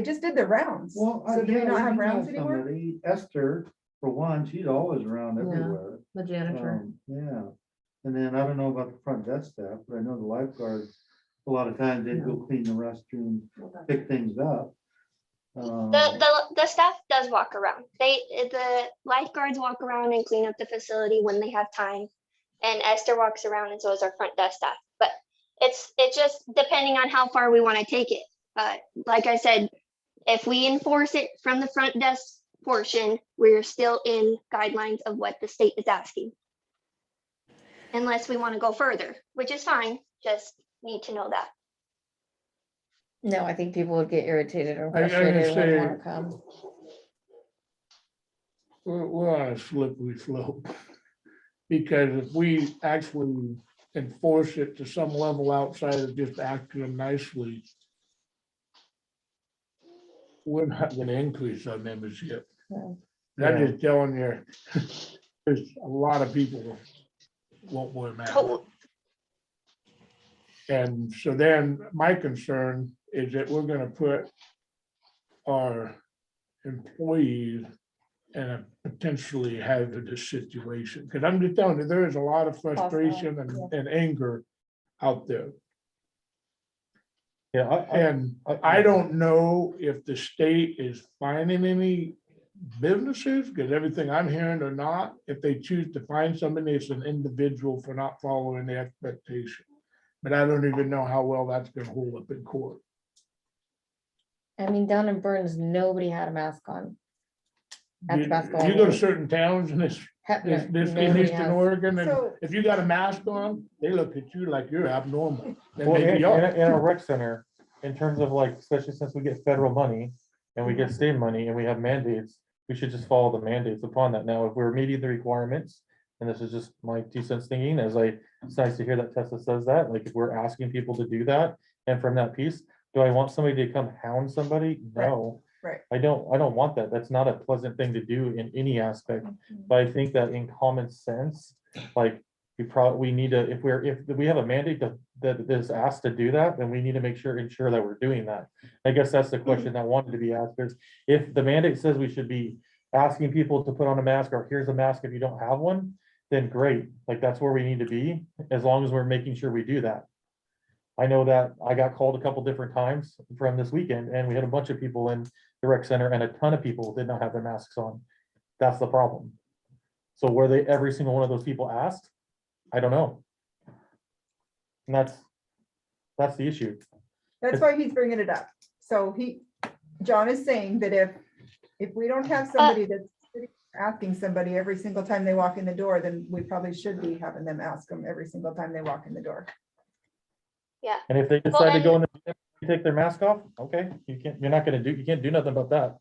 just did their rounds. Well, So do we yeah, not we have do rounds anymore? somebody, Esther, for one, she's always around Yeah. everywhere. The janitor. Yeah, and then I don't know about the front desk staff, but I know the lifeguards, a lot of times they go clean the restroom, pick things up. The staff does walk around. The lifeguards walk around and clean up the facility when they have time. And Esther walks around and so does our front desk staff. But it's just depending on how far we want to take it. Like I said, if we enforce it from the front desk portion, we're still in guidelines of what the state is asking. Unless we want to go further, which is fine, just need to know that. No, I think people would get irritated or I gotta frustrated and wouldn't say- wanna come. We're on a slippery slope. Because if we actually enforce it to some level outside of just acting nicely, we're not gonna increase our membership. No. I'm Yeah. just telling you, there's a lot of people won't wear masks. To- And so then my concern is that we're gonna put our employees in a potentially hazardous situation. Because I'm just telling you, there is a lot of frustration and anger out there. Yeah, And I don't know if the state is finding any businesses, because everything I'm hearing are not, if they choose to find somebody, it's an individual for not following the expectation. But I don't even know how well that's gonna hold up in court. I mean, down in Burns, nobody had a mask on. At the You basketball you go to game. certain towns in this Hefner, in nobody Eastern has. Oregon, and So- if you got a mask on, they look at you like you're abnormal. And well, maybe in you are. our rec center, in terms of like, especially since we get federal money and we get state money and we have mandates, we should just follow the mandates upon that. Now, if we're meeting the requirements, and this is just my 2 cents thinking, it's nice to hear that Tessa says that, like, if we're asking people to do that, and from that piece, do I want somebody to come hound somebody? No. Right. I don't want that. That's not a pleasant thing to do in any aspect, but I think that in common sense, like, we need to, if we have a mandate that is asked to do that, then we need to ensure that we're doing that. I guess that's the question that wanted to be asked, is if the mandate says we should be asking people to put on a mask, or here's a mask if you don't have one, then great, like, that's where we need to be, as long as we're making sure we do that. I know that I got called a couple different times from this weekend, and we had a bunch of people in the rec center, and a ton of people did not have their masks on. That's the problem. So were they every single one of those people asked? I don't know. And that's the issue. That's why he's bringing it up. So John is saying that if we don't have somebody that's asking somebody every single time they walk in the door, then we probably should be having them ask them every single time they walk in the door. Yeah. And if they decide to go in the gym and take their mask off, okay, you can't do nothing about that.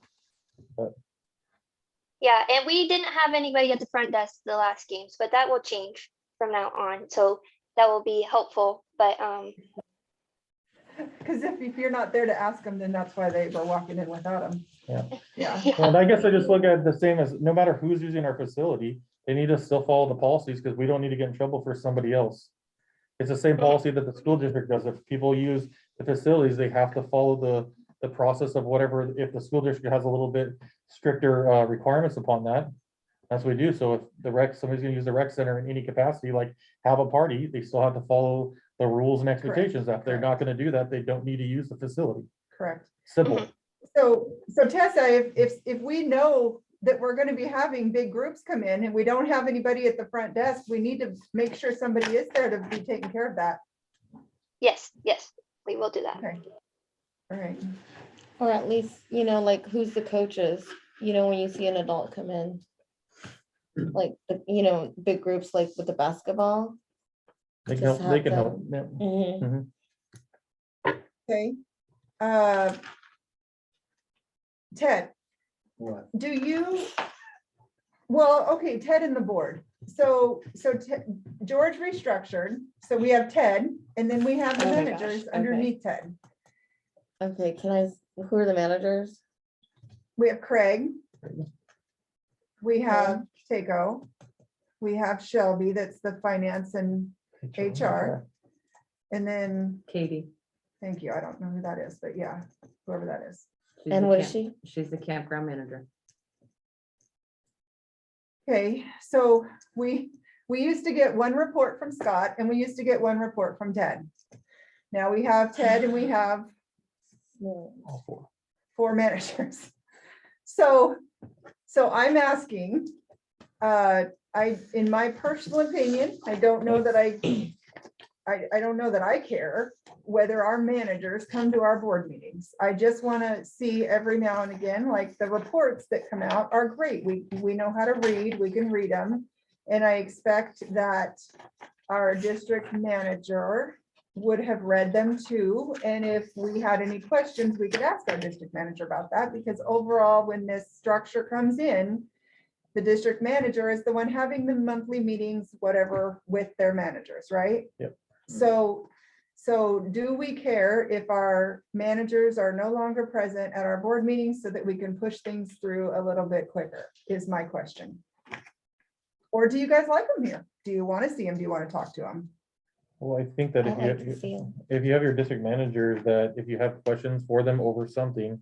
Yeah, and we didn't have anybody at the front desk the last games, but that will change from now on. So that will be helpful. But Because if you're not there to ask them, then that's why they were walking in without them. Yeah. Yeah. And I guess I just look at it the same as, no matter who's using our facility, they need to still follow the policies, because we don't need to get in trouble for somebody else. It's the same policy that the school district does. If people use the facilities, they have to follow the process of whatever, if the school district has a little bit stricter requirements upon that, that's what we do. So if somebody's gonna use the rec center in any capacity, like have a party, they still have to follow the rules and expectations. If they're not gonna do that, they don't need to use the facility. Correct. Simple. So Tessa, if we know that we're gonna be having big groups come in and we don't have anybody at the front desk, we need to make sure somebody is there to be taking care of that. yes, we will do that. Okay. All right. Or at least, like, who's the coaches, when you see an adult come in. Like, big groups like with the basketball. They can Just help, they have can help. them. Yeah. Mhm. Okay. Ted, What? do you, well, okay, Ted and the board. So George restructured, so we have Ted, and then we have the Oh my gosh, managers okay. underneath Ted. Okay, who are the managers? We have Craig. We have Takeo. We have Shelby, that's the finance and HR. And then, Katie. thank you, I don't know who that is, but yeah, whoever that is. she's And the what is camp- she? She's the campground manager. Okay, so we used to get one report from Scott and we used to get one report from Ted. Now we have Ted and we have All four. 4 managers. So I'm asking, in my personal opinion, I don't know that I don't know that I care whether our managers come to our board meetings. I just want to see every now and again, like the reports that come out are great. We know how to read, we can read them. And I expect that our district manager would have read them too. And if we had any questions, we could ask our district manager about that, because overall, when this structure comes in, the district manager is the one having the monthly meetings, whatever, with their managers, right? Yep. So do we care if our managers are no longer present at our board meetings so that we can push things through a little bit quicker, is my question. Or do you guys like them here? Do you want to see them? Do you want to talk to them? Well, I think that I like to see 'em. if you have your district managers, that if you have questions for them over something,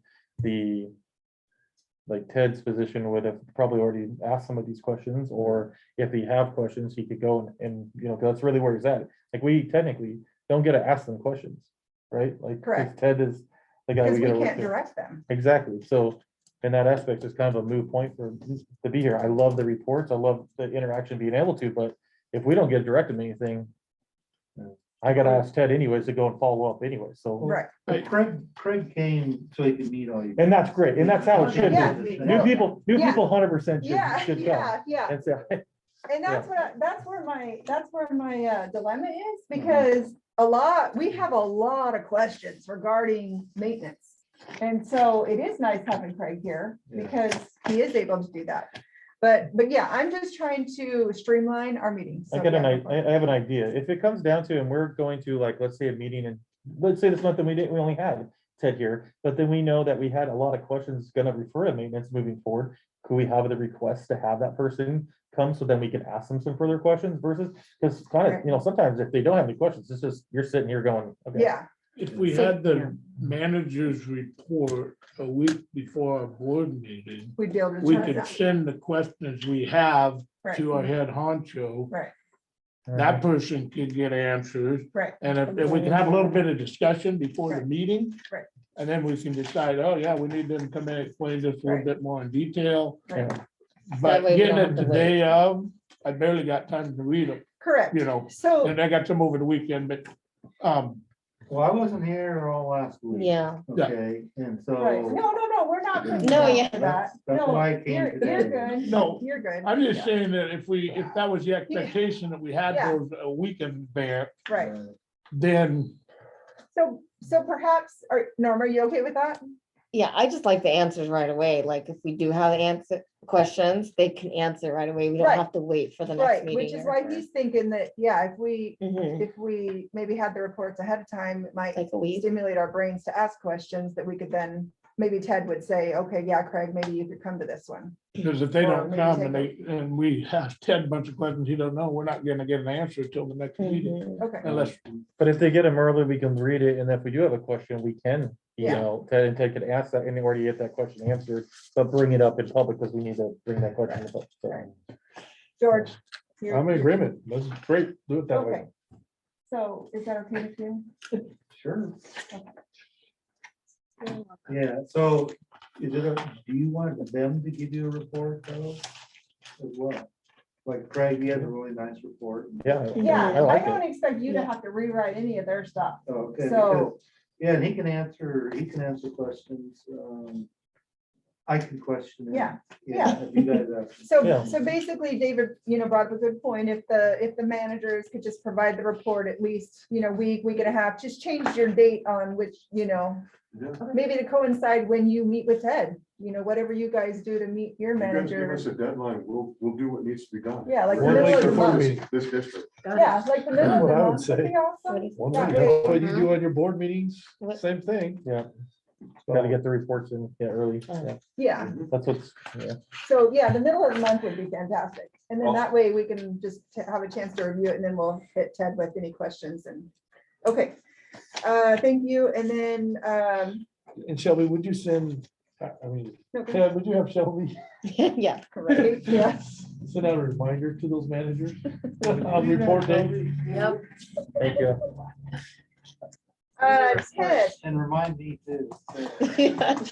like Ted's position would have probably already asked some of these questions, or if he have questions, he could go and, you know, 'cause that's really where he's at. Like, we technically don't get to ask them questions, right? Like, 'cause Correct. Ted is the guy Because we we gotta work can't with. direct them. Exactly. So in that aspect, it's kind of a moot point for to be here. I love the reports. I love the interaction being able to, but if we don't get directed anything, I gotta ask Ted anyways to go and follow up anyway. So, Right. But Craig came so he could meet all you. and that's great. And that's how it should Yeah. be. No. New people, Yeah. 100% Yeah, should come. yeah. And say, And that's where my dilemma is, because we have a lot of questions regarding maintenance. And so it is nice having Craig here Yeah. because he is able to do that. But yeah, I'm just trying to streamline our meetings. I So, got yeah. I have an idea. If it comes down to, and we're going to, like, let's say a meeting, and let's say this month that we only had Ted here, but then we know that we had a lot of questions gonna refer to maintenance moving forward. Could we have the request to have that person come, so then we can ask them some further questions versus, because kind of, you know, sometimes if they don't have any questions, it's just, you're sitting here going, okay. Yeah, If we So- had the manager's report a week before our board meeting, we'd be able to. we turn could that. send the questions we have Right. to our head honcho. Right, That person could get answers, right, and if we can have a little bit of discussion before the Right. meeting. Right. And then we can decide, oh, yeah, we need them to come in and explain this a little Right. bit more in detail. right. But way we getting don't it have the to wait. day of, I barely got time to read them, Correct. you know, So, and I got some over the weekend, but, Well, I wasn't here all last week. Yeah, Yeah. Okay, and right, so. no, we're not. putting No, you yeah. down for that. That's No, why I came you're today. good. No, You're good. I'm just Yeah. saying that if that was the expectation that we had Yeah. those a week in advance, Right. then So perhaps, Norma, are you okay with that? yeah, I just like the answers right away. Like if we do have questions, they can answer right away. We don't Right. have to wait for the next Right, meeting. which is or why for- he's thinking that, yeah, if we Mhm, maybe had the reports ahead of time, it might Like a week. stimulate our brains to ask questions that we could then, maybe Ted would say, okay, yeah, Craig, maybe you could come to this one. because if they Or don't maybe come take and we ask Ted a bunch of questions he don't know, we're not gonna get an answer until the next meeting. Mhm. Okay, Unless, But if they get them early, we can read it, and if we do have a question, we can Yeah. email Ted, and Ted can ask that, and already get that question answered, but bring it up in public, because we need to bring that question up. So, Right. George. you're- I'm in agreement. That's great. Do it that way. Okay. So is that okay with you? Sure. Yeah, so is it, do you want them to give you a report though? As well? Like Craig, he has a really nice report. Yeah. Yeah, I I like don't it. expect you to have to rewrite any of their stuff. Okay, So- because, yeah, and he can answer questions. I can question him. Yeah, If you guys ask. Yeah. So basically, David, brought up a good point. If the managers could just provide the report at least, week and a half, just change your date on which, Yeah. maybe to coincide when you meet with Ted, whatever you guys do to meet your You guys give manager. us a deadline, we'll do what needs to be done. Yeah, like the One middle week of the before month. meeting. This district. Yeah, like the middle That's of the what I would month would say. be awesome. What is- One That week, way- that's what you do on your board meetings, What- same thing. Yeah, gotta get the reports in, early, yeah, Yeah, that's what's, yeah. so yeah, the middle of the month would be fantastic. And then Awesome. that way we can just have a chance to review it and then we'll hit Ted with any questions okay. Thank you. And then, And Shelby, would you send, okay, Ted, would you have Shelby Yeah, right, yeah. send out a reminder to those managers on report day? Yep. Thank you. Ted, And remind me to.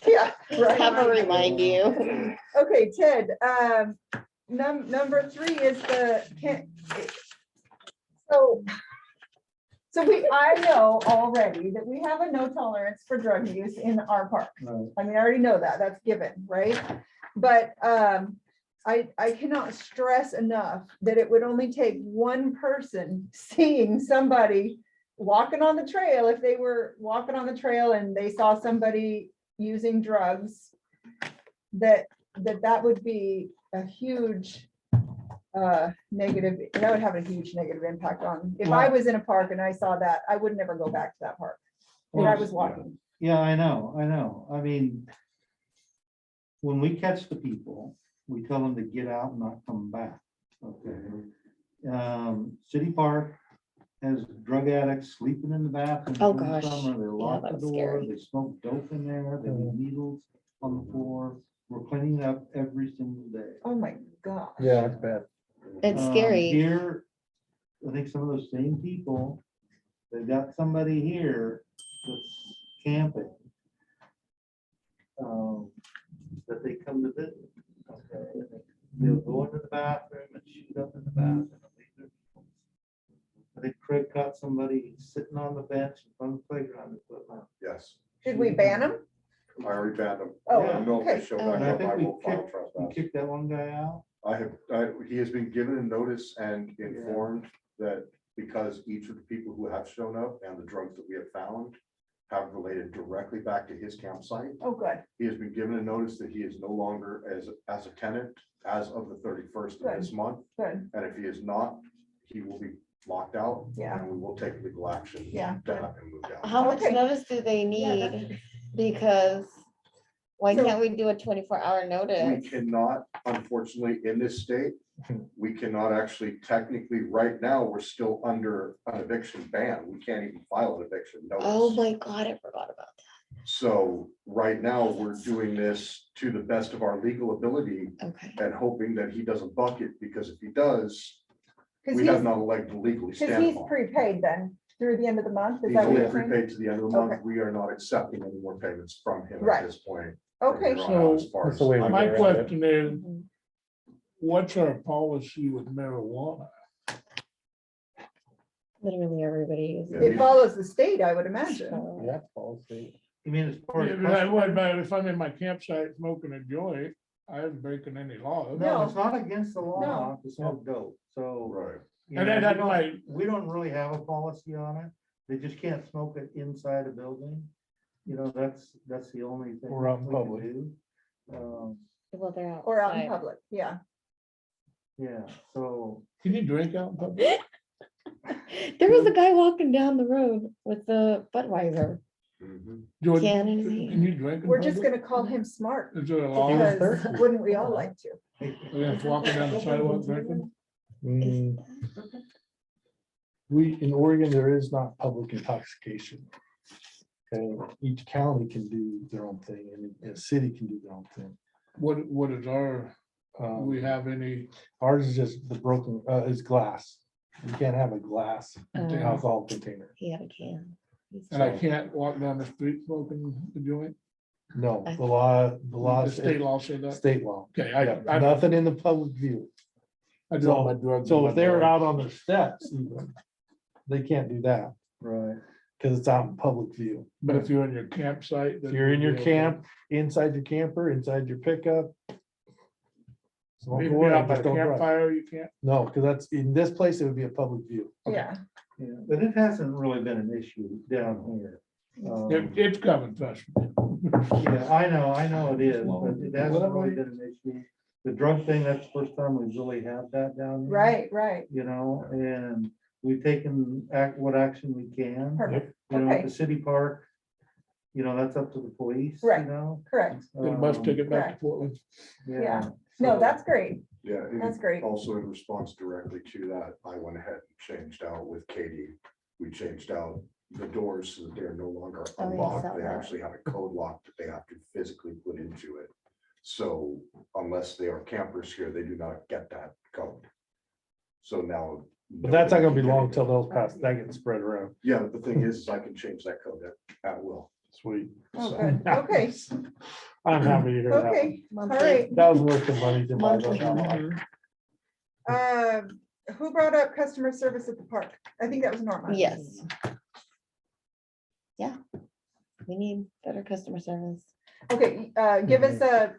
yeah, right. have a remind you. Okay, Ted, number 3 is I know already that we have a no tolerance for drug use in our park. I mean, I already know that, that's given, right? But I cannot stress enough that it would only take one person seeing somebody walking on the trail, if they were walking on the trail and they saw somebody using drugs, that would be a huge negative, that would have a huge negative impact on, if I was in a park and I saw that, I would never go back to that park. When I was walking. Yeah, I know. I mean, when we catch the people, we tell them to get out and not come back. Okay. City Park has drug addicts sleeping in the bathroom. Oh, during the gosh. summer. They lock the that's door, scary. they smoke dope in there, they leave needles on the floor. We're cleaning up every single day. Oh my gosh. Yeah, it's bad. It's scary. Here, I think some of those same people, they've got somebody here that's camping. That they come to visit. Okay, and they'll go into the bathroom and shoot up in the bathroom. and leave their phones. I think Craig caught somebody sitting on the bench in front of the playground equipment. Yes, Did we ban them? I already banned them. Oh, I don't know if they okay. show Oh. back And I up, think I we will file kicked, we trespass. kicked that one guy out. He has been given a notice and informed that because each of the people who have shown up and the drugs that we have found have related directly back to his campsite, Oh, good. he has been given a notice that he is no longer as a tenant as of the 31st of this month. Good. And if he is not, he will be locked out. Yeah. And we will take legal action. Yeah. To have him moved out. How much Okay. notice do they need? Because why So- can't we do a 24-hour We notice? cannot, unfortunately, in this state, we cannot actually technically, right now, we're still under an eviction ban. We can't even file an eviction notice. Oh my God, I forgot about that. So right now, we're doing this to the best of our legal ability Okay. and hoping that he doesn't buck it, because if he does, Because we have he's, not a leg to legally because stand he's on. prepaid then, through the end of the month, is He's that what only you're saying? prepaid to the end of the month. Okay. We are not accepting any more payments from him Right. at this point. Okay, From here on out, as far That's as the way we I'm My go concerned. around it. question is, Mhm. what's our policy with marijuana? Literally everybody is. Yeah, it follows the state, I would imagine. So- Yeah, policy. You mean as far as? But if I'm in my campsite smoking a joint, I ain't breaking any laws. No, it's not against the law No. to smoke dope, so. Right. you And know, then we that's don't- my- We don't really have a policy on it. They just can't smoke it inside a building. You know, that's the only thing. Or out in we can public. do. Well, they're outside. Or out in public, yeah. Yeah, so, Can you drink out in public? There was a guy walking down the road with the Budweiser. Mhm. Jordan, Can in his hand. can you drink? in We're just public? gonna call him smart, Is there a law? because wouldn't we all like to? We're just walking down the sidewalk drinking? Mm, We, in Oregon, there is not public intoxication. Okay, each county can do their own thing and a city can do their own thing. What is our, do we have any, Ours is just the broken, is glass. You can't have a glass alcohol container. He had a can. and I can't walk down the street smoking the joint? No, the law, The state law said that? State law. Okay, Yeah, I nothing in the public view. I do all my drugs. So in if my they're garage. out on the steps, even, they can't do that right. because it's out in public view. But if you're in your campsite. If then you're in your you'll be okay. camp, inside your camper, inside your pickup. smoke Even away, out by just the don't drive. campfire, you can't? No, because that's, in this place, it would be a public view. Okay. Yeah, Yeah, but it hasn't really been an issue down here. It's coming, trust me. Yeah, I know it is, but it hasn't really been an issue. The drug thing, that's the first time we've really had that down here. right, You know, and we've taken what action we can. perfect, You know, at okay. the city park, you know, that's up to the police, you Right. know? correct. Get a bus ticket back to correct. Portland. Yeah. No, so- that's great, Yeah. and that's great. Also in response directly to that, I went ahead and changed out with Katie. We changed out the doors so that they're no longer Oh, yeah, I unlocked. saw They that. actually have a code lock that they have to physically put into it. So unless they are campers here, they do not get that code. So now. But that's not gonna be nobody can long get till it. those pass, that gets spread around. Yeah, but the thing is, I can change that code at will. Sweet. Oh, So- good, okay, I'm happy to hear that. okay, all Monthly. right. That was worth the money to buy Monthly. that. Who brought up customer service at the park? I think that was Norma. Yes. Yeah. We need better customer service. Okay, give us a,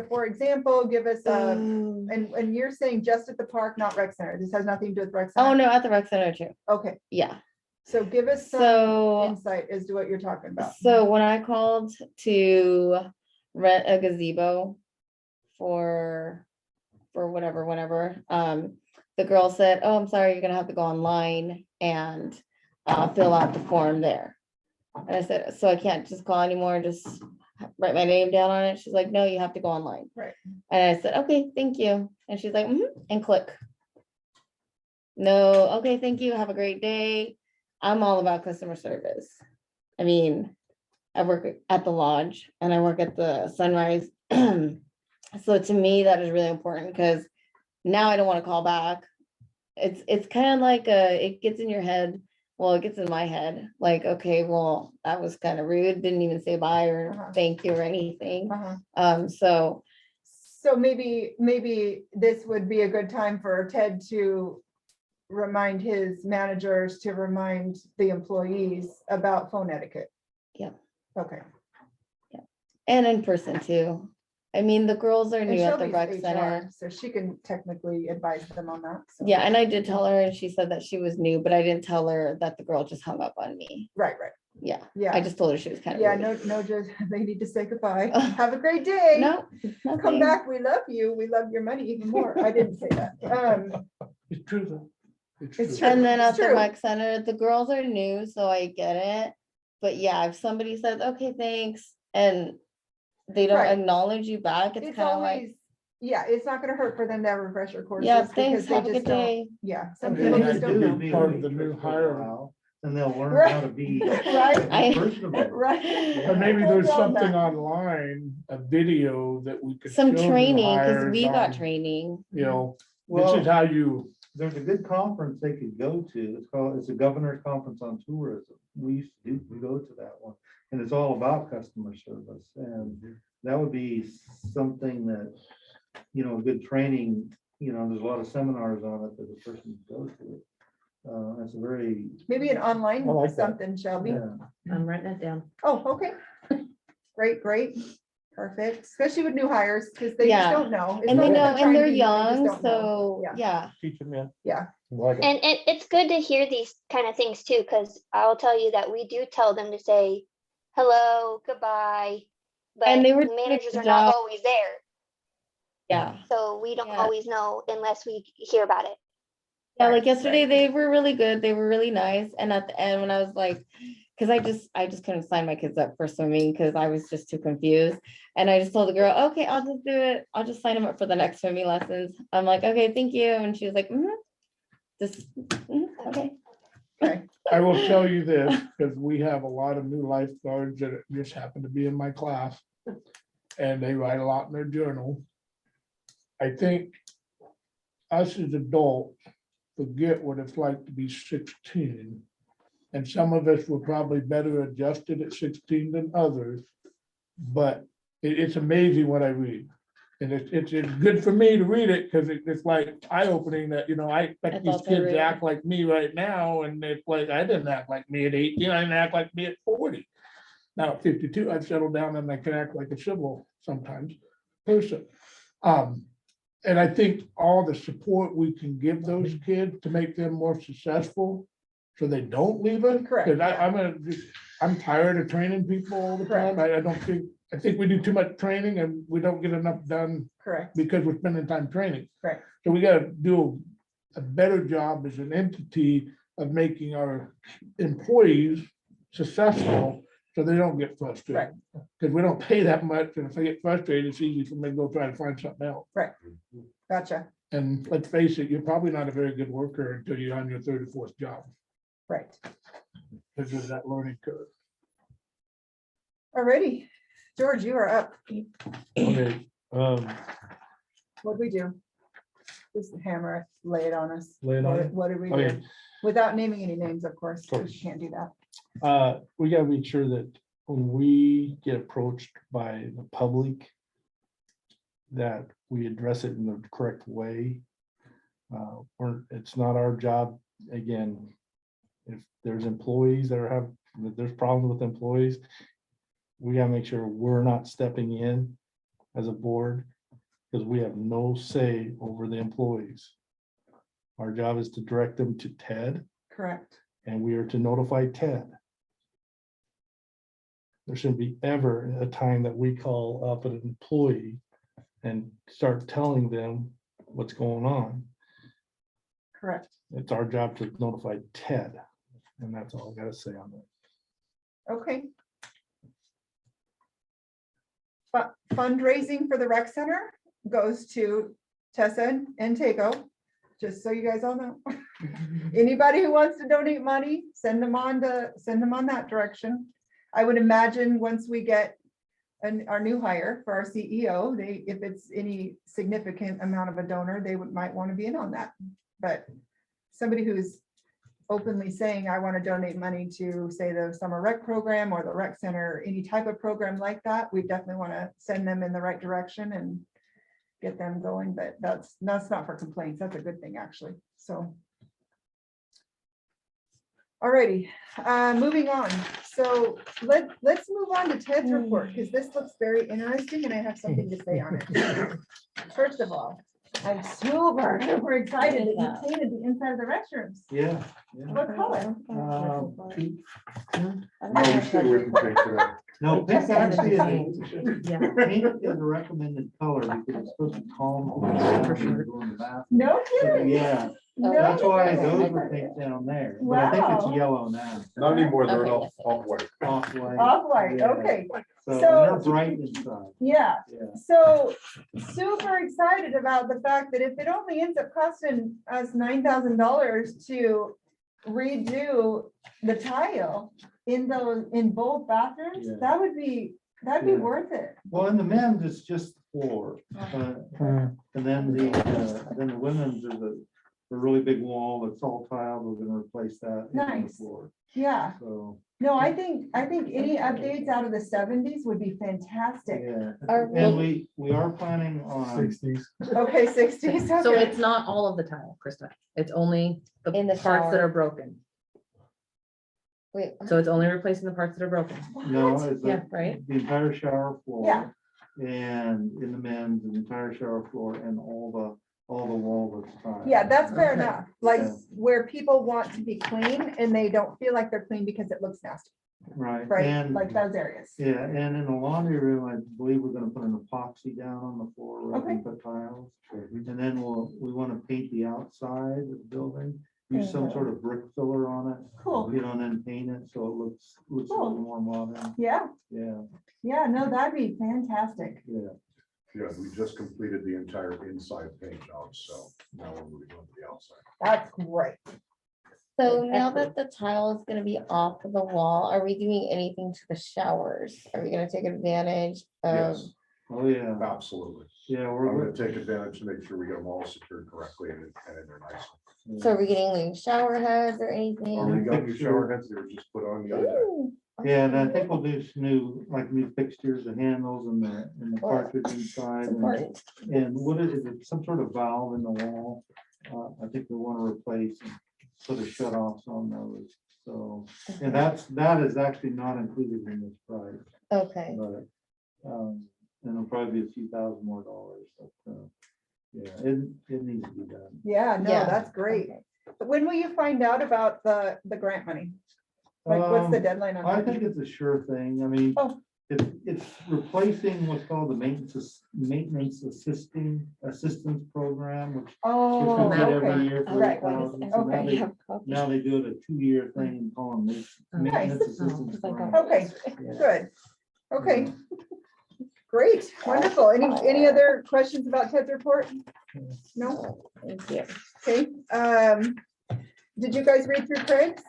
for example, give us a, Um, and you're saying just at the park, not rec center. This has nothing to do with rec center. Oh, no, at the rec center too. Okay, Yeah. so give us some So, insight as to what you're talking about. so when I called to rent a gazebo for for whatever, whenever, the girl said, oh, I'm sorry, you're gonna have to go online and fill out the form there. And I said, so I can't just call anymore, just write my name down on it? She's like, no, you have to go online. Right. And I said, okay, thank you. And she's like, and click. No, okay, thank you, have a great day. I'm all about customer service. I mean, I work at the lodge and I work at the Sunrise. So to me, that is really important because now I don't want to call back. It's kind of like it gets in your head. Well, it gets in my head, like, okay, well, that was kind of rude, didn't even say bye or thank you or anything. So maybe this would be a good time for Ted to remind his managers to remind the employees about phone etiquette. Yeah. Okay. and in person too. I mean, the girls are And new at the Shelby's rec HR, center. so she can technically advise them on that. so. Yeah, and I did tell her, and she said that she was new, but I didn't tell her that the girl just hung up on me. Right. Yeah, I Yeah. just told her she was kind of. Yeah, no, just, they need to say goodbye. Have a great day. No, Come nothing. back. We love you. We love your money even more. I didn't say that. It's true though. It's true. true. And then at It's the true. rec center, the girls are new, so I get it. But yeah, if somebody says, okay, thanks, and they don't Right. acknowledge you back, it's It's kind of like, always, yeah, it's not gonna hurt for them to have refresher courses. yeah, because thanks, they have a just good don't- day. Yeah, some And people then just I don't do know. be part of the new hire. And they'll learn Right. how to be. Right. I- personable. Right. But maybe Full there's grown something man. online, a video that we could. Some show new training, because hires we got on, training. You know, this Well, is how you, there's a good conference they could go to. It's a governor's conference on tourism. We go to that one. And it's all about customer service. And that would be something that, good training, there's a lot of seminars on it that a person can go to. It's a very, Maybe an online I like that. something, Shelby. yeah. I'm writing it down. Oh, okay. Great. Perfect. Especially with new hires, because they just Yeah. don't know. It's And they not that know, they're trying and to they're be mean, they just young, don't know. so, Yeah. yeah. Teach them, yeah. Yeah. I like it. And it's good to hear these kind of things too, because I'll tell you that we do tell them to say hello, goodbye, but And they were the doing a managers good are not job. always there. Yeah. So we don't Yeah. always know unless we hear about it. Yeah, Right, like yesterday, right. they were really good. They were really nice. And at the end, when I was like, because I just couldn't sign my kids up for swimming because I was just too confused. And I just told the girl, okay, I'll just do it. I'll just sign them up for the next swimming lessons. I'm like, okay, thank you. And she was like, just, okay. I will tell you this, because we have a lot of new lifeguards that just happen to be in my class. And they write a lot in their journal. I think us as adults forget what it's like to be 16. And some of us were probably better adjusted at 16 than others. But it's amazing what I read. And it's good for me to read it because it's like eye-opening that, I expect these Adults are kids rude. to act like me right now. And it's like, I didn't act like me at 18, I didn't act like me at 40. Now at 52, I've settled down and I can act like a civil sometimes person. And I think all the support we can give those kids to make them more successful, so they don't leave us. Correct, Because yeah. I'm tired of training people all the time. I think we do too much training and we don't get enough done Correct. because we're spending time training. Right. So we gotta do a better job as an entity of making our employees successful so they don't get frustrated. Because we don't pay that much, and if they get frustrated, it's easy for me to go try to find something else. Gotcha. And let's face it, you're probably not a very good worker until you're on your 34th job, Right. because there's that learning curve. Alrighty. George, you are up. Okay, What'd we do? Just hammer it, lay it on us. Lay it on you? What did we do? okay, Without naming any names, of course, because course. you can't do that. we gotta make sure that when we get approached by the public, that we address it in the correct way. It's not our job, again, if there's employees if there's problems with employees, we gotta make sure we're not stepping in as a board, because we have no say over the employees. Our job is to direct them to Ted, Correct. and we are to notify Ted. There shouldn't be ever a time that we call up an employee and start telling them what's going on. Correct. It's our job to notify Ted, and that's all I gotta say on that. Okay. Fundraising for the rec center goes to Tessa and Taco, just so you guys all know. Anybody who wants to donate money, send them on that direction. I would imagine once we get our new hire for our CEO, if it's any significant amount of a donor, might want to be in on that. But somebody who's openly saying, I want to donate money to, say, the summer rec program or the rec center, any type of program like that, we definitely want to send them in the right direction and get them going. But that's not for complaints. That's a good thing, actually. So. Alrighty, moving on. So let's move on to Ted's report, because this looks very interesting and I have something to say on it. First of all, I'm super excited that you painted the inside of the restrooms. Yeah. What color? No, we stayed away from pink today. No, pink Just added actually the is, Yeah. pink is a recommended color because it's supposed to calm. people down when you go in the bathroom. No So, kidding. yeah, No that's why kidding. those were pink down there, but I think it's Wow. yellow now. Not anymore, they're Okay, off, yes, it is. off-white. Off-white. Off-white, Yeah. okay. So So- they're bright inside, Yeah, yeah. so super excited about the fact that if it only ends up costing us $9,000 to redo the tile in both bathrooms, Yeah. that'd be Yeah. worth it. Well, in the men's, it's just the floor. And then the women's is a really big wall, it's all tiled, we're gonna replace that. in the Nice. floor. Yeah, So, no, I think any updates out of the 70s would be fantastic. yeah, Are and we- we are planning on, 60s. Okay, 60s, So okay. it's not all of the tile, Krista. It's only the In the parts that shower. are broken. Wait, So it's only replacing the parts that are broken. no, What? it's Yeah, right? the entire shower floor. Yeah. And in the men's, the entire shower floor and all the wall that's tiled. Yeah, that's fair Okay. enough. Like Yeah. where people want to be clean and they don't feel like they're clean because it looks nasty, Right, right? and, Like those areas. yeah, and in the laundry room, I believe we're gonna put an epoxy down on the floor rather than Okay. put tiles. And then we wanna paint the outside of the building, use some sort of brick filler on it, Cool. you know, and then paint it so it looks a little Cool. more modern. Yeah, Yeah, yeah, no, that'd be fantastic. yeah. Yeah, we just completed the entire inside paint job, so now we're moving on to the outside. That's great. so now that the tile is gonna be off of the wall, are we doing anything to the showers? Are we gonna take advantage of? Yes, Oh, yeah, absolutely. yeah, We're we're, gonna take advantage to make sure we get them all secured correctly and in there nicely. So are we getting new shower heads or anything? Already got new shower heads, they were just put on the other day. Ooh, yeah, and I think we'll do some new fixtures, the handles and the cartridge inside. it's and- important. And what is it, some sort of valve in the wall? I think we want to replace and put a shut offs on those. So, and that is actually not included in this price, Okay, but, and it'll probably be a few thousand more dollars, but, yeah, it needs to be done. Yeah, no, Yeah. that's great. okay. When will you find out about the grant money? Like, what's the deadline on I that? think it's a sure thing. I mean, Oh. it's replacing what's called the maintenance assistance program, which Oh, we get okay. every year for Right. $8,000. So now Okay. they- have copies? Now they do it a 2-year thing and call them maintenance Nice. assistance. Oh, 'cause I got- grant. Okay, Yeah. good. Okay. Great, wonderful. Any other questions about Ted's report? No? Thank you. Okay, did you guys read through Craig's?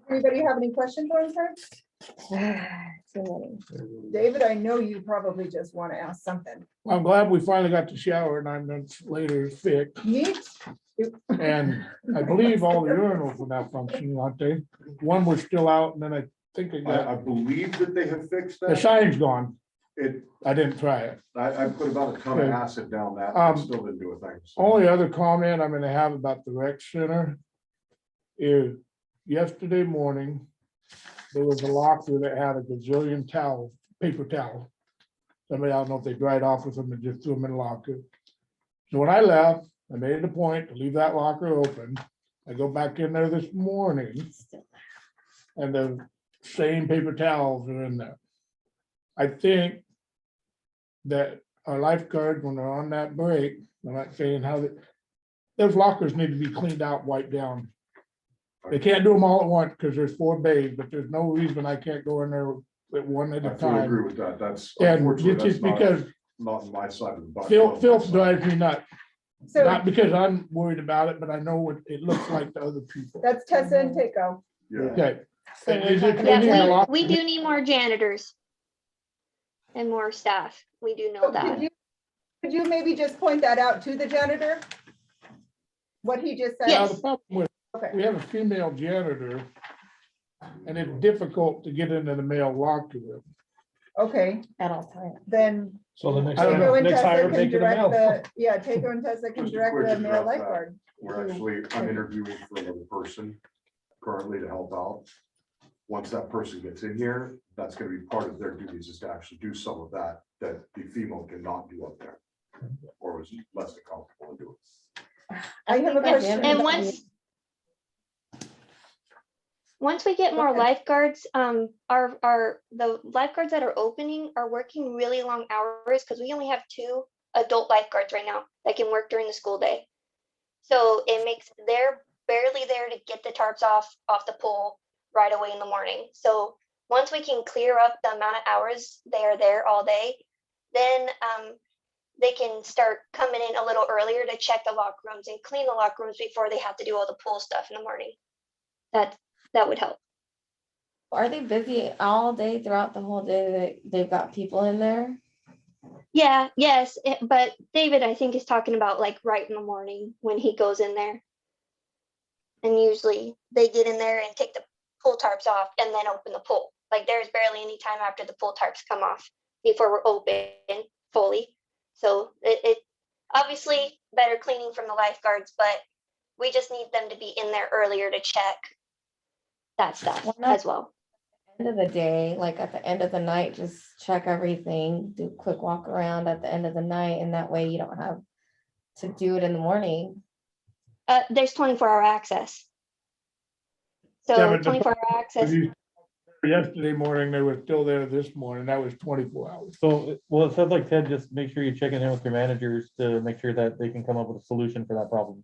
Anybody have any questions on Craig? Too many. David, I know you probably just want to ask something. I'm glad we finally got the shower 9 months later fixed. Neat? And I believe all the urinals are now functioning, aren't they? One was still out and then I think it I got, believe that they have fixed the that. shine's gone. It, I didn't try it. I put about a ton of Okay. acid down that, Um, it still didn't do a thing. so. Only other comment I'm gonna have about the rec center is yesterday morning, there was a locker that had a gazillion towels, paper towels. Somebody, I don't know if they dried off with them and just threw them in the locker. So when I left, I made it a point to leave that locker open. I go back in there this morning and the same paper towels are in there. I think that our lifeguards, when they're on that break, I'm not saying how that, those lockers need to be cleaned out, wiped down. They can't do them all at once because there's 4 bays, but there's no reason I can't go in there at one at a I fully agree time. with that. That's And unfortunately, it's just that's because not my side of the. filth drives me nuts. So Not because I'm worried about it, but I know what it looks like to other people. that's Tessa and Takeo. Yeah, Okay. So we're Is it talking cleaning the about- Yeah, locker- we do need more janitors. And more staff. We do know So that. Could you maybe just point that out to the janitor? What he just said? Now, Yes. the problem with, Okay, we have a female janitor, and it's difficult to get into the male locker room. okay, At all times. then So the next, I don't know. Takeo and next Tessa hire, can make it a direct male. the, yeah, Takeo and Tessa can Just a direct quick the male address that. lifeguard. We're actually, I'm interviewing for another person currently to help out. Once that person gets in here, that's gonna be part of their duties is to actually do some of that the female cannot do up there. Or was less than comfortable in doing. I have a think our question. janitor- And once we get more lifeguards, the lifeguards that are opening are working really long hours because we only have 2 adult lifeguards right now that can work during the school day. So it makes, they're barely there to get the tarps off the pool right away in the morning. So once we can clear up the amount of hours they are there all day, then they can start coming in a little earlier to check the locker rooms and clean the locker rooms before they have to do all the pool stuff in the morning. That would help. Are they busy all day throughout the whole day that they've got people in there? Yeah, yes, but David, I think, is talking about like right in the morning when he goes in there. And usually they get in there and take the pool tarps off and then open the pool. Like there's barely any time after the pool tarps come off before we're open fully. So it obviously better cleaning from the lifeguards, but we just need them to be in there earlier to check that stuff Why not? as well. End of the day, like at the end of the night, just check everything, do a quick walk around at the end of the night, and that way you don't have to do it in the morning. There's 24-hour access. Yeah, So but the 24-hour access. Yesterday morning, they were still there this morning. That was 24 hours. So, well, it sounds like Ted, just make sure you're checking in with your managers to make sure that they can come up with a solution for that problem.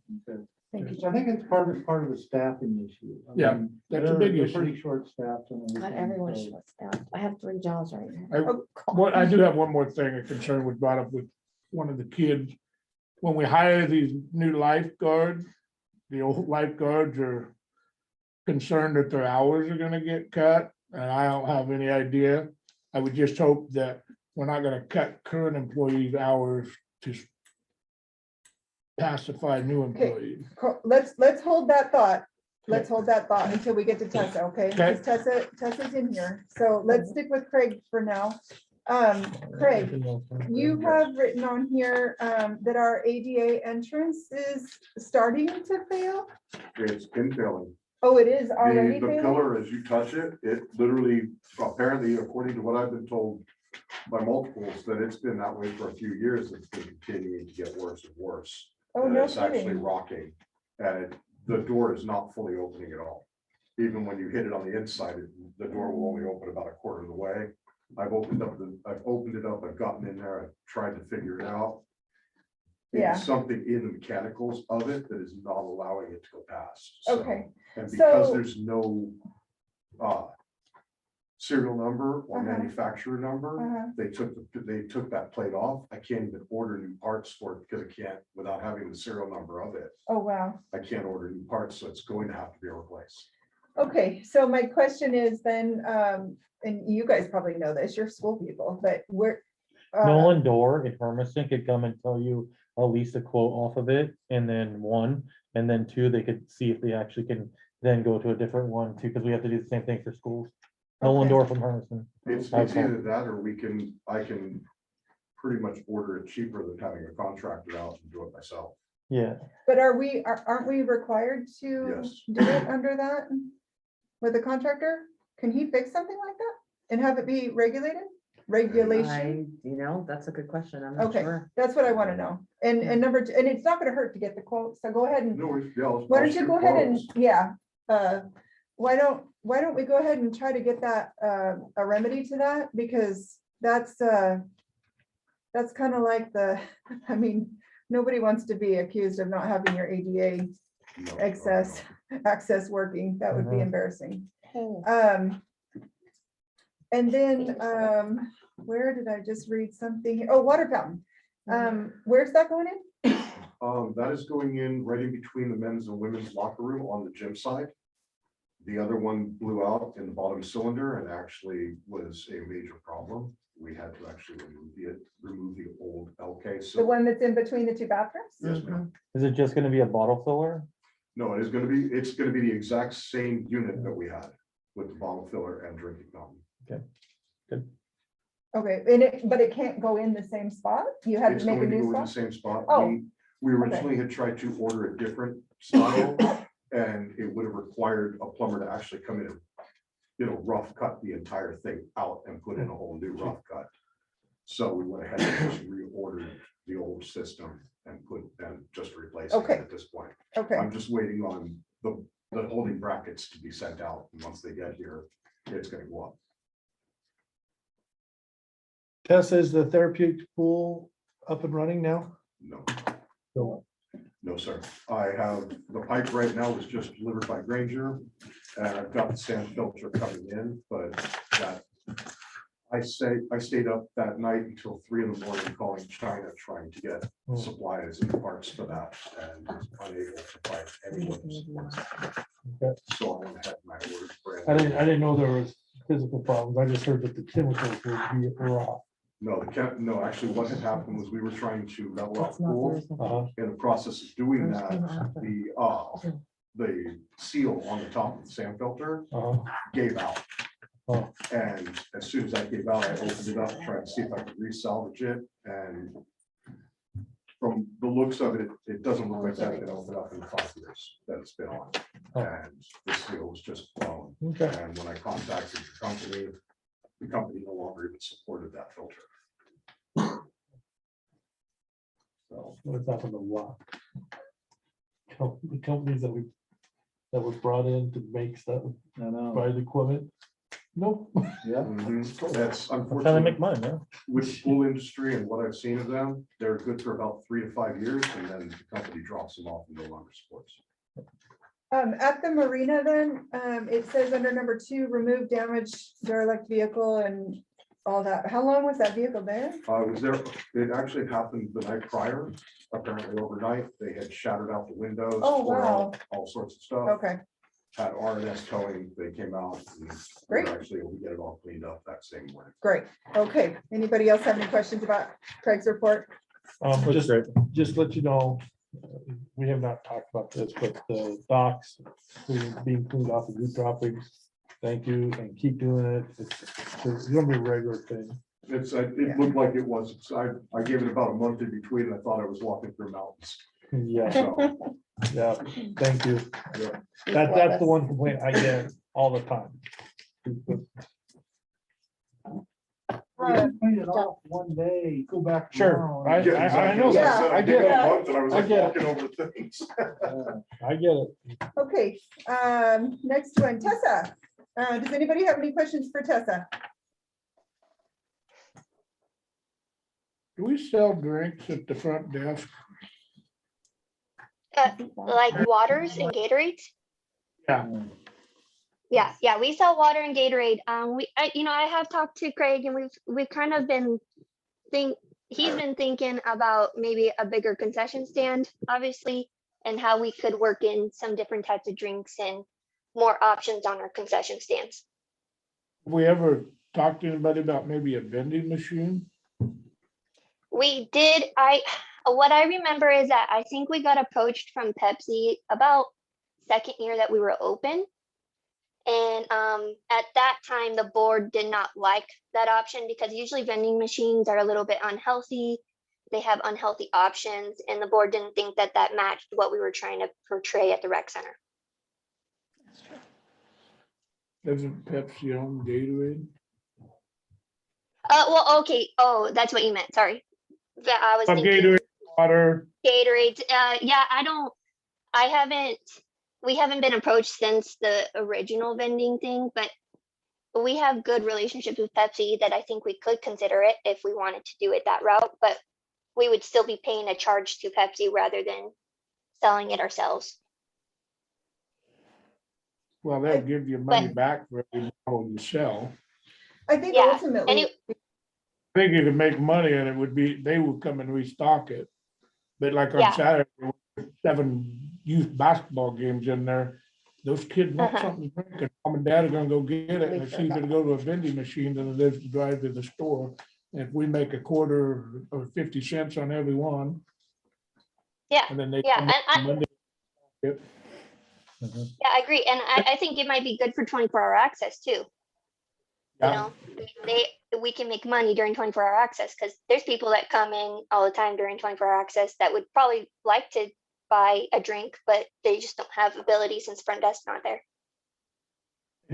Thank you. So I think it's part of the staffing issue. I Yeah, mean, that's a big they're issue. Pretty short staffed. Not everyone's short staffed. I have 3 jobs right now. What, I do have one more thing, a concern was brought up with one of the kids. When we hire these new lifeguards, the old lifeguards are concerned that their hours are gonna get cut, and I don't have any idea. I would just hope that we're not gonna cut current employees' hours to pacify new employees. Let's hold that thought. Let's hold that thought until we get to Tessa, okay? Okay. Because Tessa's in here. So let's stick with Craig for now. Craig, you have written on here that our ADA entrance is starting to fail. It's been failing. Oh, it is already The failing? pillar, as you touch it, it literally, apparently, according to what I've been told by multiples, that it's been that way for a few years. It's been continuing to get worse and worse. Oh, And no it's actually kidding. rocking, and the door is not fully opening at all. Even when you hit it on the inside, the door will only open about a quarter of the way. I've opened it up, I've gotten in there, I've tried to figure it out. Yeah. It's something in the mechanicals of it that is not allowing it to go past. So- Okay, And because So- there's no serial number or Uh-huh. manufacturer number, uh-huh. they took that plate off. I can't even order new parts for it because I can't, without having the serial number of it, Oh, wow. I can't order new parts, so it's going to have to be replaced. Okay, so my question is then, and you guys probably know this, you're school people, but we're. Nolan Door in Hermiston could come and tell you at least a quote off of it, and then 1, and then 2, they could see if they actually can then go to a different one too, because we have to do the same thing for schools. Nolan Okay. Door from Hermiston. It's either that or I can pretty much order it cheaper than having a contractor out and do it myself. Yeah, But aren't we required to Yes. do it under that with a contractor? Can he fix something like that and have it be regulated? Regulation? That's a good question. I'm not Okay, sure. that's what I want to know. And number 2, and it's not gonna hurt to get the quote, so go ahead and, No worries, yeah, I'll why don't you shoot go ahead and, quotes. yeah. Why don't we go ahead and try to get that, a remedy to that? Because that's, that's kind of like I mean, nobody wants to be accused of not having your ADA No, no, access working. That would be Mhm. embarrassing. Oh, And then, where did I just read something? here? Oh, water fountain. Where's that going in? That is going in right in between the men's and women's locker room on the gym side. The other one blew out in the bottom cylinder and actually was a major problem. We had to actually remove the old LK. The So, one that's in between the two bathrooms? yes, ma'am. Is it just gonna be a bottle filler? No, it's gonna be the exact same unit that we had with the bottle filler and drinking fountain. Okay, but it can't go in the same spot? You had It's to make a going to new go in the spot? same spot. Oh, We originally had tried to order a different style and it would have required a plumber to actually come in and, rough cut the entire thing out and put in a whole new rough cut. So we went ahead and just reordered the old system and just replaced it Okay. at this point. Okay, I'm just waiting on the holding brackets to be sent out. And once they get here, it's gonna go up. Tessa, is the therapeutic pool up and running now? No. No. No, sir. I have, the pipe right now was just delivered by Granger, and I've got the sand filter coming in, but that. I stayed up that night until 3 in the morning calling China, trying to get supplies and parts for that, and was unable to find anyone who supports it. So I went ahead and I ordered brand. I didn't know there was physical problems. I just heard that the chemicals were off. No, actually what had happened was we were trying to level out that's not pool. Thursday. Uh-huh. In the process of doing First that, came after. the seal on the top of the sand filter Uh-huh. gave out. Oh. And as soon as that gave out, I opened it up, tried to see if I could resalvage it, and from the looks of it, it doesn't look like that's been opened up in 5 years that it's been on. Oh. And the seal was just blown. Okay. And when I contacted the company no longer even supported that filter. So, What's happened a lot. The companies that was brought in to make stuff, I know. buy the equipment. Nope. Yeah. that's I'm trying to unfortunately make money, yeah. with the pool industry and what I've seen of them, they're good for about 3 to 5 years, and then the company drops them off and no longer supports. at the marina then, it says under number 2, remove damaged derelict vehicle and all that. How long was that vehicle there? I was there, it actually happened the night prior, apparently overnight, they had shattered out the windows. Oh, tore out wow. all sorts of stuff, Okay, had R&S towing, they came out and we Great. were actually able to get it all cleaned up that same morning. great. Okay, anybody else have any questions about Craig's report? Looks great. Just let you know, we have not talked about this, but the docks being cleaned off of root droppings. Thank you, and keep doing it. It's gonna be a regular thing. It looked like it was, I gave it about a month in between, and I thought I was walking through mountains. Yeah, So, yeah, thank you. yeah. That's the one complaint I get all the time. Clean it off one day, go back. Sure, tomorrow. I know that. I get it. And I was I like get it. walking over things. I get it. Okay, next one, Tessa. Does anybody have any questions for Tessa? Do we sell drinks at the front desk? Like waters and Gatorades? Yeah. Yeah, we sell water and Gatorade. I have talked to Craig and we've kind of been he's been thinking about maybe a bigger concession stand, obviously, and how we could work in some different types of drinks and more options on our concession stands. Have we ever talked to anybody about maybe a vending machine? We did, what I remember is that I think we got approached from Pepsi about second year that we were open. And at that time, the board did not like that option because usually vending machines are a little bit unhealthy. They have unhealthy options, and the board didn't think that that matched what we were trying to portray at the rec center. Doesn't Pepsi own Gatorade? Well, okay. Oh, that's what you meant. Sorry. That I was Some thinking Gatorade, water. Gatorade. Yeah, we haven't been approached since the original vending thing, but we have good relationships with Pepsi that I think we could consider it if we wanted to do it that route, but we would still be paying a charge to Pepsi rather than selling it ourselves. Well, they'll give you money But- back for every bottle you sell. I think Yeah, ultimately, I think you could make money and it would be, they would come and restock it. But like on Yeah. Saturday, there were 7 youth basketball games in there. Those kids want Uh-huh. something to drink and mom and dad are gonna go get it. And We it's easier to go to a vending machine than it is to drive to the store. And if we make a quarter or 50 cents on every one, yeah, and then they. yeah, come and up Monday, yeah, I agree. And I think it might be good for 24-hour access too. You Yeah. know, we can make money during 24-hour access because there's people that come in all the time during 24-hour access that would probably like to buy a drink, but they just don't have ability since front desk not there.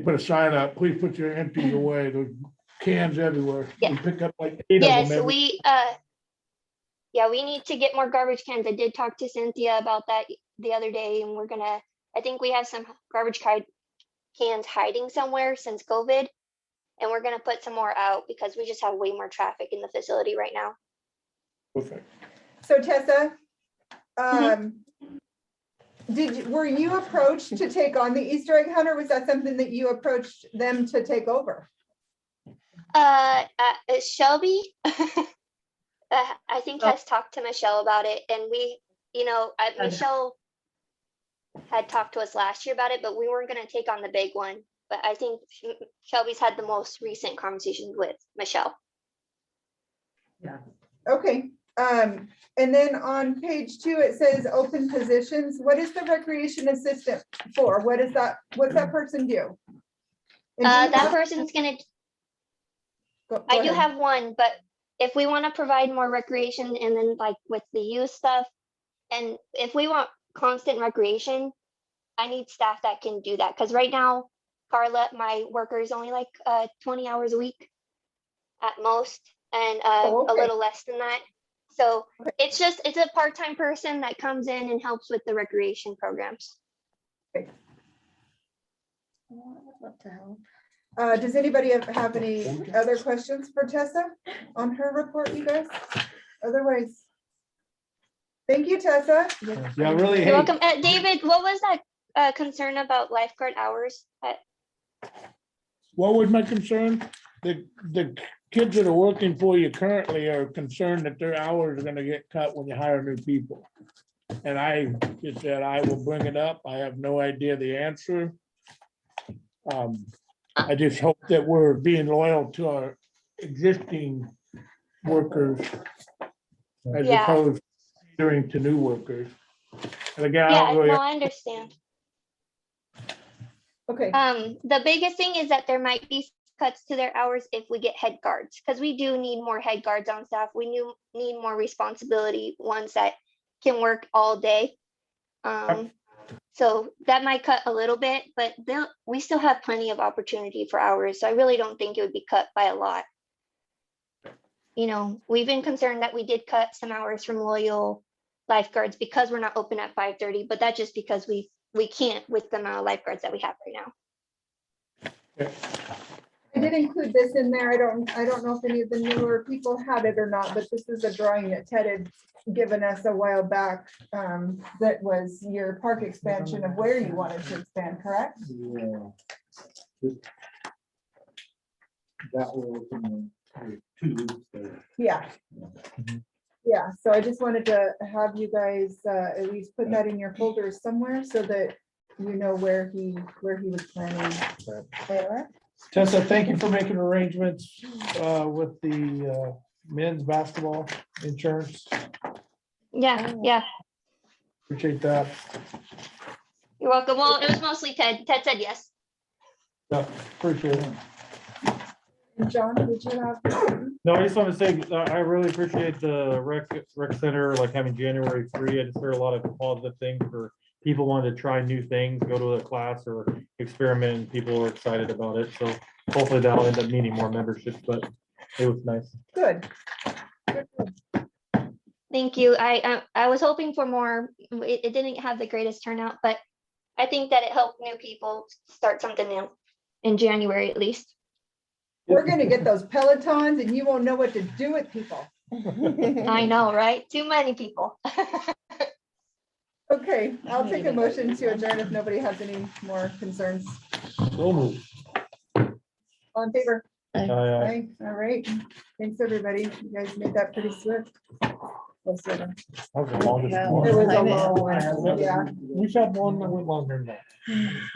Put a sign up, please put your empties away, there's cans everywhere. Yeah. We pick up like 8 of them Yes, every. we need to get more garbage cans. I did talk to Cynthia about that the other day, and I think we have some cans hiding somewhere since COVID, and we're gonna put some more out because we just have way more traffic in the facility right now. Perfect. so Tessa, Mm-hmm. were you approached to take on the Easter egg hunt, or was that something that you approached them to take over? Shelby, I think has talked to Michelle about it, and Michelle had talked to us last year about it, but we weren't gonna take on the big one. But I think Shelby's had the most recent conversations with Michelle. Okay, and then on page 2, it says open positions. What is the recreation assistant for? What's that person do? And do you That have- person's gonna, go I do ahead. have one, but if we want to provide more recreation and then like with the youth stuff, and if we want constant recreation, I need staff that can do that. Because right now, Carla, my worker, is only like 20 hours a week at most, and Oh, a okay. little less than that. So Okay. it's a part-time person that comes in and helps with the recreation programs. What the hell? Does anybody have any other questions for Tessa on her report, you guys? Otherwise, thank you, Tessa. Yeah, really. You're Hey, welcome. David, what was that concern about lifeguard hours? What was my concern? The kids that are working for you currently are concerned that their hours are gonna get cut when you hire new people. And I just said, I will bring it up. I have no idea the answer. I just hope that we're being loyal to our existing workers as Yeah. opposed to new workers. And again, I Yeah, don't really. no, I understand. Okay, The biggest thing is that there might be cuts to their hours if we get head guards, because we do need more head guards on staff. We need more responsibility ones that can work all day. So that might cut a little bit, but we still have plenty of opportunity for hours. So I really don't think it would be cut by a lot. You know, we've been concerned that we did cut some hours from loyal lifeguards because we're not open at 5:30, but that's just because we can't with the amount of lifeguards that we have right now. I did include this in there. I don't know if any of the newer people had it or not, but this is a drawing that Ted had given us a while back. That was your park expansion of where you wanted to expand, correct? Yeah. That was in the 2 weeks there. Yeah. Yeah, so I just wanted to have you guys at least put that in your folders somewhere so that you know where he was planning. Tessa, thank you for making arrangements with the men's basketball insurance. Yeah, Appreciate that. you're welcome. Well, it was mostly Ted. Ted said yes. Yeah, appreciate it. John, did you have? No, I just want to say, I really appreciate the rec center, like having January free. I just heard a lot of positive things for people wanting to try new things, go to a class or experiment, and people are excited about it. So hopefully that'll end up needing more memberships, but it was nice. Good. Thank you. I was hoping for more. It didn't have the greatest turnout, but I think that it helped new people start something new in January at least. We're gonna get those Pelotons and you won't know what to do with people. I know, right? Too many people. Okay, I'll take a motion to adjourn if nobody has any more concerns. So moved. All in favor? Aye. Aye. All right. Thanks, everybody. You guys made that pretty swift. We'll see them. That was the longest That one. It was a I know. long one, yeah. We shot one that went longer than that.